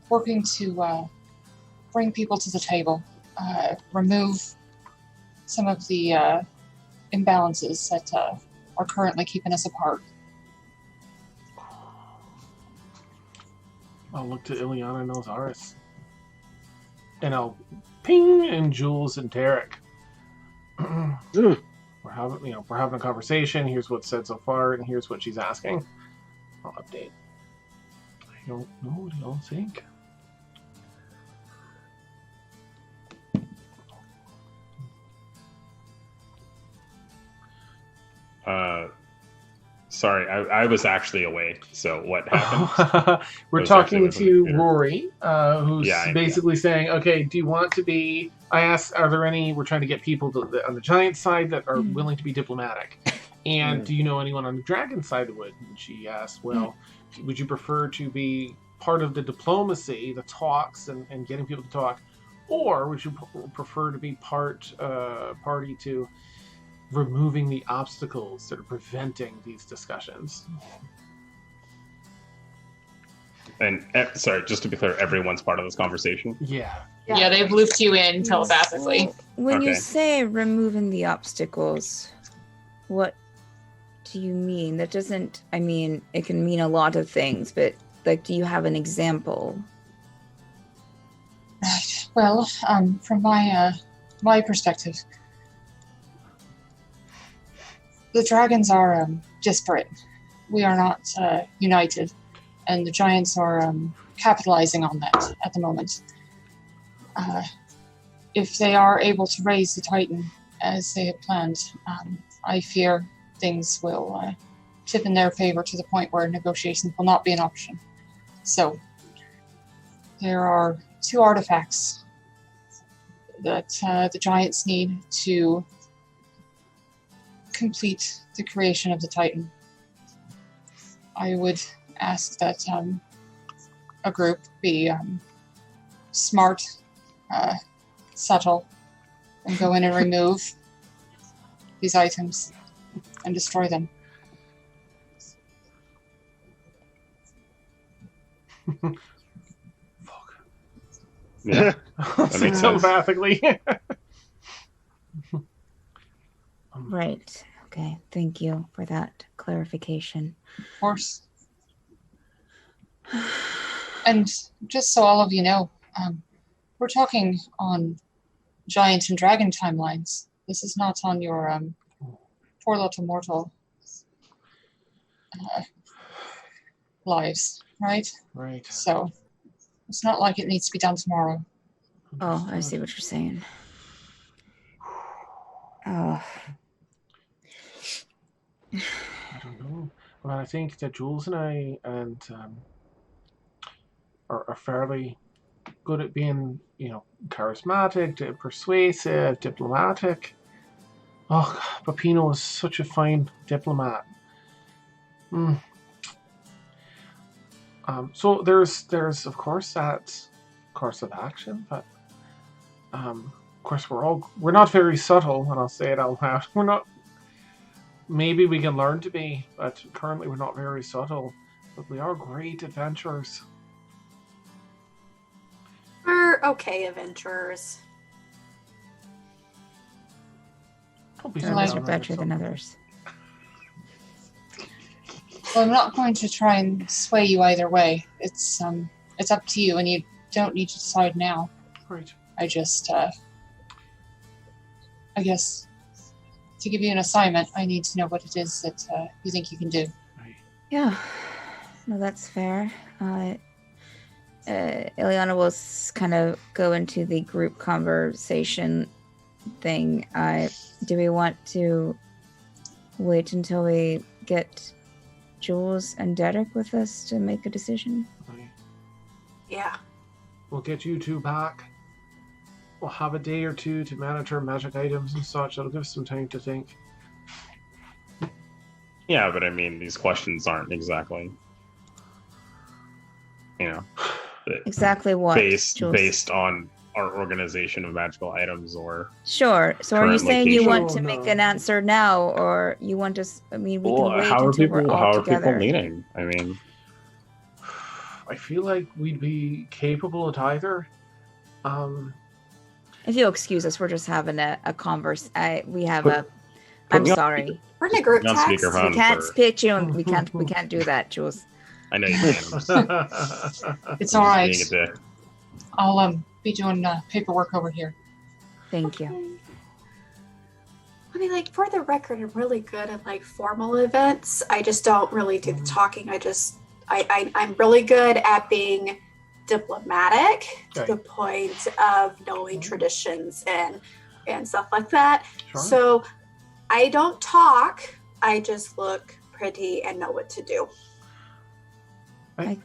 working to bring people to the table, remove some of the imbalances that are currently keeping us apart? I'll look to Ileana and Nozaris. And I'll ping and Jules and Derick. We're having a conversation. Here's what's said so far, and here's what she's asking. I'll update. I don't know. What do y'all think? Sorry, I was actually away. So what happened? We're talking to Rory, who's basically saying, okay, do you want to be... I asked, are there any... We're trying to get people on the giant side that are willing to be diplomatic. And do you know anyone on the dragon side that would? And she asked, well, would you prefer to be part of the diplomacy, the talks, and getting people to talk? or would you prefer to be party to removing the obstacles that are preventing these discussions? And sorry, just to be clear, everyone's part of this conversation. Yeah. Yeah, they've looped you in telepathically. Well, when you Okay. say removing the obstacles, what do you mean? That doesn't, I mean, it can mean a lot of things, but like, do you have an example? Right. Well, from my perspective, the dragons are disparate. We are not united, and the giants are capitalizing on that at the moment. If they are able to raise the Titan as they had planned, I fear things will tip in their favor to the point where negotiations will not be an option. So, there are 2 artifacts that the giants need to complete the creation of the Titan. I would ask that a group be smart, subtle, and go in and remove these items and destroy them. Fuck. Yeah. That makes sense. telepathically. Right. Okay. Thank you for that clarification. Of course. And just so all of you know, we're talking on giant and dragon timelines. This is not on your poor little mortal lives, right? Right. So it's not like it needs to be done tomorrow. Oh, I see what you're saying. Oh, I don't know. Well, I think that Jules and I are fairly good at being, charismatic, persuasive, diplomatic. Oh, Peppino is such a fine diplomat. So there's of course that course of action, but of course we're not very subtle, and I'll say it out loud. We're not. Maybe we can learn to be, but currently we're not very subtle. But we are great adventurers. We're okay adventurers. Don't be some like of us are better than others. Well, I'm not going to try and sway you either way. It's up to you, and you don't need to decide now. Right. I just, I guess, to give you an assignment, I need to know what it is that you think you can do. Right. Yeah. No, that's fair. Ileana will kind of go into the group conversation thing. Do we want to wait until we get Jules and Derick with us to make a decision? Right. Yeah. We'll get you two back. We'll have a day or two to manage our magic items and such. It'll give us some time to think. Yeah, but I mean, these questions aren't exactly, Exactly what? Jules? based on our organization of magical items or. Sure. So are you current saying you location. want to Oh, make no. an answer now, or you want us? I mean, we Well, can wait how are until people? we're all How are together. people leading? I mean, I feel like we'd be capable at either. If you'll excuse us, we're just having a converse. We have Put- a. put I'm me on sorry. We're in a group on text. speakerphone. We can't for- spit you. We can't do that, Jules. I know you can. It's all right. Being a dick. I'll be doing paperwork over here. Thank you. I mean, like, for the record, I'm really good at, like, formal events. I just don't really do the talking. I'm really good at being diplomatic to Okay. the point of knowing traditions and stuff like that. Sure. So I don't talk. I just look pretty and know what to do. I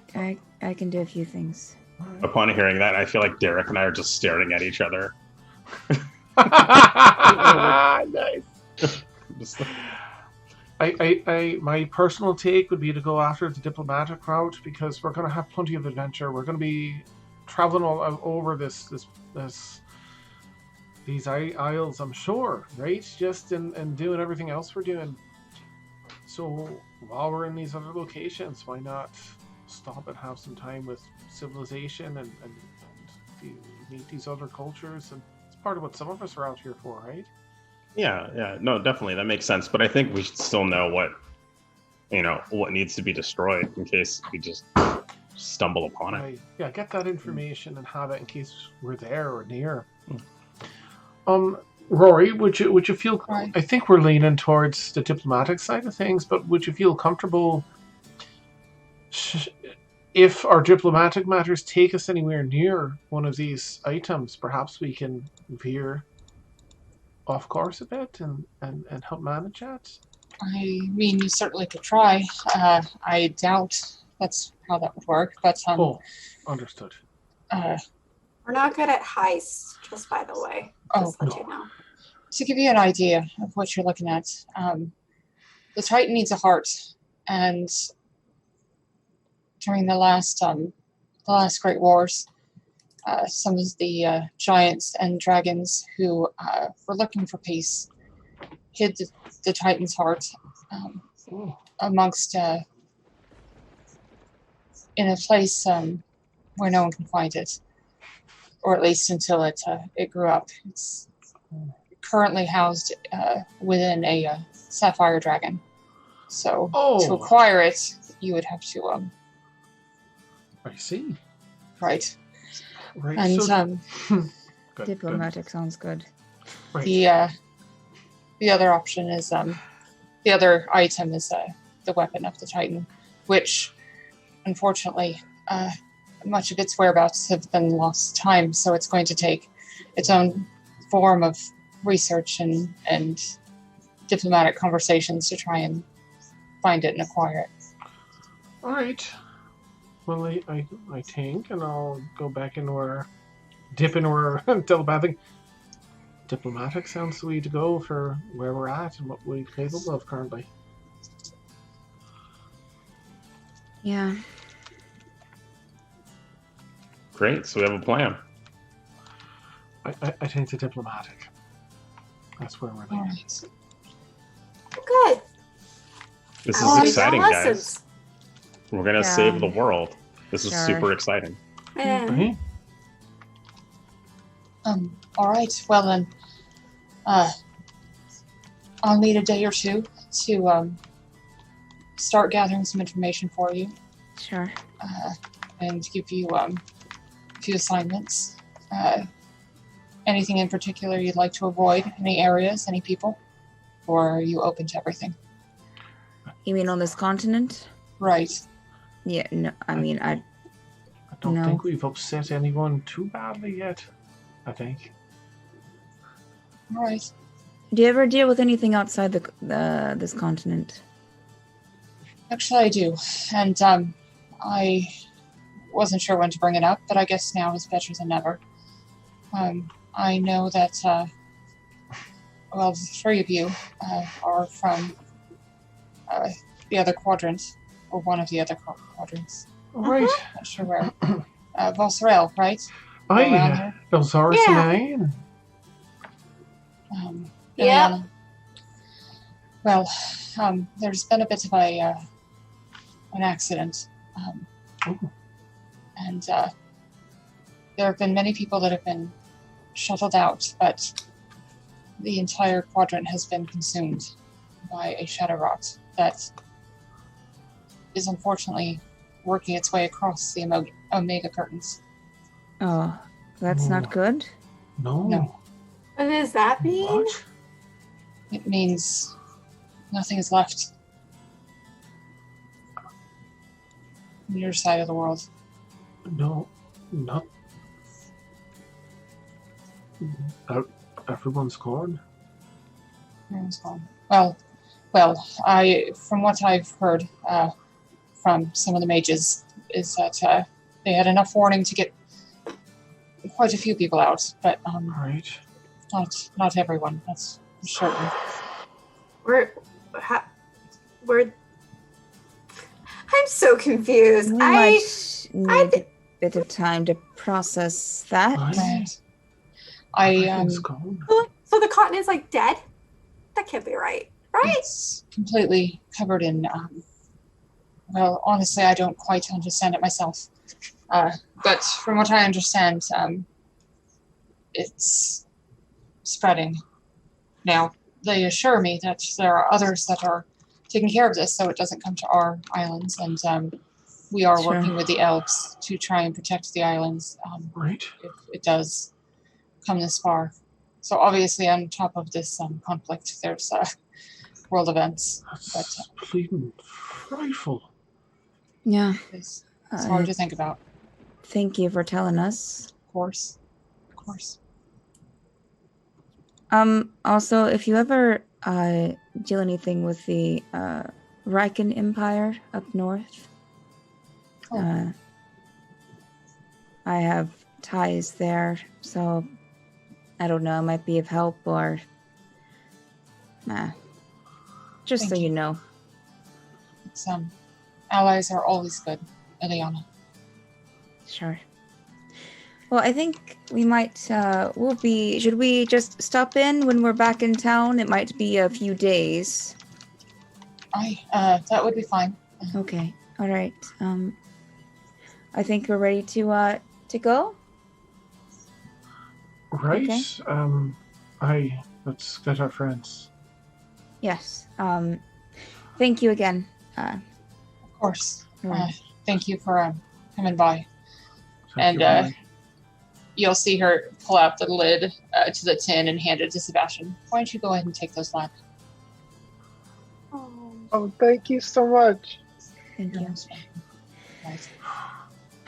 can do a few things. Upon hearing that, I feel like Derick and I are just staring at each other. Nice. Just- My personal take would be to go after the diplomatic route because we're going to have plenty of adventure. We're going to be traveling all over these isles, I'm sure, right? Just and doing everything else we're doing. So while we're in these other locations, why not stop and have some time with civilization and meet these other cultures? And it's part of what some of us are out here for, right? Yeah, no, definitely, that makes sense. But I think we should still know what needs to be destroyed in case we just stumble upon it. Right. Yeah, get that information and have it in case we're there or near. Rory, would you feel? Right. I think we're leaning towards the diplomatic side of things, but would you feel comfortable if our diplomatic matters take us anywhere near one of these items? Perhaps we can veer off course a bit and help manage that. I mean, you certainly could try. I doubt that's how that would work, but understood. We're not good at heists, just by the way. Just let you know. To give you an idea of what you're looking at, the Titan needs a heart, and during the last Great Wars, some of the giants and dragons who were looking for peace hid the Titan's heart amongst in a place where no one can find it, or at least until it grew up. It's currently housed within a sapphire dragon. So to acquire it, you would have to. I see. Right. Right. And so, diplomatic sounds good. Right. The other option is the other item is the weapon of the Titan, which unfortunately much of its whereabouts have been lost to time, so it's going to take its own form of research and diplomatic conversations to try and find it and acquire it. All right. Well, I think, and I'll go back into our telepathic. Diplomatic sounds the way to go for where we're at and what we're capable of currently. Yeah. Great, so we have a plan. I think the diplomatic. That's where we're All leaning. right. Good. This I is exciting, like guys. lessons. We're gonna save the world. This is super exciting. Yeah. Right? All right. Well then, I'll need a day or two to start gathering some information for you. Sure. And give you a few assignments. Anything in particular you'd like to avoid? Any areas? Any people? Or are you open to everything? You mean on this continent? Right. Yeah. No. I mean, I don't think we've upset anyone too badly yet. I think. All right. Do you ever deal with anything outside this continent? Actually, I do. And I wasn't sure when to bring it up, but I guess now is better than never. I know that, the three of you are from the other quadrant, or one of the other quadrants. All right. Not sure where. Volsarel, right? Aye, Elzaris and I. Liliana. Well, there's been a bit of an accident. And there have been many people that have been shuttled out, but the entire quadrant has been consumed by a shadow rot that is unfortunately working its way across the Omega curtains. Oh, that's not good. No. What does that mean? What? It means nothing is left on your side of the world. No, not. Everyone's gone. Everyone's gone. Well, from what I've heard from some of the mages, is that they had enough warning to get quite a few people out, but Right. not everyone. That's for certain. We're. I'm so confused. We might need bit of time to process that. Right. I Everything's gone. So the cotton is like dead? That can't be right. Right? It's completely covered in. Well, honestly, I don't quite understand it myself. But from what I understand, it's spreading. Now, they assure me that there are others that are taking care of this so it doesn't come to our islands, and we are Sure. working with the elves to try and protect the islands Right. if it does come this far. So obviously, on top of this conflict, there's world events. That's bleeding frightful. Yeah. It's hard to think about. Thank you for telling us. Of course. Of course. Also, if you ever do anything with the Riken Empire up north, I have ties there, so I don't know, it might be of help or just Thank so you. you know. It's, allies are always good, Eliana. Sure. Well, I think we might, should we just stop in when we're back in town? It might be a few days. That would be fine. Okay. All right. I think we're ready to go. Right. Okay. Let's get our friends. Yes. Thank you again. Of course. Right. Thank you for coming by. Thank And you, you'll see her pull out the lid to the tin and hand it to Sebastian. Why don't you go ahead and take those lab? Oh, thank you so much. Thank you. Right. All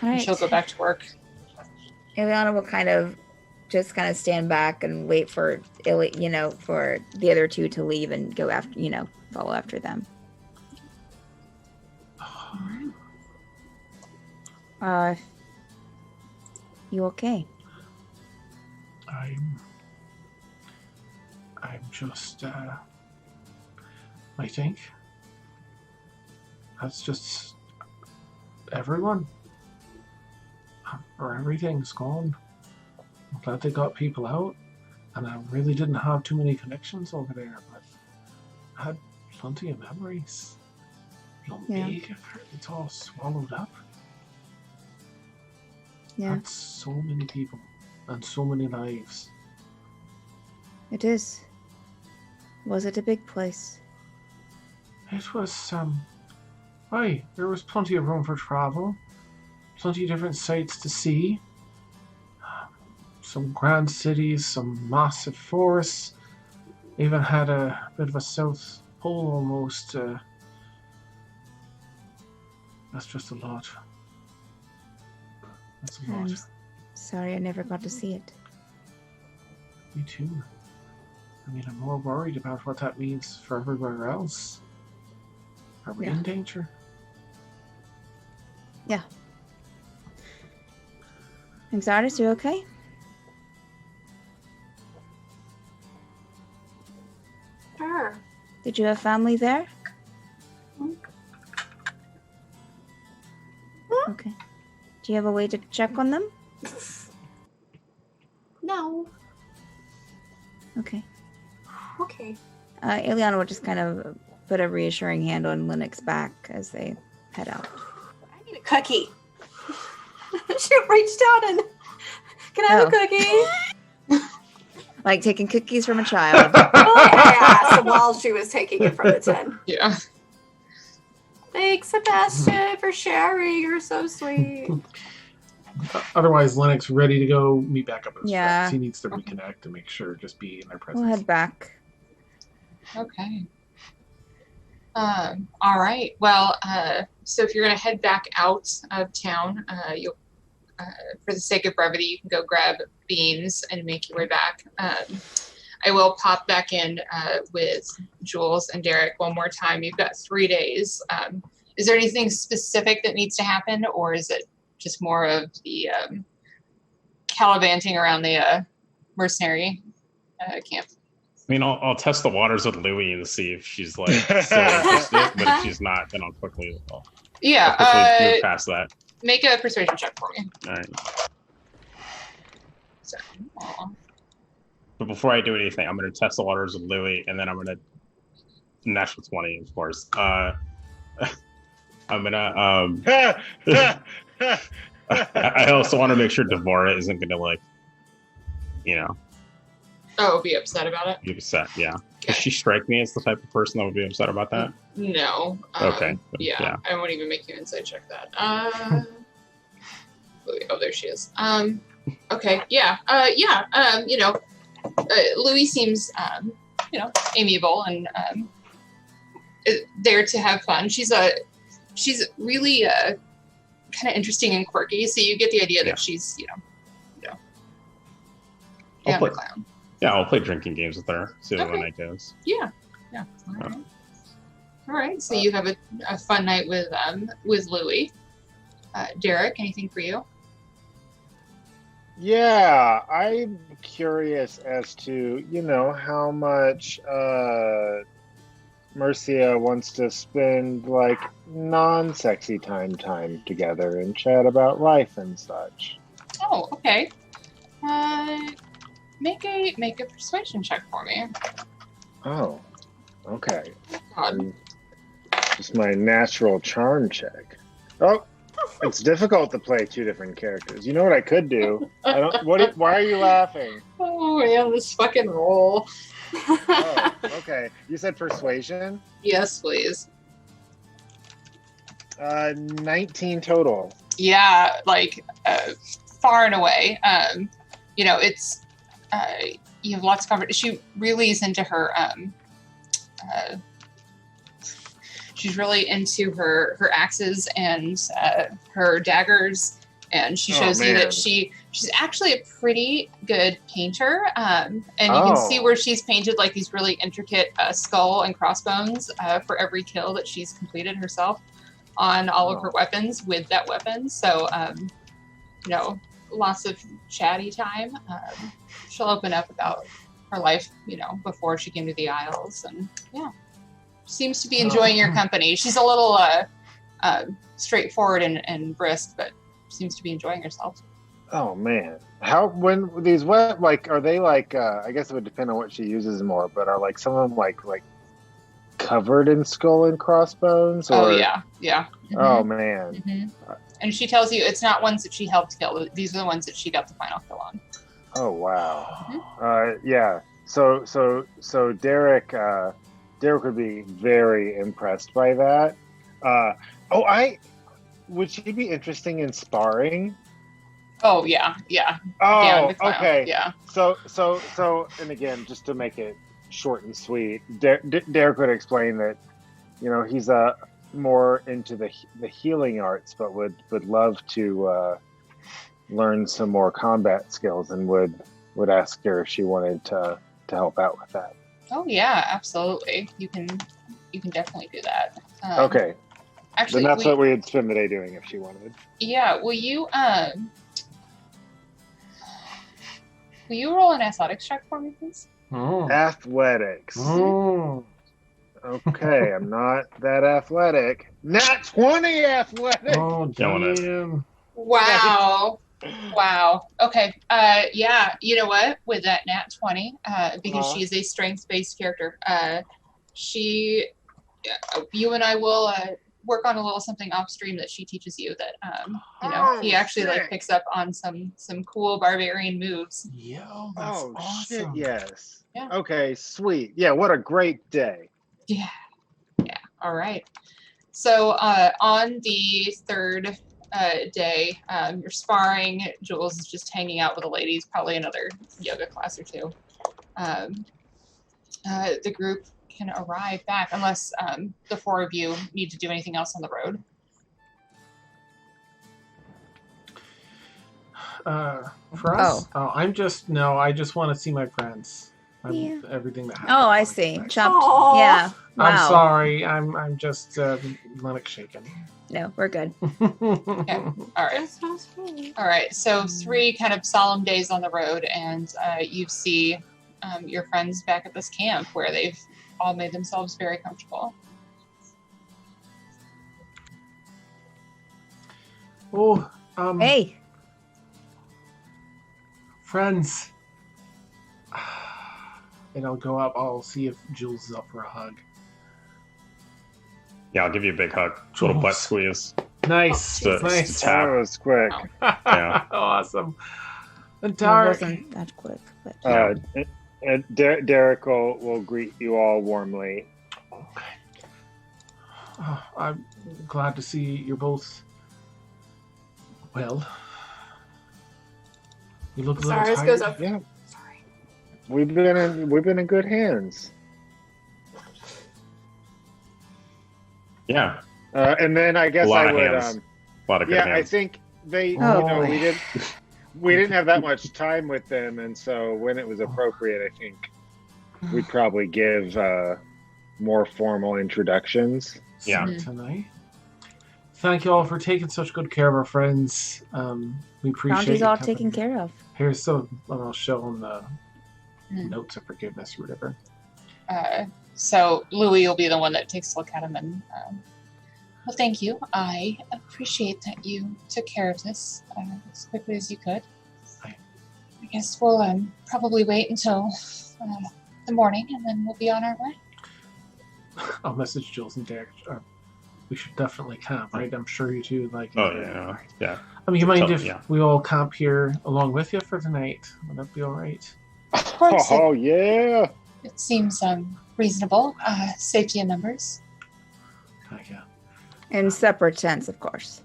And right. she'll go back to work. Ileana will kind of stand back and wait for for the other two to leave and go after, follow after them. You okay? I'm just, I think that's just everyone. Or everything's gone. I'm glad they got people out, and I really didn't have too many connections over there, but I had plenty of memories. Big, it's all swallowed up. Yeah, That's so many people and so many lives. it is. Was it a big place? It was, there was plenty of room for travel, plenty of different sights to see. Some grand cities, some massive forests, even had a bit of a South Pole almost. That's just a lot. That's a lot. I'm sorry I never got to see it. Me too. I mean, I'm more worried about what that means for everywhere else. Are we in danger? Yeah. Exartis, you okay? Sure. Did you have family there? Okay. Do you have a way to check on them? No. Okay. Okay. Ileana will just kind of put a reassuring hand on Linux back as they head out. I need a cookie. She reached out and can I have a cookie? Like taking cookies from a child. I asked while she was taking it from the tin. Yeah. Thanks, Sebastian, for sharing. You're so sweet. Otherwise, Lennox ready to go meet back up with his Yeah. friends. He needs to reconnect and make sure, just be in their presence. We'll head back. Okay. All right. Well, so if you're going to head back out of town, you'll, for the sake of brevity, you can go grab beans and make your way back. I will pop back in with Jules and Derick one more time. You've got 3 days. Is there anything specific that needs to happen, or is it just more of the gallivanting around the mercenary camp? I mean, I'll test the waters with Louie to see if she's like still interested, but if she's not, then I'll quickly move past that. Make a persuasion check for me. All right. So, aw. But before I do anything, I'm going to test the waters with Louis, and then I'm going to natural 20, of course. I'm going to I also want to make sure Devora isn't going to like, Oh, be upset about it? be upset. Yeah. Does she strike me as the type of person that would be upset about that? No. Okay. Yeah, I won't even make you insight check that. Oh, there she is. Okay, yeah. Louis seems, amiable and there to have fun. She's really kind of interesting and quirky, so you get the idea that she's, I'll play, clown. yeah, I'll play drinking games with her, see how the Okay. night goes. Yeah. All right. So you have a fun night with Louis. Derick, anything for you? Yeah, I'm curious as to, how much Mercia wants to spend like non-sexy time together and chat about life and such. Oh, okay. Make a persuasion check for me. Oh, okay. God. Just my natural charm check. Oh, it's difficult to play two different characters. You know what I could do? Why are you laughing? Oh man, this fucking roll. Oh, okay. You said persuasion? Yes, please. 19 total. Yeah, like far and away. It's you have lots of conversation. She really is into her. She's really into her axes and her daggers, and she shows you that she's actually a pretty good painter. And you can see where she's painted like these really intricate skull and crossbones for every kill that she's completed herself on all of her weapons with that weapon. So, lots of chatty time. She'll open up about her life, before she came to the Isles, and seems to be enjoying your company. She's a little straightforward and brisk, but seems to be enjoying herself. Oh man, when these are they like? I guess it would depend on what she uses more, but are like some of them like covered in skull and crossbones? Or... Oh yeah. Mm-hmm. Oh man. Mm-hmm. And she tells you it's not ones that she helped kill. These are the ones that she got the final kill on. Oh wow. Mm-hmm. Yeah. So Derick would be very impressed by that. Would she be interesting in sparring? Oh yeah. Oh, okay. Yeah. So, and again, just to make it short and sweet, Derick would explain that, he's more into the healing arts, but would love to learn some more combat skills, and would ask her if she wanted to help out with that. Oh yeah, absolutely. You can definitely do that. Okay. Actually, then that's what we'd spend the day doing if she wanted. Yeah. Will you roll an athletics check for me, please? Athletics. Okay, I'm not that athletic. Nat 20 athletic. Oh, damn. Wow. Okay. Yeah. You know what? With that nat 20, because she's a strength-based character, you and I will work on a little something off stream that she teaches you that, he actually picks up on some cool barbarian moves. Yo, that's awesome. Shit, yes. Yeah. Okay, sweet. Yeah, what a great day. Yeah. All right. So on the third day, you're sparring. Jules is just hanging out with the ladies, probably another yoga class or two. The group can arrive back unless the four of you need to do anything else on the road. For us? I just want to see my friends. Everything that happens. Oh, I see. Chopped. Aww. Yeah. Wow. I'm sorry. I'm just Linux shaken. No, we're good. Okay. All right. That's so sweet. All right. So 3 kind of solemn days on the road, and you see your friends back at this camp where they've all made themselves very comfortable. Oh, Hey, friends. And I'll go up. I'll see if Jules is up for a hug. Yeah, I'll give you a big hug. Little butt squeeze. Nice. Just Nice. to tap. That was quick. Yeah. Awesome. And it Derick. wasn't that quick, but And Derick will greet you all warmly. Oh, I'm glad to see you're both well. You look a little Cyrus tired. goes up. Yeah, Sorry. we've been in good hands. Yeah. And then I guess A lot I of would. hands. A lot of good Yeah, I hands. think they. Oh, you know, boy. we didn't have that much time with them, and so when it was appropriate, I think we'd probably give more formal introductions. Yeah. Tonight. Thank you all for taking such good care of our friends. We appreciate Bounty's your all company. taken care of. Here's some. I'll show them the Mm. notes of forgiveness or whatever. So Louis will be the one that takes a look at him and, well, thank you. I appreciate that you took care of this as quickly as you could. Aye. I guess we'll probably wait until the morning and then we'll be on our way. I'll message Jules and Derek. We should definitely camp, right? I'm sure you two like. Oh, yeah. Yeah. I mean, you mind if Yeah. we all camp here along with you for the night? Would that be all right? Of course, Oh yeah. it seems reasonable. Safety in numbers, Thank you. In separate tents, of course.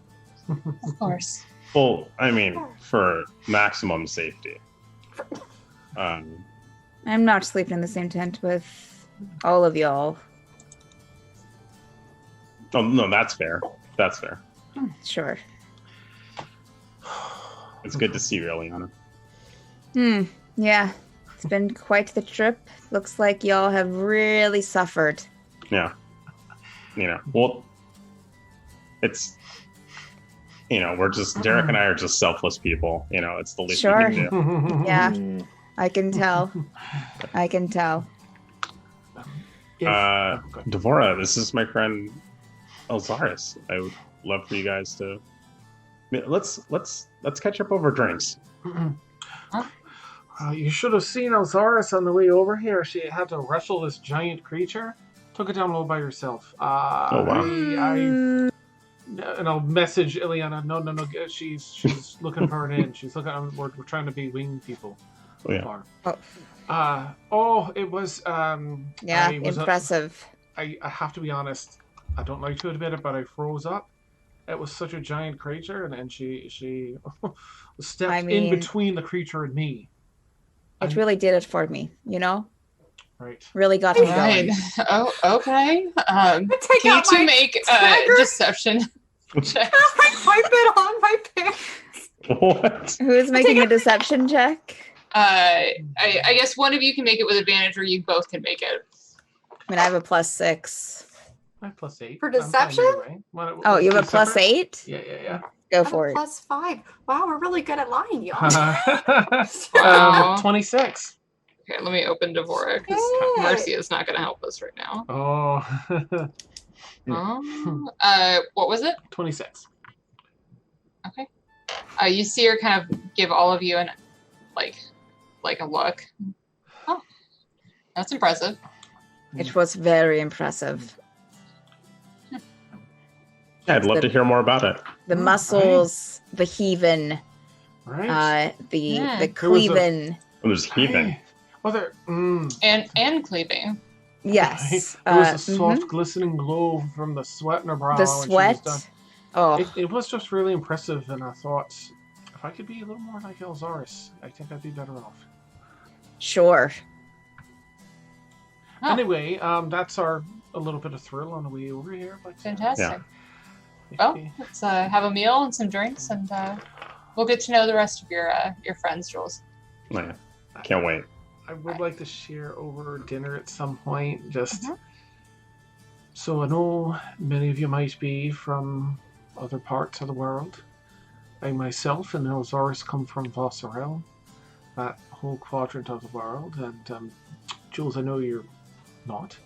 of course. Well, I mean, for maximum safety. I'm not sleeping in the same tent with all of y'all. Oh, no, that's fair. That's fair. Sure. It's good to see you, Eliana. Yeah. It's been quite the trip. Looks like y'all have really suffered. Yeah. You know, well, it's, you know, we're just, Derick and I are just selfless people. You know, it's the least we Sure. can do. Yeah, Mm. I can tell. I can tell. Devora, this is my friend Elzaris. I would love for you guys to let's catch up over drinks. You should have seen Elzaris on the way over here. She had to wrestle this giant creature. Took it down low by herself. Oh, wow. And I'll message Ileana. No. She's looking for an in. She's looking. We're trying to be wing people. Oh, yeah. It was. Yeah, I was impressive. I have to be honest. I don't like to admit it, but I froze up. It was such a giant creature, and she stepped in between the creature and me. It really did it for me, you know? Right. Really got me Right. going. Oh, okay. Take Can you out two my make dagger. deception check? I wipe it on my pants. What? Who's making a deception check? I guess one of you can make it with advantage, or you both can make it. I mean, I have a +6. I have +8 For I'm fine deception? either way. Oh, you have a Separate? +8? Yeah. Go I have for a it. +5. Wow, we're really good at lying, y'all. Wow. 26. Okay, let me open Devora because Yay. Mercy is not going to help us right now. Oh. What was it? 26. Okay. You see her kind of give all of you an like a look. Oh, that's impressive. It was very impressive. Yeah, I'd love to hear more about it. The muscles, the heaving, Right. the cleaving. Oh, there's heaving. Oh, there. And cleaving. Yes. There was a soft, glistening glow from the sweat in her brow. The when she was sweat. done. Oh, It was just really impressive, and I thought, if I could be a little more like Elzaris, I think I'd be better off. sure. Oh. Anyway, that's a little bit of thrill on the way over here. But, Fantastic. Well, let's have a meal and some drinks, and we'll get to know the rest of your friends, Jules. Oh, yeah. Can't wait. I would like to share over dinner at some point, just so I know many of you might be from other parts of the world. I myself and Elzaris come from Vossarel, that whole quadrant of the world, and Jules, I know you're not.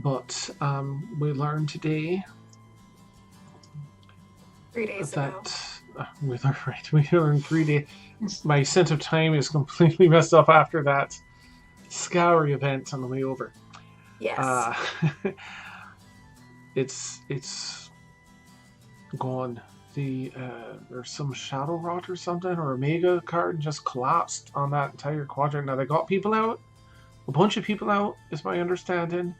But we learned today 3 days ago. We learned 3 days. My sense of time is completely messed up after that scouring event on the way over. Yes. It's gone. There's some shadow rot or something, or a mega card just collapsed on that entire quadrant. Now they got people out, a bunch of people out, is my understanding,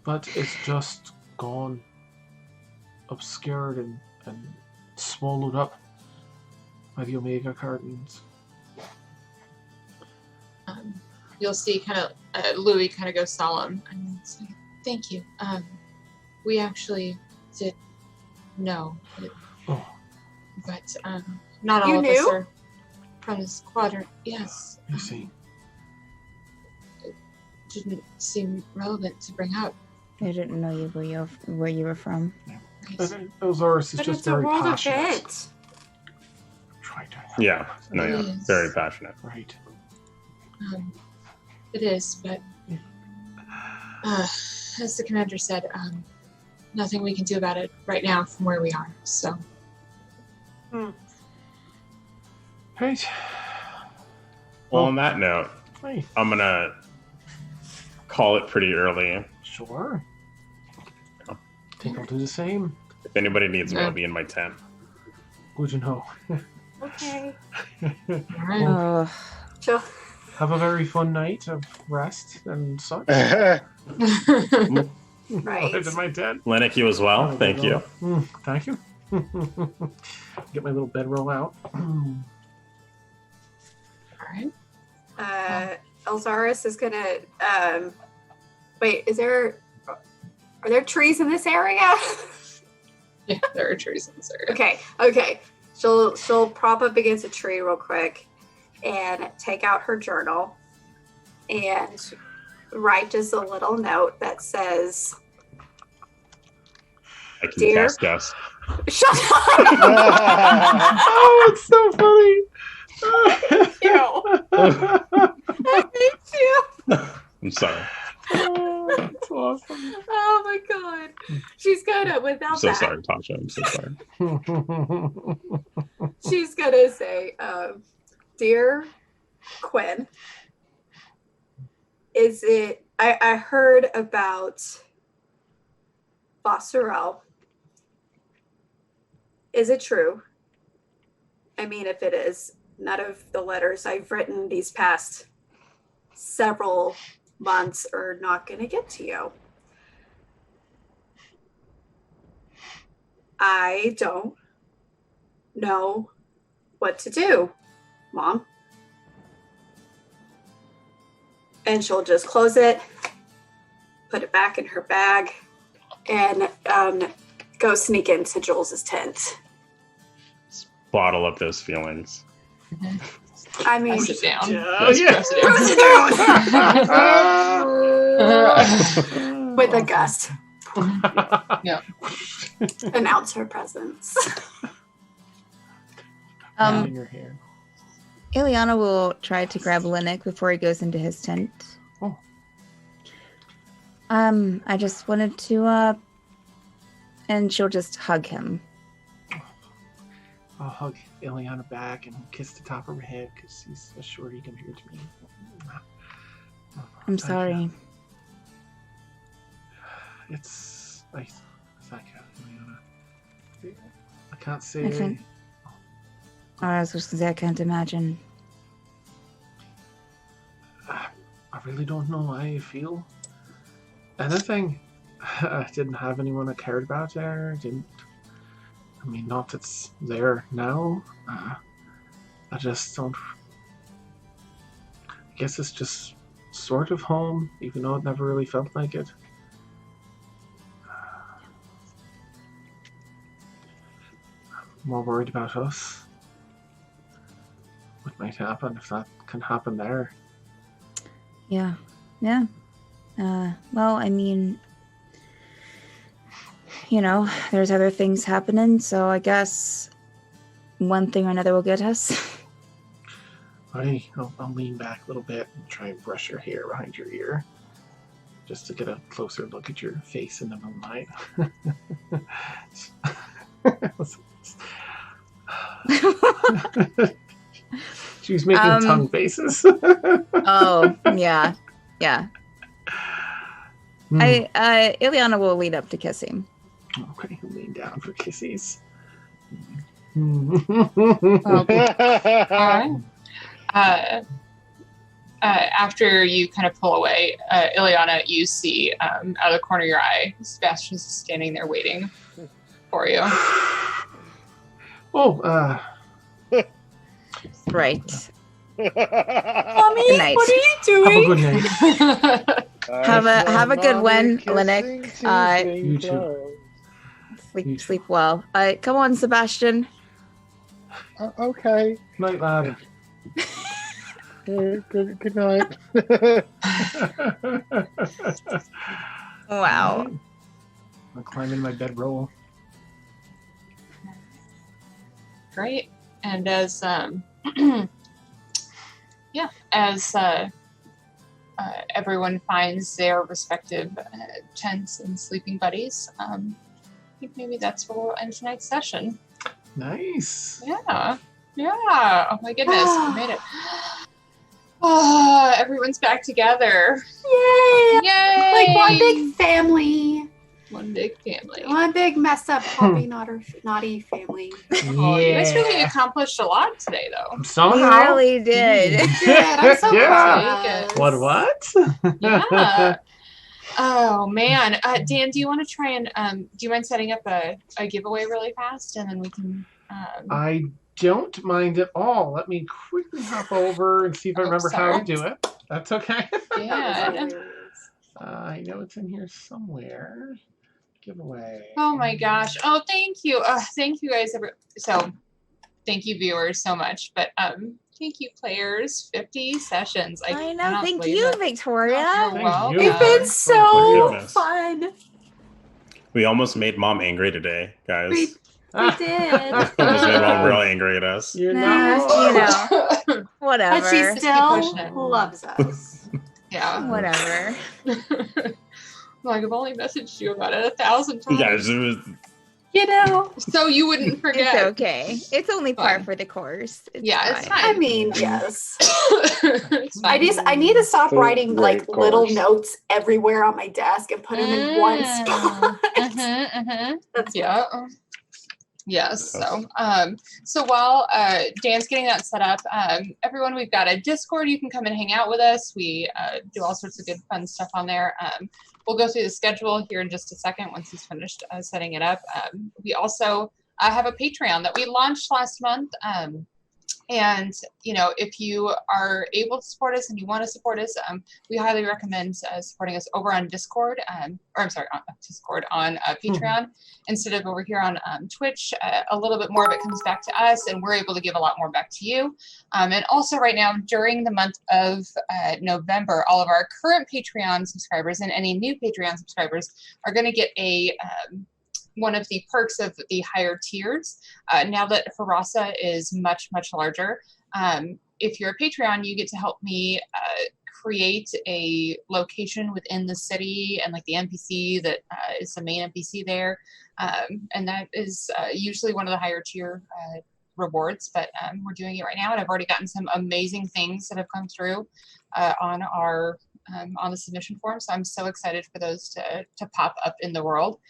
but it's just gone, obscured and swallowed up by the Omega cartons. You'll see kind of Louis kind of go solemn and say, "Thank you. We actually did know, but not all of us are from this quadrant." Yes. You see. It didn't seem relevant to bring up. I didn't know where you were from. Right. Elzaris is But just it's a very world passionate. event. Try to. Yeah. No, yeah. Yes. Very passionate. Right. It is, but as the commander said, nothing we can do about it right now from where we are. So. Right. Well, on that note, Hey. I'm gonna call it pretty early. Sure. I think I'll do the same. If anybody needs me, I'll be in my tent. Good to know. Okay. All right. So, Have a very fun night of rest and such. right. I'll live in my tent. Lennox, you as well. Thank you. Thank you. Get my little bedroll out. All right. Elzaris is gonna. Wait, are there trees in this area? Yeah, there are trees in this area. Okay. She'll prop up against a tree real quick and take out her journal and write just a little note that says, I can Dear? cast Gust. "Shut up!" Oh, it's so funny. I hate you. I'm sorry. Oh, that's awesome. Oh my god. She's gonna, without I'm so that, sorry, Tasha. I'm so sorry. she's gonna say, "Dear Quinn, I heard about Bosserel. Is it true? I mean, if it is, none of the letters I've written these past several months are not going to get to you. I don't know what to do, Mom." And she'll just close it, put it back in her bag, and go sneak into Jules's tent. Bottle up those feelings. I mean, Press it down. Yeah. Press it down. with a gust. Yeah. Announce her presence. In your hair. Ileana will try to grab Linnick before he goes into his tent. Oh. I just wanted to, and she'll just hug him. I'll hug Ileana back and kiss the top of her head because he's assured he can hear to me. I'm Thank sorry. you. It's nice. Thank you, Ileana. I can't say. Okay. I was just gonna say I can't imagine. I really don't know how I feel. Anything. I didn't have anyone I cared about there. I mean, not that's there now. I just don't. I guess it's just sort of home, even though it never really felt like it. I'm more worried about us. What might happen if that can happen there? Yeah. Well, I mean, there's other things happening, so I guess one thing or another will get us. I'll lean back a little bit and try and brush your hair behind your ear, just to get a closer look at your face in the moonlight. She's making tongue faces. Oh, yeah. Yeah. Hmm. Ileana will lead up to kiss him. Okay, lean down for kisses. All right. After you kind of pull away, Ileana, you see out of the corner of your eye, Sebastian's standing there waiting for you. Oh, Right. Mommy, Good night. what are you have a doing? good night. Have a good one, Linux. You too. Sleep well. Come on, Sebastian. Okay. Night, lad. Good night. Wow. I'll climb in my bedroll. Great. And as everyone finds their respective tents and sleeping buddies, I think maybe that's where we'll end tonight's session. Nice. Yeah. Oh my goodness, we made it. Oh, everyone's back together. Yay! Yay! Like one big family. One big family. One big mess up, happy, naughty family. Oh, you guys really accomplished a lot today, though. We Somehow. really did. Good, I'm so Yeah. proud. What? Yeah. Oh man, Dan, do you want to try and do you mind setting up a giveaway really fast, and then we can? I don't mind at all. Let me quickly hop over and see if I remember how to do it. That's okay. Yeah. I know it's in here somewhere. Giveaway. Oh my gosh. Oh, thank you. Thank you guys. So, thank you viewers so much. But thank you players. 50 sessions. I know. cannot Thank believe you, it. Victoria. You're Thank welcome. you. It's been my so goodness. fun. We almost made Mom angry today, guys. We did. Almost made Mom real angry at us. You're Nah, not you know, whatever. But she keep still pushing it. loves us. Yeah. Whatever. Like I've only messaged you about it 1,000 times. Guys, it was You know, So you wouldn't forget. It's okay. It's only par Fine. for the course. Yeah, it's fine. I mean, yes. It's fine. I need to stop Food writing like grade little course. notes everywhere on my desk and put them in one spot. That's Yeah. Yes. So while Dan's getting that set up, everyone, we've got a Discord. You can come and hang out with us. We do all sorts of good, fun stuff on there. We'll go through the schedule here in just a second once he's finished setting it up. We also have a Patreon that we launched last month. And, you know, if you are able to support us and you want to support us, we highly recommend supporting us over on Discord, on Discord, on Patreon, instead of over here on Twitch. A little bit more of it comes back to us, and we're able to give a lot more back to you. And also right now, during the month of November, all of our current Patreon subscribers and any new Patreon subscribers are going to get a one of the perks of the higher tiers. Now that Jerasa is much, much larger, if you're a Patreon, you get to help me create a location within the city and like the NPC that is the main NPC there. And that is usually one of the higher tier rewards, but we're doing it right now, and I've already gotten some amazing things that have come through on our on the submission form. So I'm so excited for those to pop up in the world.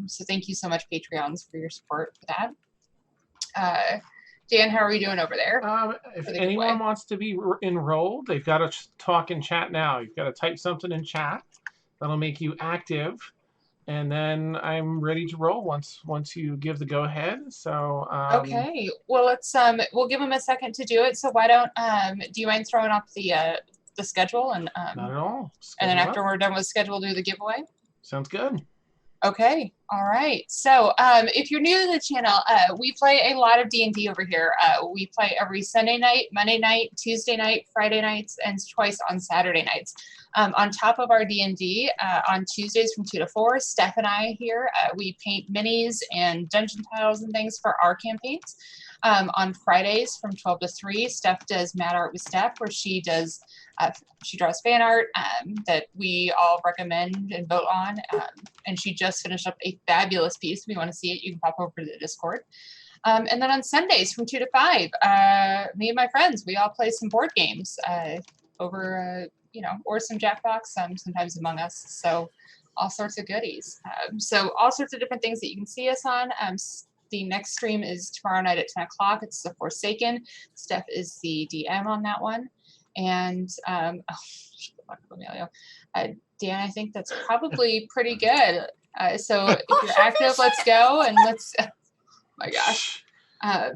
So thank you so much, Patreons, for your support for that. Dan, how are we doing over there? If For the anyone giveaway. wants to be enrolled, they've got to talk in chat now. You've got to type something in chat. That'll make you active. And then I'm ready to roll once you give the go ahead. So Okay. Well, let's we'll give them a second to do it. So why don't do you mind throwing up the schedule and not at all. and then Schedule after up. we're done with schedule, do the giveaway? Sounds good. Okay, all right. So if you're new to the channel, we play a lot of D&D over here. We play every Sunday night, Monday night, Tuesday night, Friday nights, and twice on Saturday nights. On top of our D&D, on Tuesdays from 2 to 4, Steph and I here, we paint minis and dungeon tiles and things for our campaigns. On Fridays from 12 to 3, Steph does Mad Art with Steph, where she does she draws fan art that we all recommend and vote on. And she just finished up a fabulous piece. If you want to see it, you can pop over to the Discord. And then on Sundays from 2 to 5, me and my friends, we all play some board games over, or some Jackbox, sometimes Among Us. So all sorts of goodies. So all sorts of different things that you can see us on. The next stream is tomorrow night at 10 o'clock. It's The Forsaken. Steph is the DM on that one. And Dan, I think that's probably pretty good. So if you're active, let's go and let's. Oh my gosh. All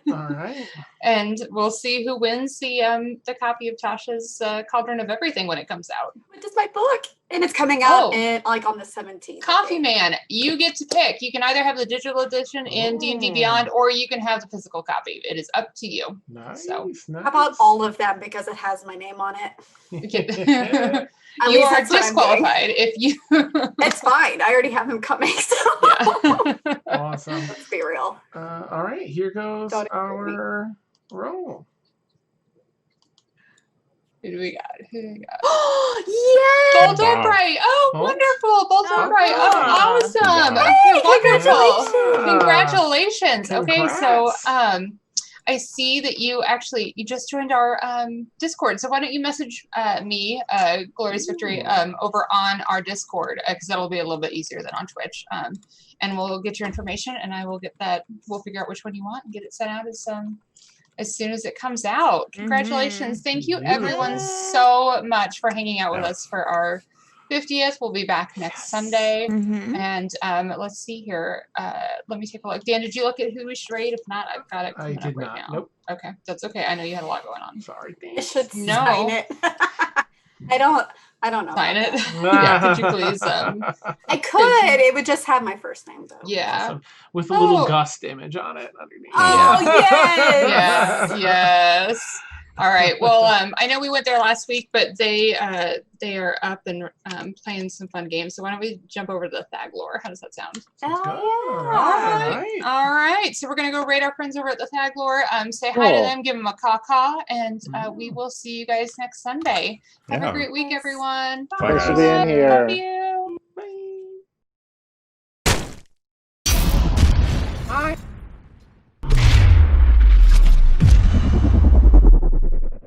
right. And we'll see who wins the copy of Tasha's Cauldron of Everything when it comes out. What is my book? And it's coming out on the 17th. Coffee Man, you get to pick. You can either have the digital edition in D&D Beyond, or you can have the physical copy. It is up to you. Nice. So. Nice. How about all of them because it has my name on it? You are disqualified if you. It's fine. I already have him coming. So. Yeah. Awesome. Let's be real. All right, here goes our roll. Who do we got? Yay! Bolt Bright. Oh, wonderful. Bolt Bright. Oh, awesome. Hey, wonderful. Congratulations. Congrats. Okay, so I see that you just joined our Discord. So why don't you message me, Glorious Victory, over on our Discord, because that'll be a little bit easier than on Twitch. And we'll get your information, and I will get that. We'll figure out which one you want and get it sent out as soon as it comes out. Congratulations. Thank you, everyone, so much for hanging out with us for our 50th. We'll be back next Sunday. And let's see here. Let me take a look. Dan, did you look at who we should rate? If not, I've got it coming up right now. Nope. Okay, that's okay. I know you had a lot going on. Sorry, Dan. I should sign it. I don't know. Sign it. Yeah, could you please? I could. It would just have my first name though. Yeah. Awesome. With a little Gust image on it underneath. Oh yes. Yes. All right. Well, I know we went there last week, but they are up and playing some fun games. So why don't we jump over to the Thaglore? How does that sound? All right. So we're gonna go rate our friends over at the Thaglore. Say hi to them, give them a caw-caw, and we will see you guys next Sunday. Have a great week, everyone. Bye. Thanks for being here. Love you.